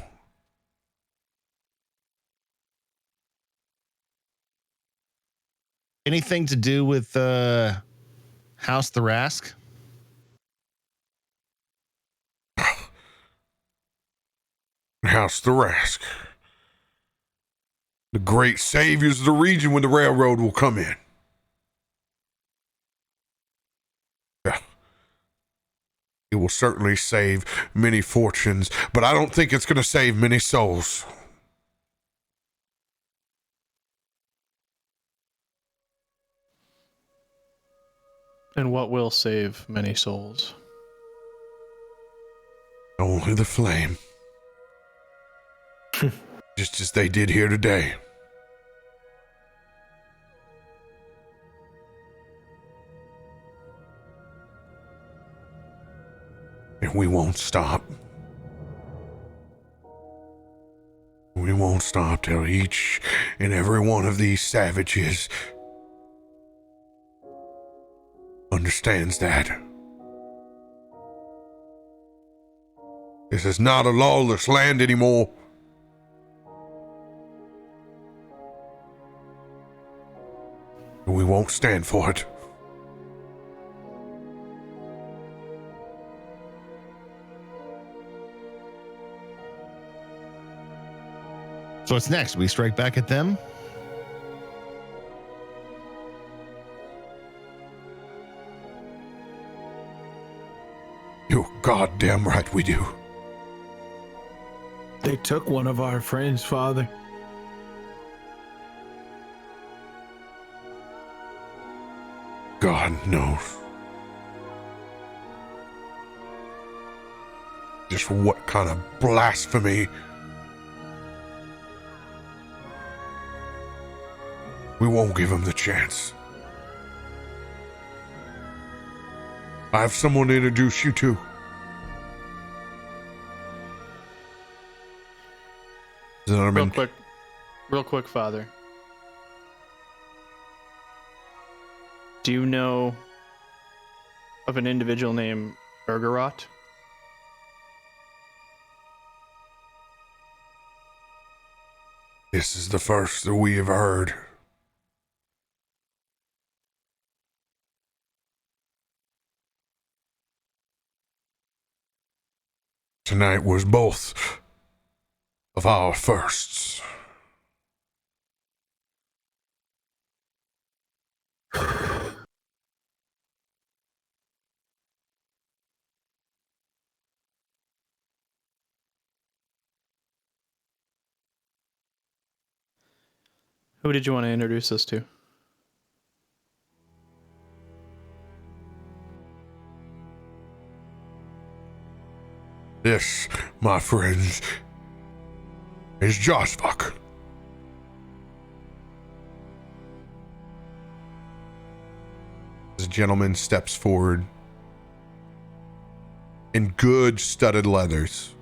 Anything to do with House Thrask? House Thrask. The great saviors of the region when the railroad will come in. Yeah. It will certainly save many fortunes, but I don't think it's going to save many souls. And what will save many souls? Only the flame. Just as they did here today. And we won't stop. We won't stop till each and every one of these savages understands that. This is not a lawless land anymore. We won't stand for it. So what's next? We strike back at them? You're goddamn right we do. They took one of our friends, Father. God knows. Just what kind of blasphemy. We won't give him the chance. I have someone to introduce you to. Zimmerman. Real quick, Father. Do you know of an individual named Ergorot? This is the first that we have heard. Tonight was both of our firsts. Who did you want to introduce us to? This, my friends, is Josvok. The gentleman steps forward in good studded leathers.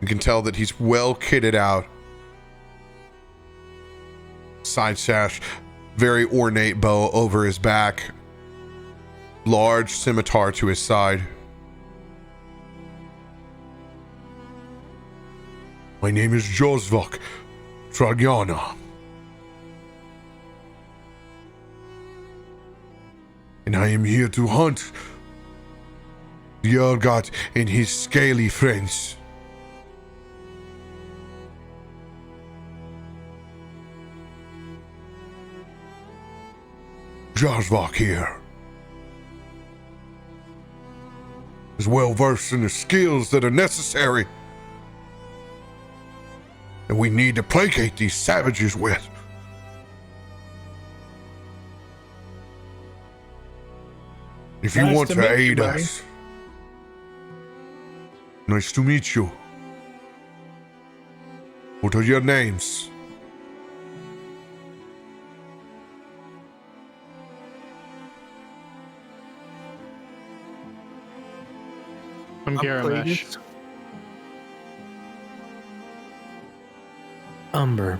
You can tell that he's well kitted out. Side sash, very ornate bow over his back, large scimitar to his side. My name is Josvok Tragiana. And I am here to hunt the Ergorot and his scaly friends. Josvok here is well versed in the skills that are necessary and we need to placate these savages with. If you Nice want to to meet you, aid buddy. us, nice to meet you. What are your names? I'm Garomesh. Cletus. Umber.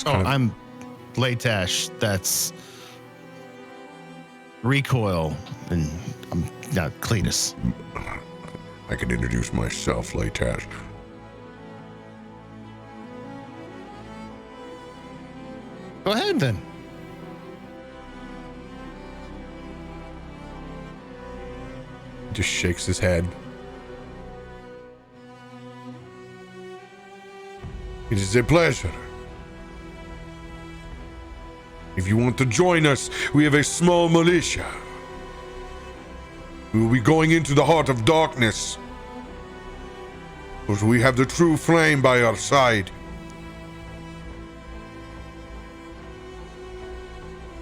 Oh, I'm Leightash. That's Recoil, and I'm not Cletus. I can introduce myself, Leightash. Go ahead then. Just shakes his head. It is a pleasure. If you want to join us, we have a small militia. We will be going into the heart of darkness, but we have the true flame by our side.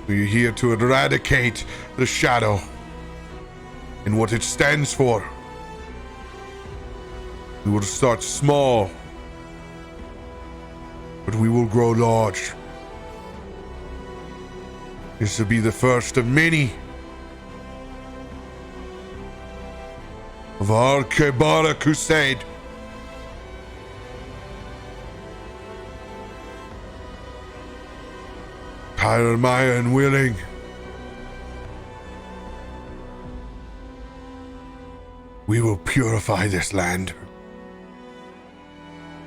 We are here to eradicate the shadow and what it stands for. We will start small, but we will grow large. This will be the first of many of our Kebara crusade. Tired, Maya, and willing. We will purify this land.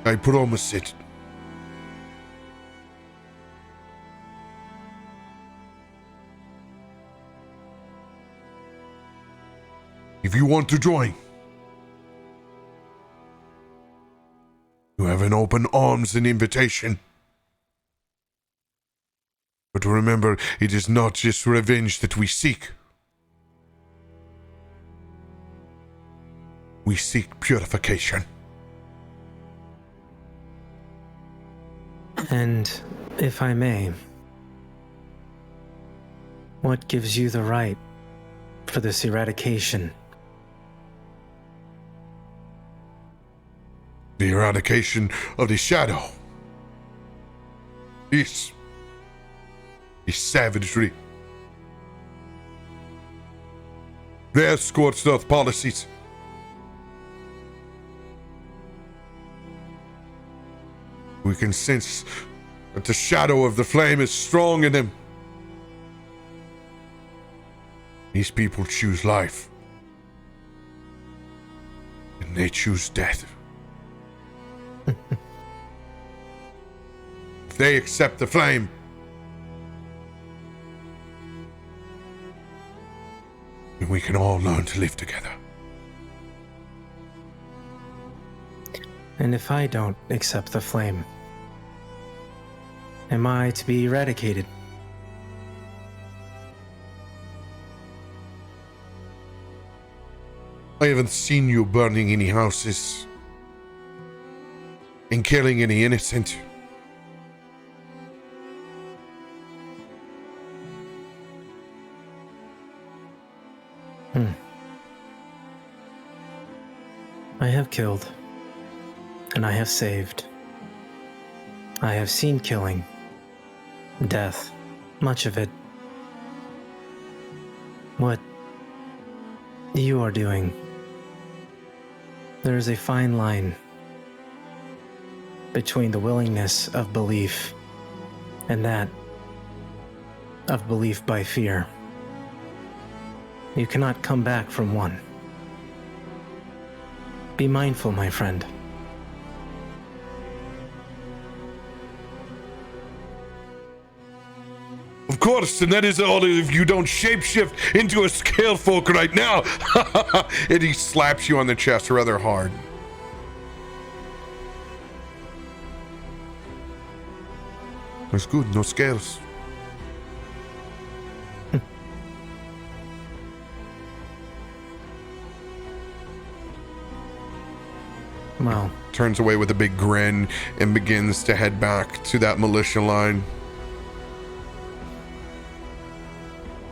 I promise it. If you want to join, you have an open arms and invitation. But remember, it is not just revenge that we seek. We seek purification. And if I may, what gives you the right for this eradication? The eradication of the shadow. This savagery. Their scorched earth policies. We can sense that the shadow of the flame is strong in them. These people choose life. And they choose death. If they accept the flame, then we can all learn to live together. And if I don't accept the flame, am I to be eradicated? I haven't seen you burning any houses and killing any innocent. I have killed, and I have saved. I have seen killing, death, much of it. What you are doing, there is a fine line between the willingness of belief and that of belief by fear. You cannot come back from one. Be mindful, my friend. Of course, and that is all if you don't shapeshift into a scale folk right now. And he slaps you on the chest rather hard. That's good, no scales. Well, Turns away with a big grin and begins to head back to that militia line.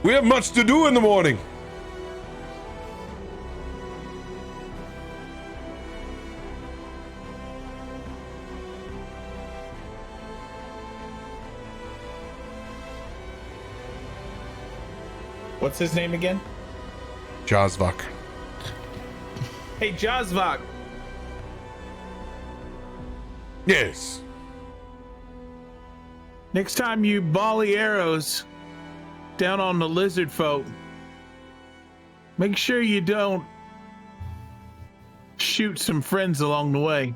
We have much to do in the morning. What's his name again? Jazvak. Hey, Jazvak. Yes. Next time you volley arrows down on the lizard folk, make sure you don't shoot some friends along the way.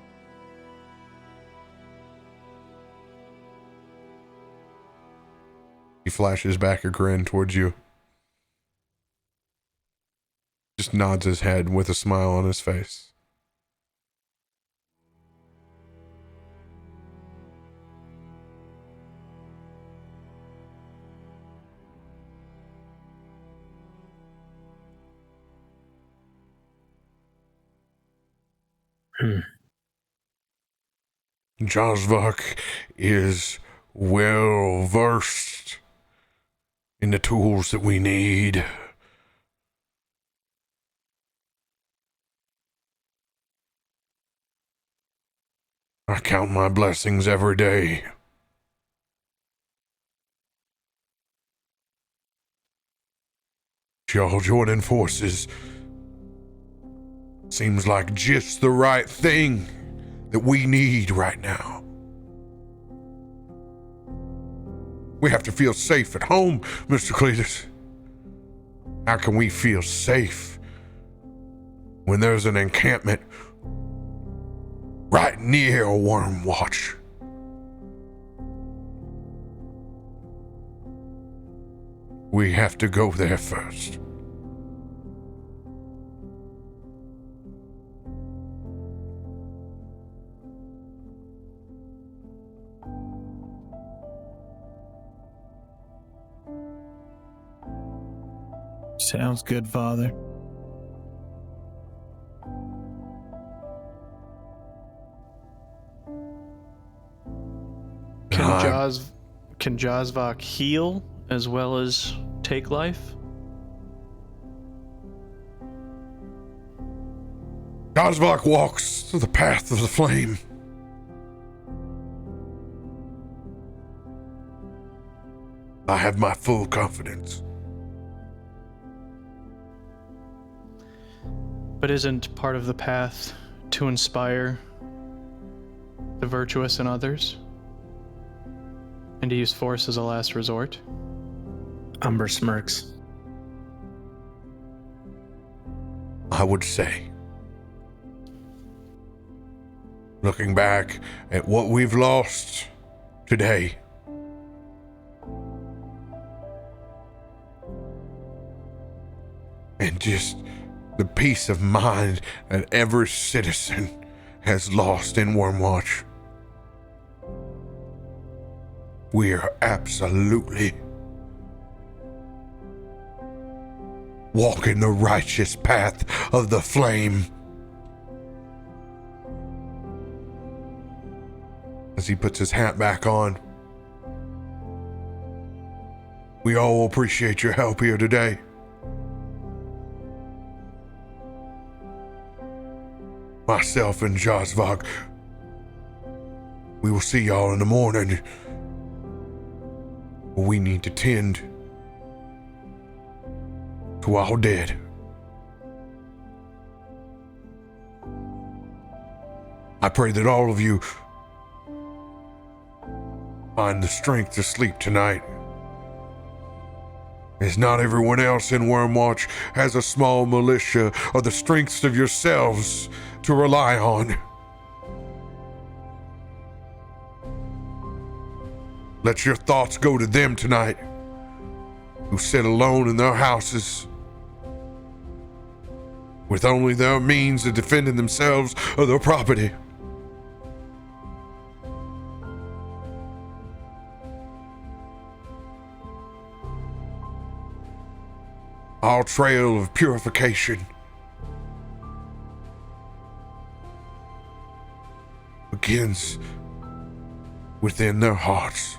He flashes back a grin towards you. Just nods his head with a smile on his face. Jazvak is well versed in the tools that we need. I count my blessings every day. Y'all joining forces seems like just the right thing that we need right now. We have to feel safe at home, Mr. Cletus. How can we feel safe when there's an encampment right near a worm watch? We have to go there first. Sounds good, Father. Can Jazvok heal as well as take life? Jazvok walks through the path of the flame. I have my full confidence. But isn't part of the path to inspire the virtuous in others? And to use force as a last resort? Umber smirks. I would say. Looking back at what we've lost today, and just the peace of mind that every citizen has lost in Wormwatch, we are absolutely walking the righteous path of the flame. As he puts his hat back on, we all appreciate your help here today. Myself and Jazvok, we will see y'all in the morning. We need to tend to our dead. I pray that all of you find the strength to sleep tonight, as not everyone else in Wormwatch has a small militia or the strengths of yourselves to rely on. Let your thoughts go to them tonight, who sit alone in their houses with only their means of defending themselves or their property. Our trail of purification begins within their hearts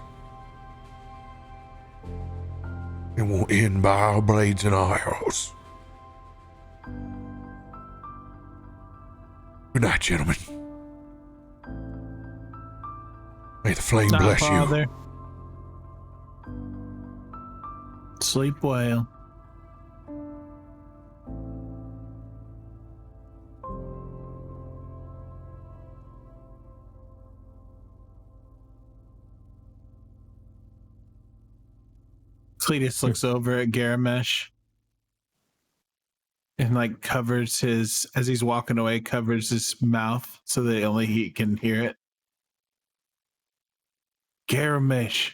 and will end by our blades and our arrows. Good night, gentlemen. May the flame Night, bless Father. you. Sleep well. Cletus looks over at Garomesh and like covers his, as he's walking away, covers his mouth so that only he can hear it. Garomesh,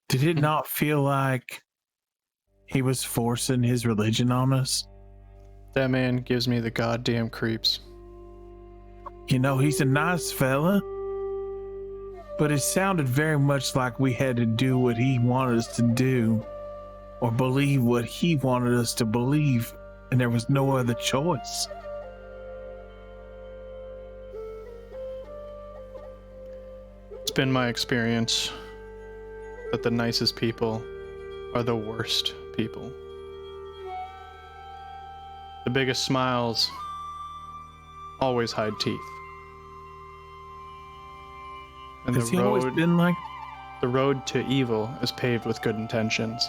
did it not feel like he was forcing his religion on us? That man gives me the goddamn creeps. You know, he's a nice fella, but it sounded very much like we had to do what he wanted us to do, or believe what he wanted us to believe, and there was no other choice. It's been my experience that the nicest people are the worst people. The biggest smiles always hide teeth. And Has he always been like? the road to evil is paved with good intentions.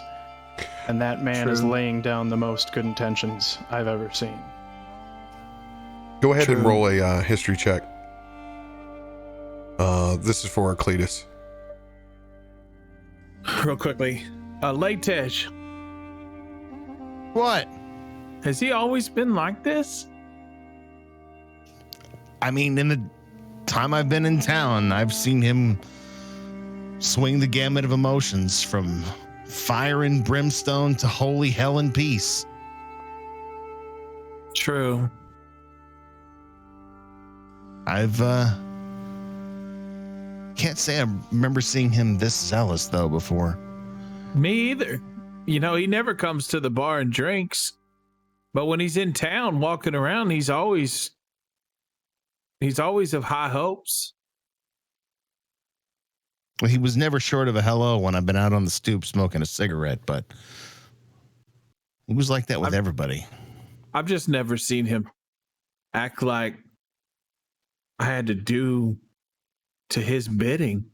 And that man is laying down the most good intentions I've ever seen. Go ahead and roll a history check. This is for Cletus. Real quickly, Leightash, What? has he always been like this? I mean, in the time I've been in town, I've seen him swing the gamut of emotions from fire and brimstone to holy hell and peace. True. I've can't say I remember seeing him this zealous though before. Me either. you know, he never comes to the bar and drinks, but when he's in town walking around, he's always of high hopes. Well, he was never short of a hello when I've been out on the stoop smoking a cigarette, but he was like that with everybody. I've just never seen him act like I had to do to his bidding.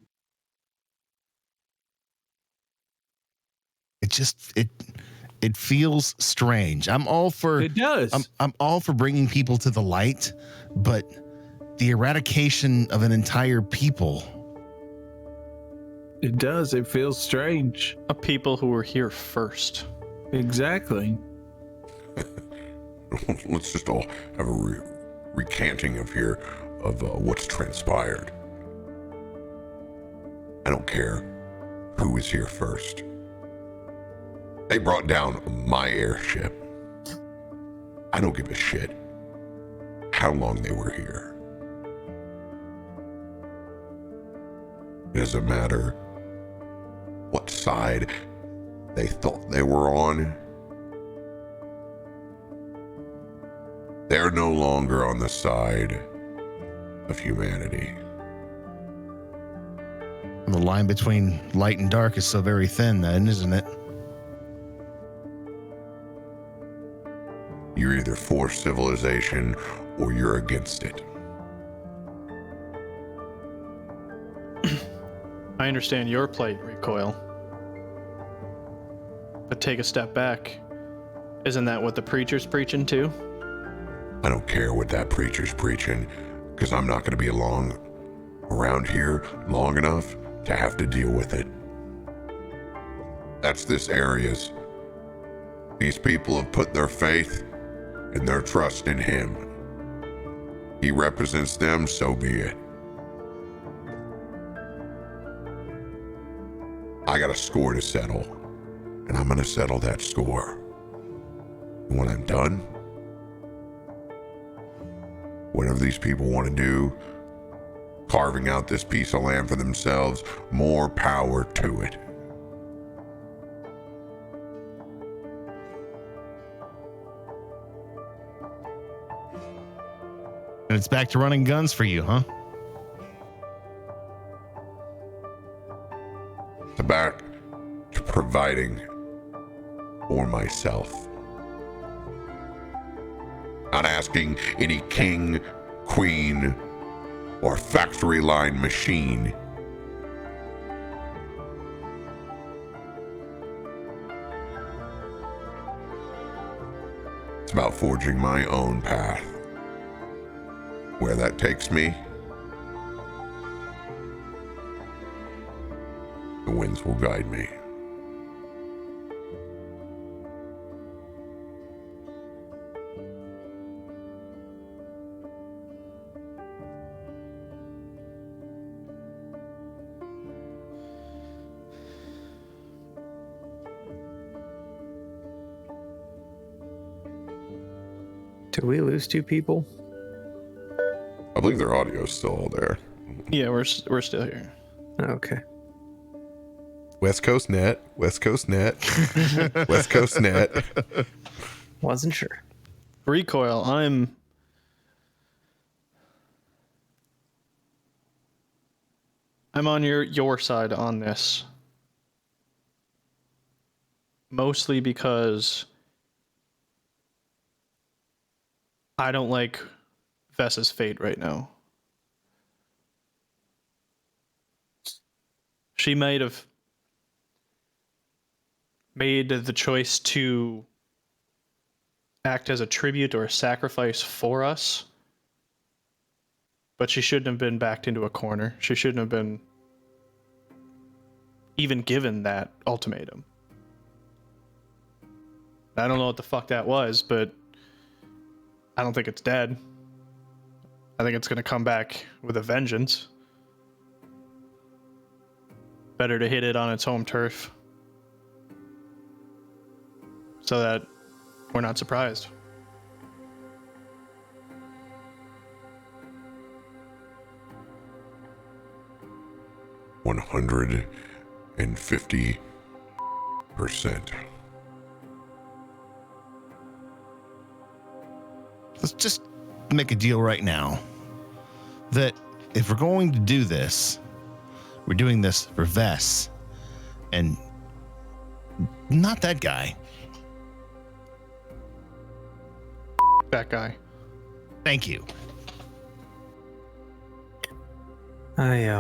It feels strange. I'm all for It does. I'm all for bringing people to the light, but the eradication of an entire people. It does. It feels strange. A people who were here first. Exactly. Let's just all have a recanting of what's transpired. I don't care who was here first. They brought down my airship. I don't give a shit how long they were here. It doesn't matter what side they thought they were on. They're no longer on the side of humanity. The line between light and dark is so very thin then, isn't it? You're either for civilization or you're against it. I understand your plight, Recoil. But take a step back. Isn't that what the preacher's preaching too? I don't care what that preacher's preaching, because I'm not going to be around here long enough to have to deal with it. That's this area's. These people have put their faith and their trust in him. He represents them, so be it. I got a score to settle, and I'm going to settle that score. And when I'm done, whatever these people want to do, carving out this piece of land for themselves, more power to it. And it's back to running guns for you, huh? Back to providing for myself. Not asking any king, queen, or factory line machine. It's about forging my own path. Where that takes me, the winds will guide me. Did we lose 2 people? I believe their audio is still all there. Yeah, we're still here. Okay. West Coast Net, West Coast Net, West Coast Net. Wasn't sure. Recoil, I'm on your side on this. Mostly because I don't like Vess's fate right now. She might have made the choice to act as a tribute or a sacrifice for us, but she shouldn't have been backed into a corner. She shouldn't have been even given that ultimatum. I don't know what the fuck that was, but I don't think it's dead. I think it's going to come back with a vengeance. Better to hit it on its home turf so that we're not surprised. $150%. let's just make a deal right now that if we're going to do this, we're doing this for Vess and not that guy. That guy. Thank you. I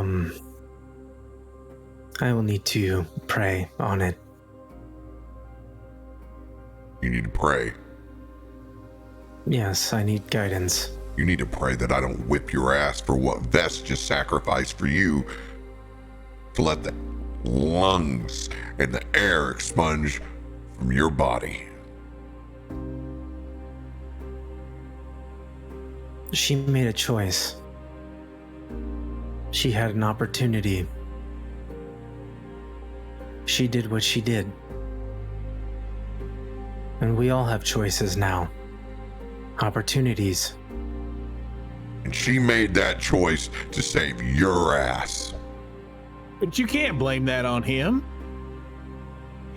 will need to pray on it. You need to pray. Yes, I need guidance. You need to pray that I don't whip your ass for what Vess just sacrificed for you to let the lungs and the air expunge from your body. She made a choice. She had an opportunity. She did what she did. And we all have choices now. Opportunities. And she made that choice to save your ass. But you can't blame that on him.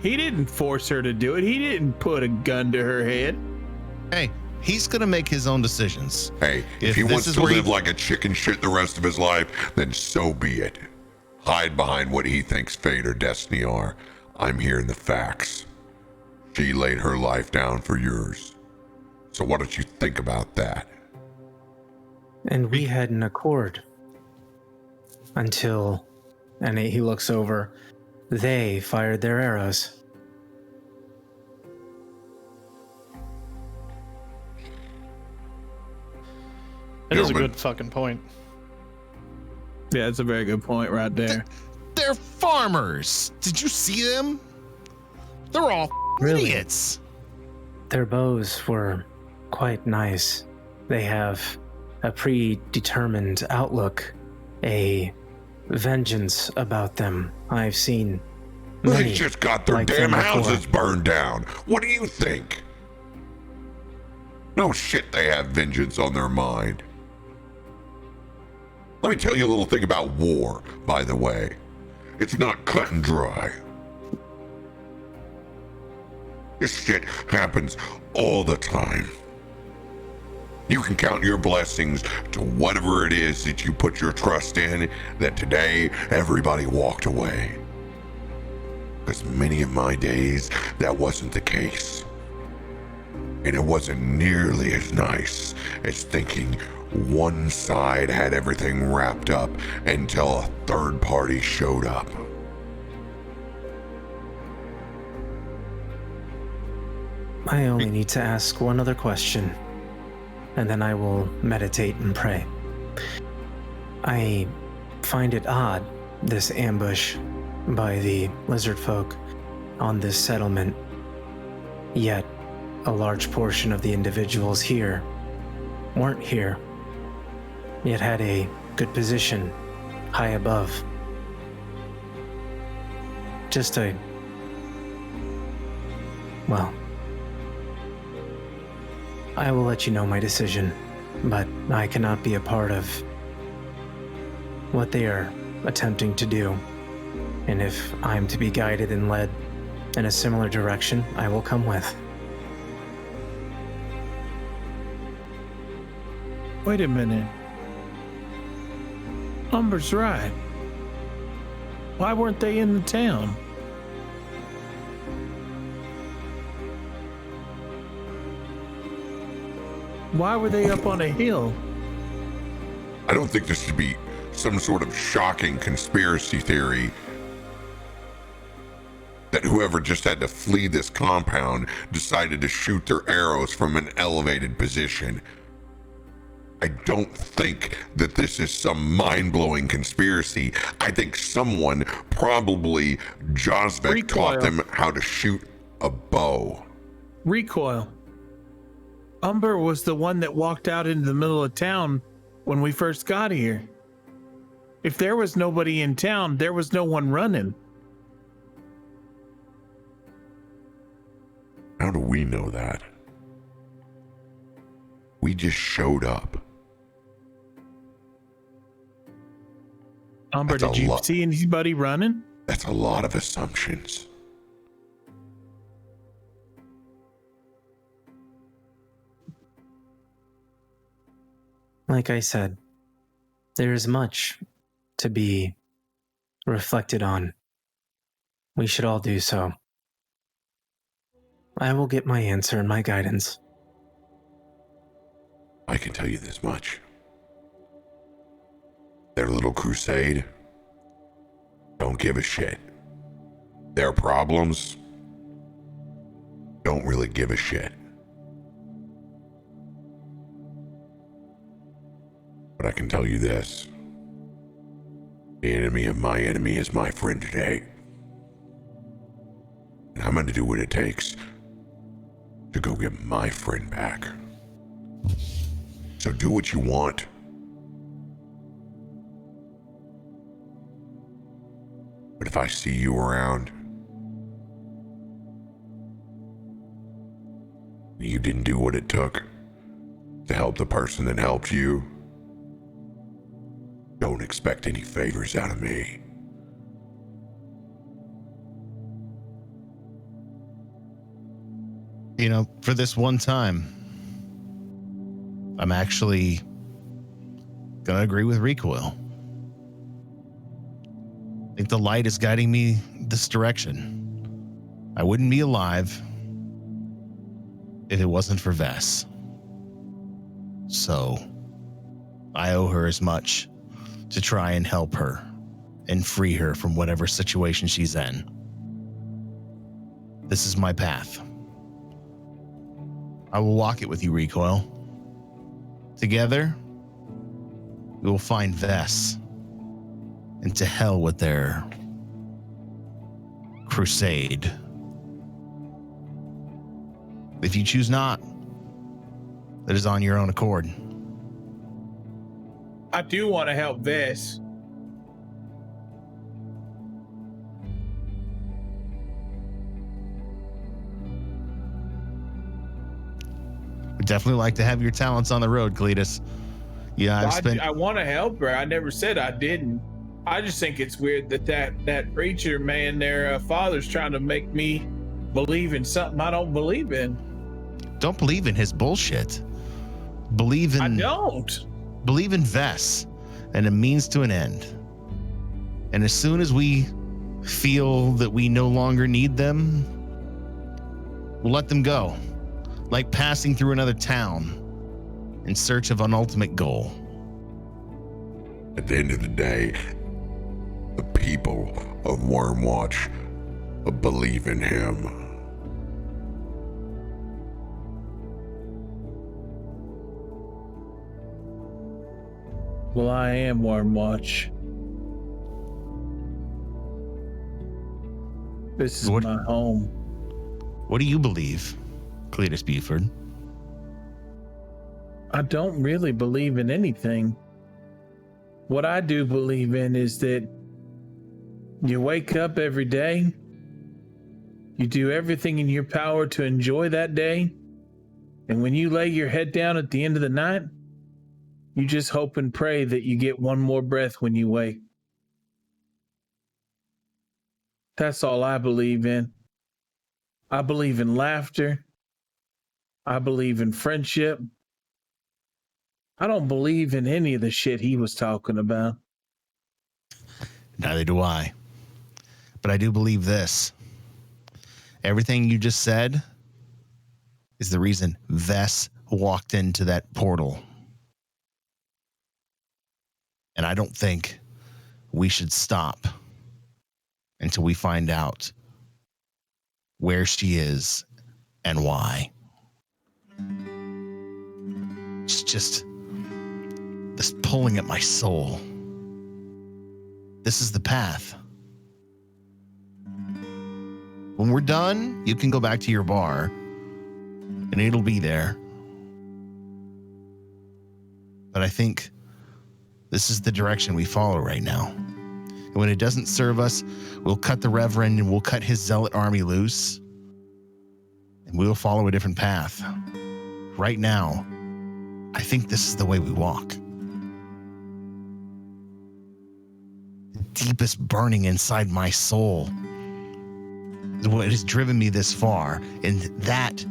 He didn't force her to do it. He didn't put a gun to her head. Hey, he's going to make his own decisions. Hey, if he this wants is to where live he- like a chicken shit the rest of his life, then so be it. Hide behind what he thinks fate or destiny are. I'm hearing the facts. She laid her life down for yours. So why don't you think about that? And we had an accord. Until, and he looks over, they fired their arrows. That is a Gentlemen. good fucking point. Yeah, that's a very good point right there. They're farmers. Did you see them? They're all Really? idiots. Their bows were quite nice. They have a predetermined outlook, a vengeance about them. I've seen They many just got their like damn them before. houses burned down. What do you think? No shit, they have vengeance on their mind. Let me tell you a little thing about war, by the way. It's not cut and dry. This shit happens all the time. You can count your blessings to whatever it is that you put your trust in, that today everybody walked away. Because many of my days, that wasn't the case. And it wasn't nearly as nice as thinking one side had everything wrapped up until a third party showed up. I only need to ask one other question, and then I will meditate and pray. I find it odd, this ambush by the lizard folk on this settlement, yet a large portion of the individuals here weren't here, yet had a good position high above. Well, I will let you know my decision, but I cannot be a part of what they are attempting to do. And if I'm to be guided and led in a similar direction, I will come with. Wait a minute. Umber's right. Why weren't they in the town? Why were they up on a hill? I don't think this should be some sort of shocking conspiracy theory that whoever just had to flee this compound decided to shoot their arrows from an elevated position. I don't think that this is some mind-blowing conspiracy. I think someone, probably Josvek, taught Recoil. them how to shoot a bow. Recoil. Umber was the one that walked out into the middle of town when we first got here. If there was nobody in town, there was no one running. How do we know that? We just showed up. Umber, That's did a you lot. see anybody running? That's a lot of assumptions. Like I said, there is much to be reflected on. We should all do so. I will get my answer and my guidance. I can tell you this much. Their little crusade don't give a shit. Their problems don't really give a shit. But I can tell you this. The enemy of my enemy is my friend today. And I'm gonna do what it takes to go get my friend back. So do what you want. But if I see you around, and you didn't do what it took to help the person that helped you, don't expect any favors out of me. You know, for this one time, I'm actually gonna agree with Recoil. I think the light is guiding me this direction. I wouldn't be alive if it wasn't for Vess. So I owe her as much to try and help her and free her from whatever situation she's in. This is my path. I will walk it with you, Recoil. Together, we will find Vess, and to hell with their crusade. If you choose not, that is on your own accord. I do want to help Vess. Would definitely like to have your talents on the road, Cletus. Yeah, I want to help her. I never said I didn't. I just think it's weird that preacher man, their father's trying to make me believe in something I don't believe in. Don't believe in his bullshit. Believe in. I don't. Believe in Vess and a means to an end. And as soon as we feel that we no longer need them, we'll let them go. Like passing through another town in search of an ultimate goal. At the end of the day, the people of Wormwatch believe in him. Well, I am Wormwatch. This is my home. What do you believe, Cletus Buford? I don't really believe in anything. What I do believe in is that you wake up every day, you do everything in your power to enjoy that day, and when you lay your head down at the end of the night, you just hope and pray that you get one more breath when you wake. That's all I believe in. I believe in laughter. I believe in friendship. I don't believe in any of the shit he was talking about. Neither do I. But I do believe this. Everything you just said is the reason Vess walked into that portal. And I don't think we should stop until we find out where she is and why. It's just this pulling at my soul. This is the path. When we're done, you can go back to your bar and it'll be there. But I think this is the direction we follow right now. And when it doesn't serve us, we'll cut the Reverend and we'll cut his zealot army loose. And we'll follow a different path. Right now, I think this is the way we walk. The deepest burning inside my soul is what has driven me this far. And that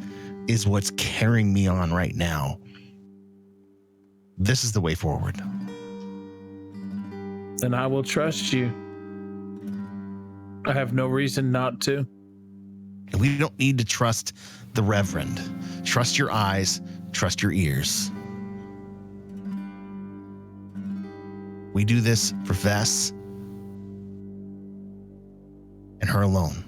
is what's carrying me on right now. this is the way forward. Then I will trust you. I have no reason not to. And we don't need to trust the Reverend. Trust your eyes, trust your ears. We do this for Vess and her alone.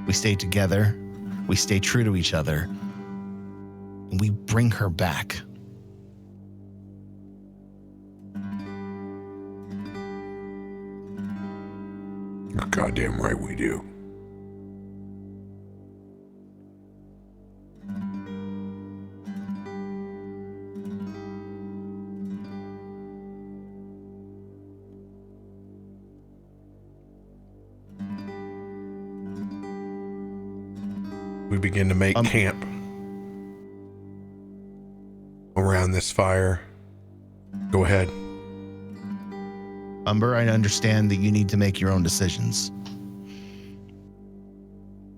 We stay together, we stay true to each other, and we bring her back. You're goddamn right we do. We begin to make camp around this fire. Go ahead. Umber, I understand that you need to make your own decisions.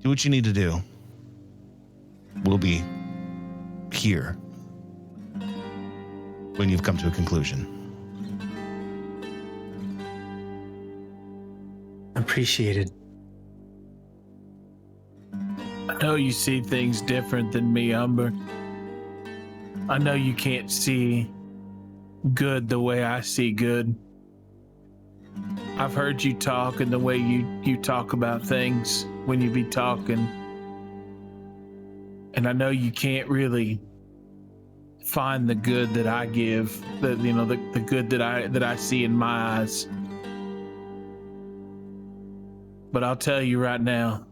Do what you need to do. We'll be here when you've come to a conclusion. Appreciated. I know you see things different than me, Umber. I know you can't see good the way I see good. I've heard you talk and the way you talk about things when you be talking. And I know you can't really find the good that I give, the good that I see in my eyes. But I'll tell you right now,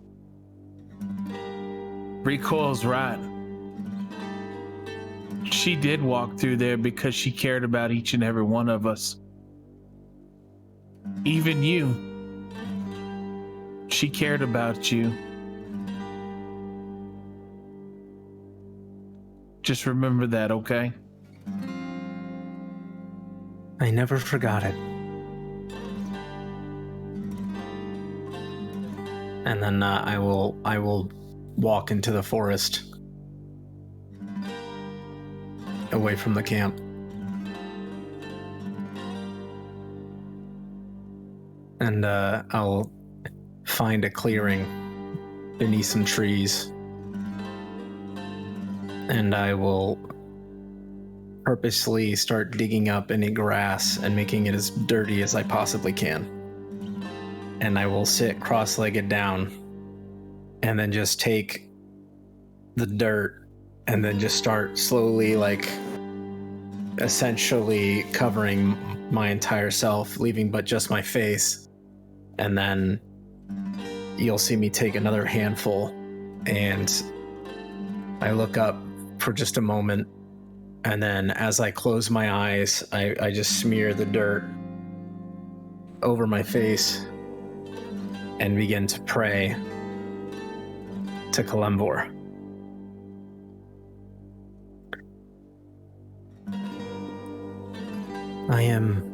Recoil's right. She did walk through there because she cared about each and every one of us. Even you. She cared about you. Just remember that, okay? I never forgot it. And then I will walk into the forest, away from the camp. And I'll find a clearing beneath some trees. And I will purposely start digging up any grass and making it as dirty as I possibly can. And I will sit cross-legged down and then just take the dirt and then just start slowly, essentially covering my entire self, leaving but just my face. And then you'll see me take another handful, and I look up for just a moment, and then as I close my eyes, I just smear the dirt over my face and begin to pray to Kalembor. I am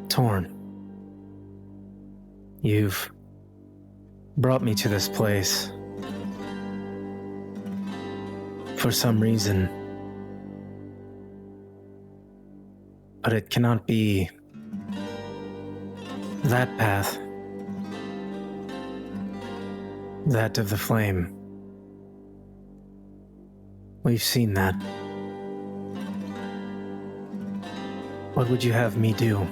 torn. You've brought me to this place for some reason, but it cannot be that path, that of the flame. We've seen that. What would you have me do?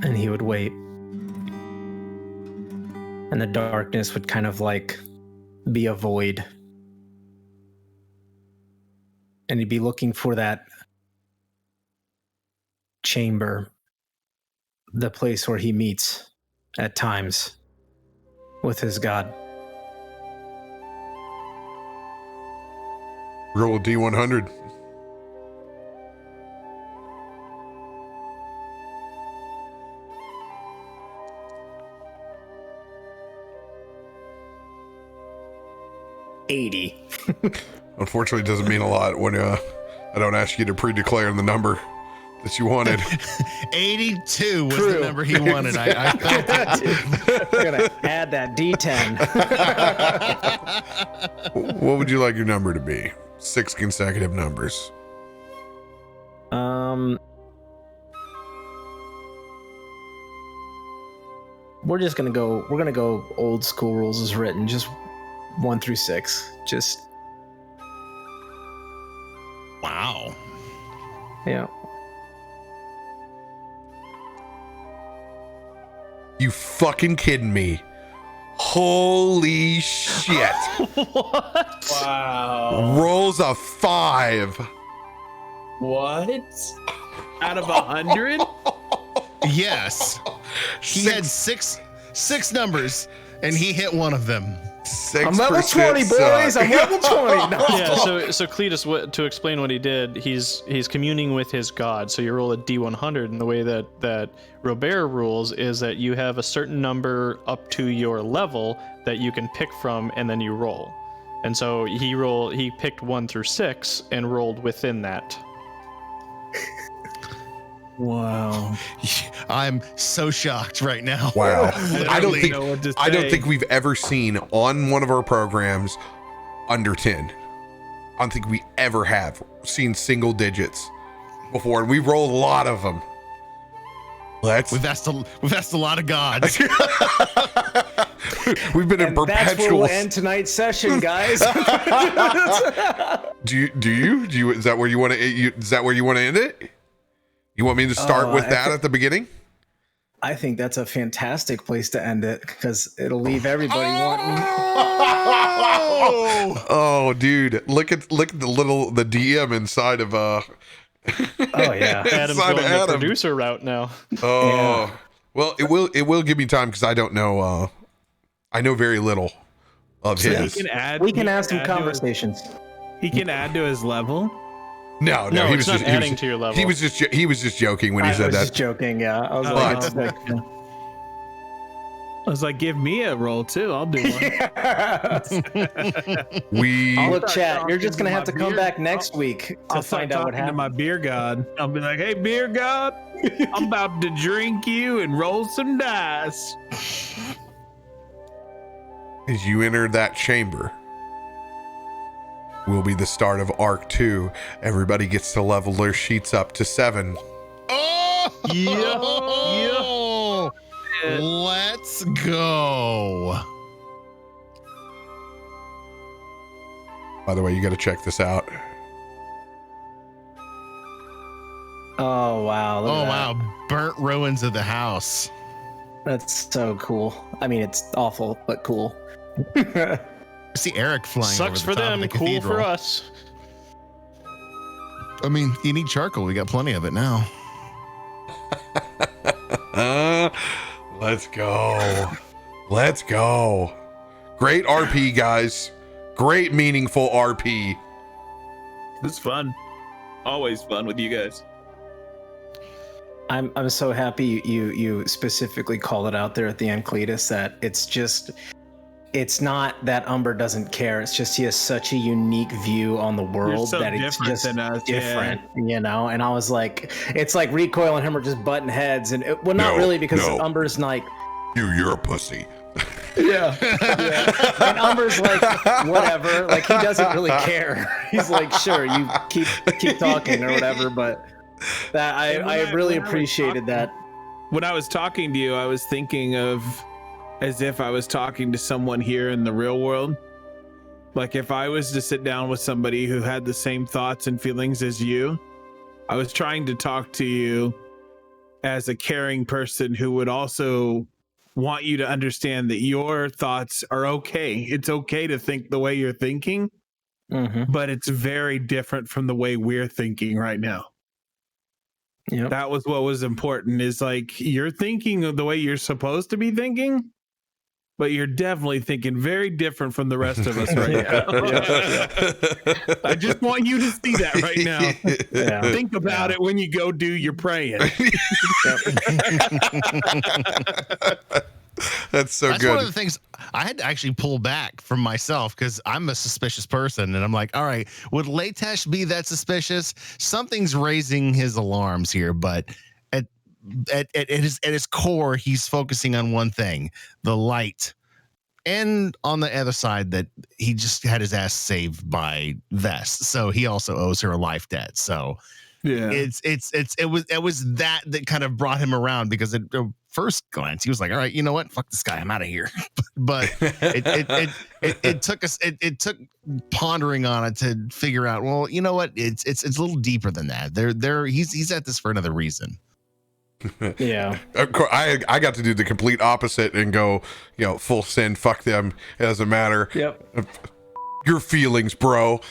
And he would wait. And the darkness would kind of be a void. And he'd be looking for that chamber, the place where he meets at times with his god. Roll a D100. 80. Unfortunately, it doesn't mean a lot when I don't ask you to pre-declare the number that you wanted. 82 was True. the number he wanted. I felt it. We're gonna add that D10. What would you like your number to be? 6 consecutive numbers. We're gonna go old school rules as written, just 1 through 6. Just Wow. yeah. You fucking kidding me? Holy shit. Wow. Rolls a 5. What? Out of 100? Yes. He had six numbers, and he hit one of them. 6% I'm level 20, boys. suck. I'm level 20. No. Yeah, so Cletus, to explain what he did, he's communing with his god. So you roll a d100, and the way that RoBear rules is that you have a certain number up to your level that you can pick from, and then you roll. And so he picked 1 through 6 and rolled within that. Wow. I'm so shocked right now. Wow. I don't really think know what to I don't say. think we've ever seen on one of our programs under 10. I don't think we ever have seen single digits before, and we've rolled a lot of them. We've asked a lot of gods. We've been in And that's where perpetual. we'll end tonight's session, guys. Do you? Is that where you want to? Is that where you want to end it? You want me to start with that at the beginning? I think that's a fantastic place to end it because it'll leave everybody wanting. Oh, dude! Look at the DM inside of Oh yeah. Adam's Inside going Adam. the producer route now. Oh, well, it will give me time because I don't know. I know very little of his. We can have some conversations. He can add to his level. No, No, he it's was not just adding to your level. He was just joking when he I said was that. just joking. Yeah, I was But- like, I was like, give me a roll too. I'll do one. We look, chat. You're just gonna talking have to to come my back beer. next week to I'll start find out what talking to happened. my beer god. I'll be like, hey, beer god, I'm about to drink you and roll some dice. as you enter that chamber will be the start of Arc 2. Everybody gets to level their sheets up to 7. Oh, yeah. Let's go. By the way, you got to check this out. Oh wow! Look Oh at that. wow, burnt ruins of the house. That's so cool. I mean, it's awful, but cool. I see Eric flying. Sucks over for the top of them, the cool cathedral. for us. I mean, you need charcoal. We got plenty of it now. Let's go. Let's go. Great RP, guys. Great meaningful RP. It's fun. Always fun with you guys. I'm so happy you specifically called it out there at the end, Cletus, that it's not that Umber doesn't care. It's just he has such a unique view on the world so that it's different just than us, different, you know? And I was like, it's like Recoil and him are just butting heads. And not No, really, because no. Umber's like, You're a pussy. yeah. And Umber's like, whatever. Like, he doesn't really care. He's like, sure, you keep talking or whatever. But that I really appreciated that. When I was talking to you, I was thinking of as if I was talking to someone here in the real world. Like if I was to sit down with somebody who had the same thoughts and feelings as you, I was trying to talk to you as a caring person who would also want you to understand that your thoughts are okay. It's okay to think the way you're thinking, but it's very different from the way we're thinking right now. Yep. That was what was important, is like you're thinking of the way you're supposed to be thinking, but you're definitely thinking very different from the rest of us right now. I just want you to see that right now. Yeah. Think about it when you go do your praying. That's so That's good. one of the things I had to actually pull back from myself because I'm a suspicious person, and I'm like, all right, would Leightash be that suspicious? Something's raising his alarms here, but at his core, he's focusing on one thing: the light. And on the other side, that he just had his ass saved by Vest, so he also owes her a life debt. So Yeah. it was that kind of brought him around, because at first glance he was like, all right, you know what, fuck this guy, I'm out of here. But it took pondering on it to figure out, well, you know what, it's a little deeper than that. He's at this for another reason. Yeah. Of course, I got to do the complete opposite and go, full send, fuck them, it doesn't matter. Yep. Your feelings, bro.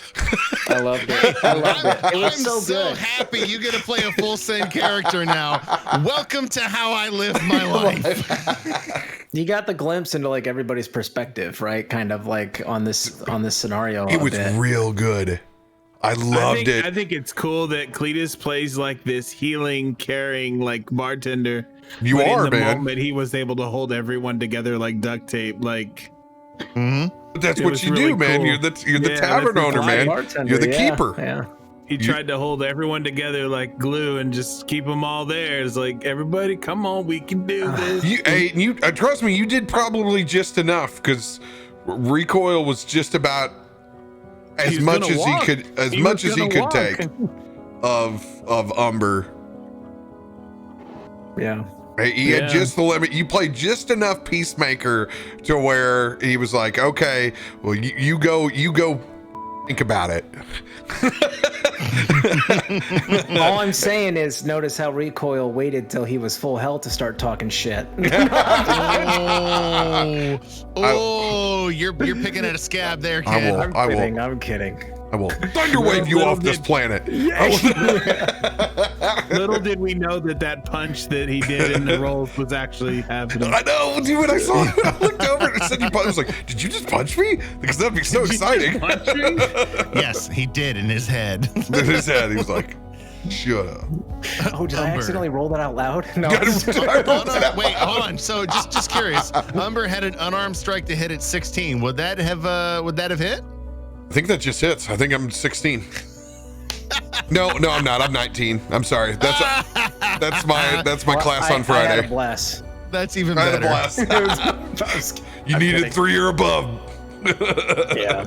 I loved it. It was I'm so good. happy you get to play a full send character now. Welcome to how I live my life. You got the glimpse into like everybody's perspective, right? Kind of like on this scenario. It was real good. I loved it. I think it's cool that Cletus plays like this healing, caring, like bartender. You but are, in the man. moment, he was able to hold everyone together like duct tape. Like, But that's It what was you really do, man. cool. You're the Yeah, tavern that's owner, the man. bartender, You're the yeah, keeper. Yeah. he tried to hold everyone together like glue and just keep them all there. It's like, everybody, come on, we can do this. You trust me, you did probably just enough, because Recoil was just about as He's much gonna as walk. he could, He was gonna walk. take of Umber. Yeah. He had Yeah. just the limit. You played just enough Peacemaker to where he was like, okay, well, you go think about it. All I'm saying is, notice how Recoil waited till he was full health to start talking shit. You're picking at a scab there, kid. I'm kidding. I will thunderwave you off this planet. Little did we know that punch that he did in the rolls was actually happening. I know, dude. When I saw it, I looked over and said, "You punch." I was like, "Did you just punch me?" Because that'd be so exciting. Yes, he did in his head. In his head, he was like, "Shut up." Oh, did I Umber. accidentally roll that out loud? No. I rolled it out. Wait, hold on. So just curious. Umber had an unarmed strike to hit at 16. Would that have hit? I think that just hits. I think I'm 16. No, I'm not. I'm 19. I'm sorry. That's my Well, class on I had a Friday. bless. That's even I had better. a blast. You needed 3 or above. Yeah.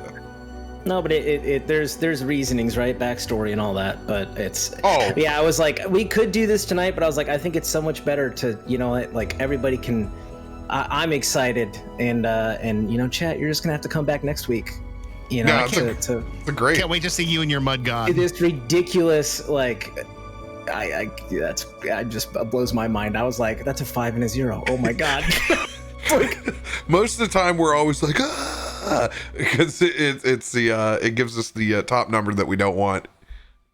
No, but there's reasonings, right? Backstory and all that. But it's yeah. I was like, we could do this tonight, but I was like, I think it's so much better to, like everybody can. I'm excited, and chat. You're just gonna have to come back next week. It's great. Can't wait to see you and your mud god. This ridiculous, like, that just blows my mind. I was like, that's a 5 and a 0. Oh my god. Most of the time, we're always like, because it gives us the top number that we don't want.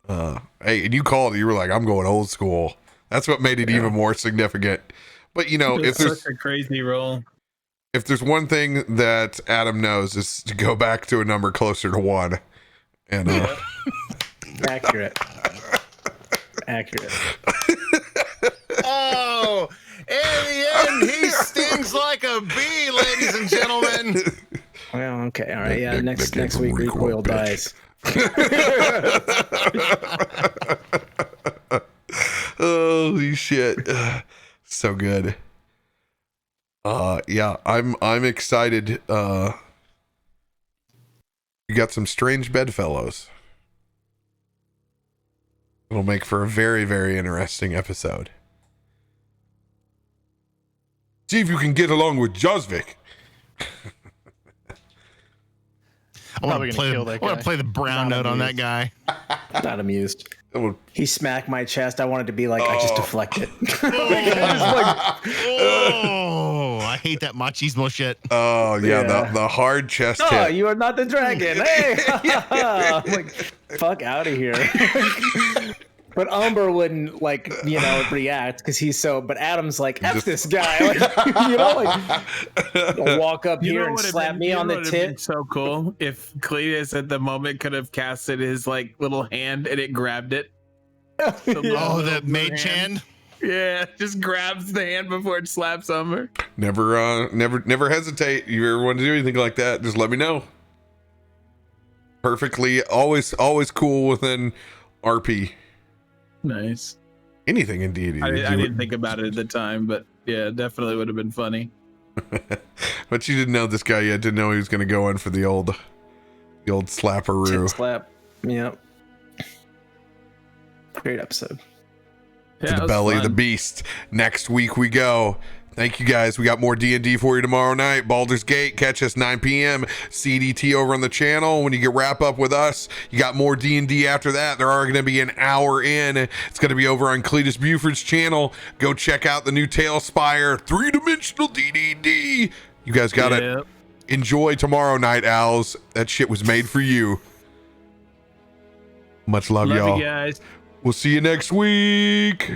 Hey, and you called it. You were like, I'm going old school. That's what made it even more significant. But if there's such a crazy roll. If there's one thing that Adam knows, is to go back to a number closer to 1. And Accurate. Oh, in the end, he stings like a bee, ladies and gentlemen. Well, okay, all right, yeah. Next week, Recoil dies. Holy shit. So good. Yeah, I'm excited. You got some strange bedfellows. It'll make for a very, very interesting episode. See if you can get along with Josvik. I want to play the brown note on that guy. Not amused. It He smacked my chest. I wanted to be like, I just deflected. Oh, I hate that machismo shit. Oh yeah, Yeah. The hard chest Oh, hit. you are not the dragon. Hey, I'm like, fuck out of here. But Umber wouldn't react because he's so. But Adam's like, F this guy. He'll walk up here and slap me on the tit. So cool if Cletus at the moment could have casted his little hand and it grabbed it. Oh, the mage hand. Yeah, just grabs the hand before it slaps Umber. Never hesitate. You ever want to do anything like that, just let me know. Perfectly, always cool within RP. Nice. Anything in D&D. I didn't think about it at the time, but yeah, definitely would have been funny. But you didn't know this guy yet. Didn't know he was going to go in for the old slapperoo. Tit slap. Yep. Great episode. To Yeah, the belly of the beast. Next week we go. Thank you guys. We got more D&D for you tomorrow night. Baldur's Gate. Catch us 9 p.m. CDT over on the channel. When you get wrap up with us, you got more D&D after that. There are going to be an hour in. It's going to be over on Cletus Buford's channel. Go check out the new Tailspire 3-dimensional D&D. You guys got it. Enjoy tomorrow night, owls. That shit was made for you. Much love y'all. You guys. We'll see you next week.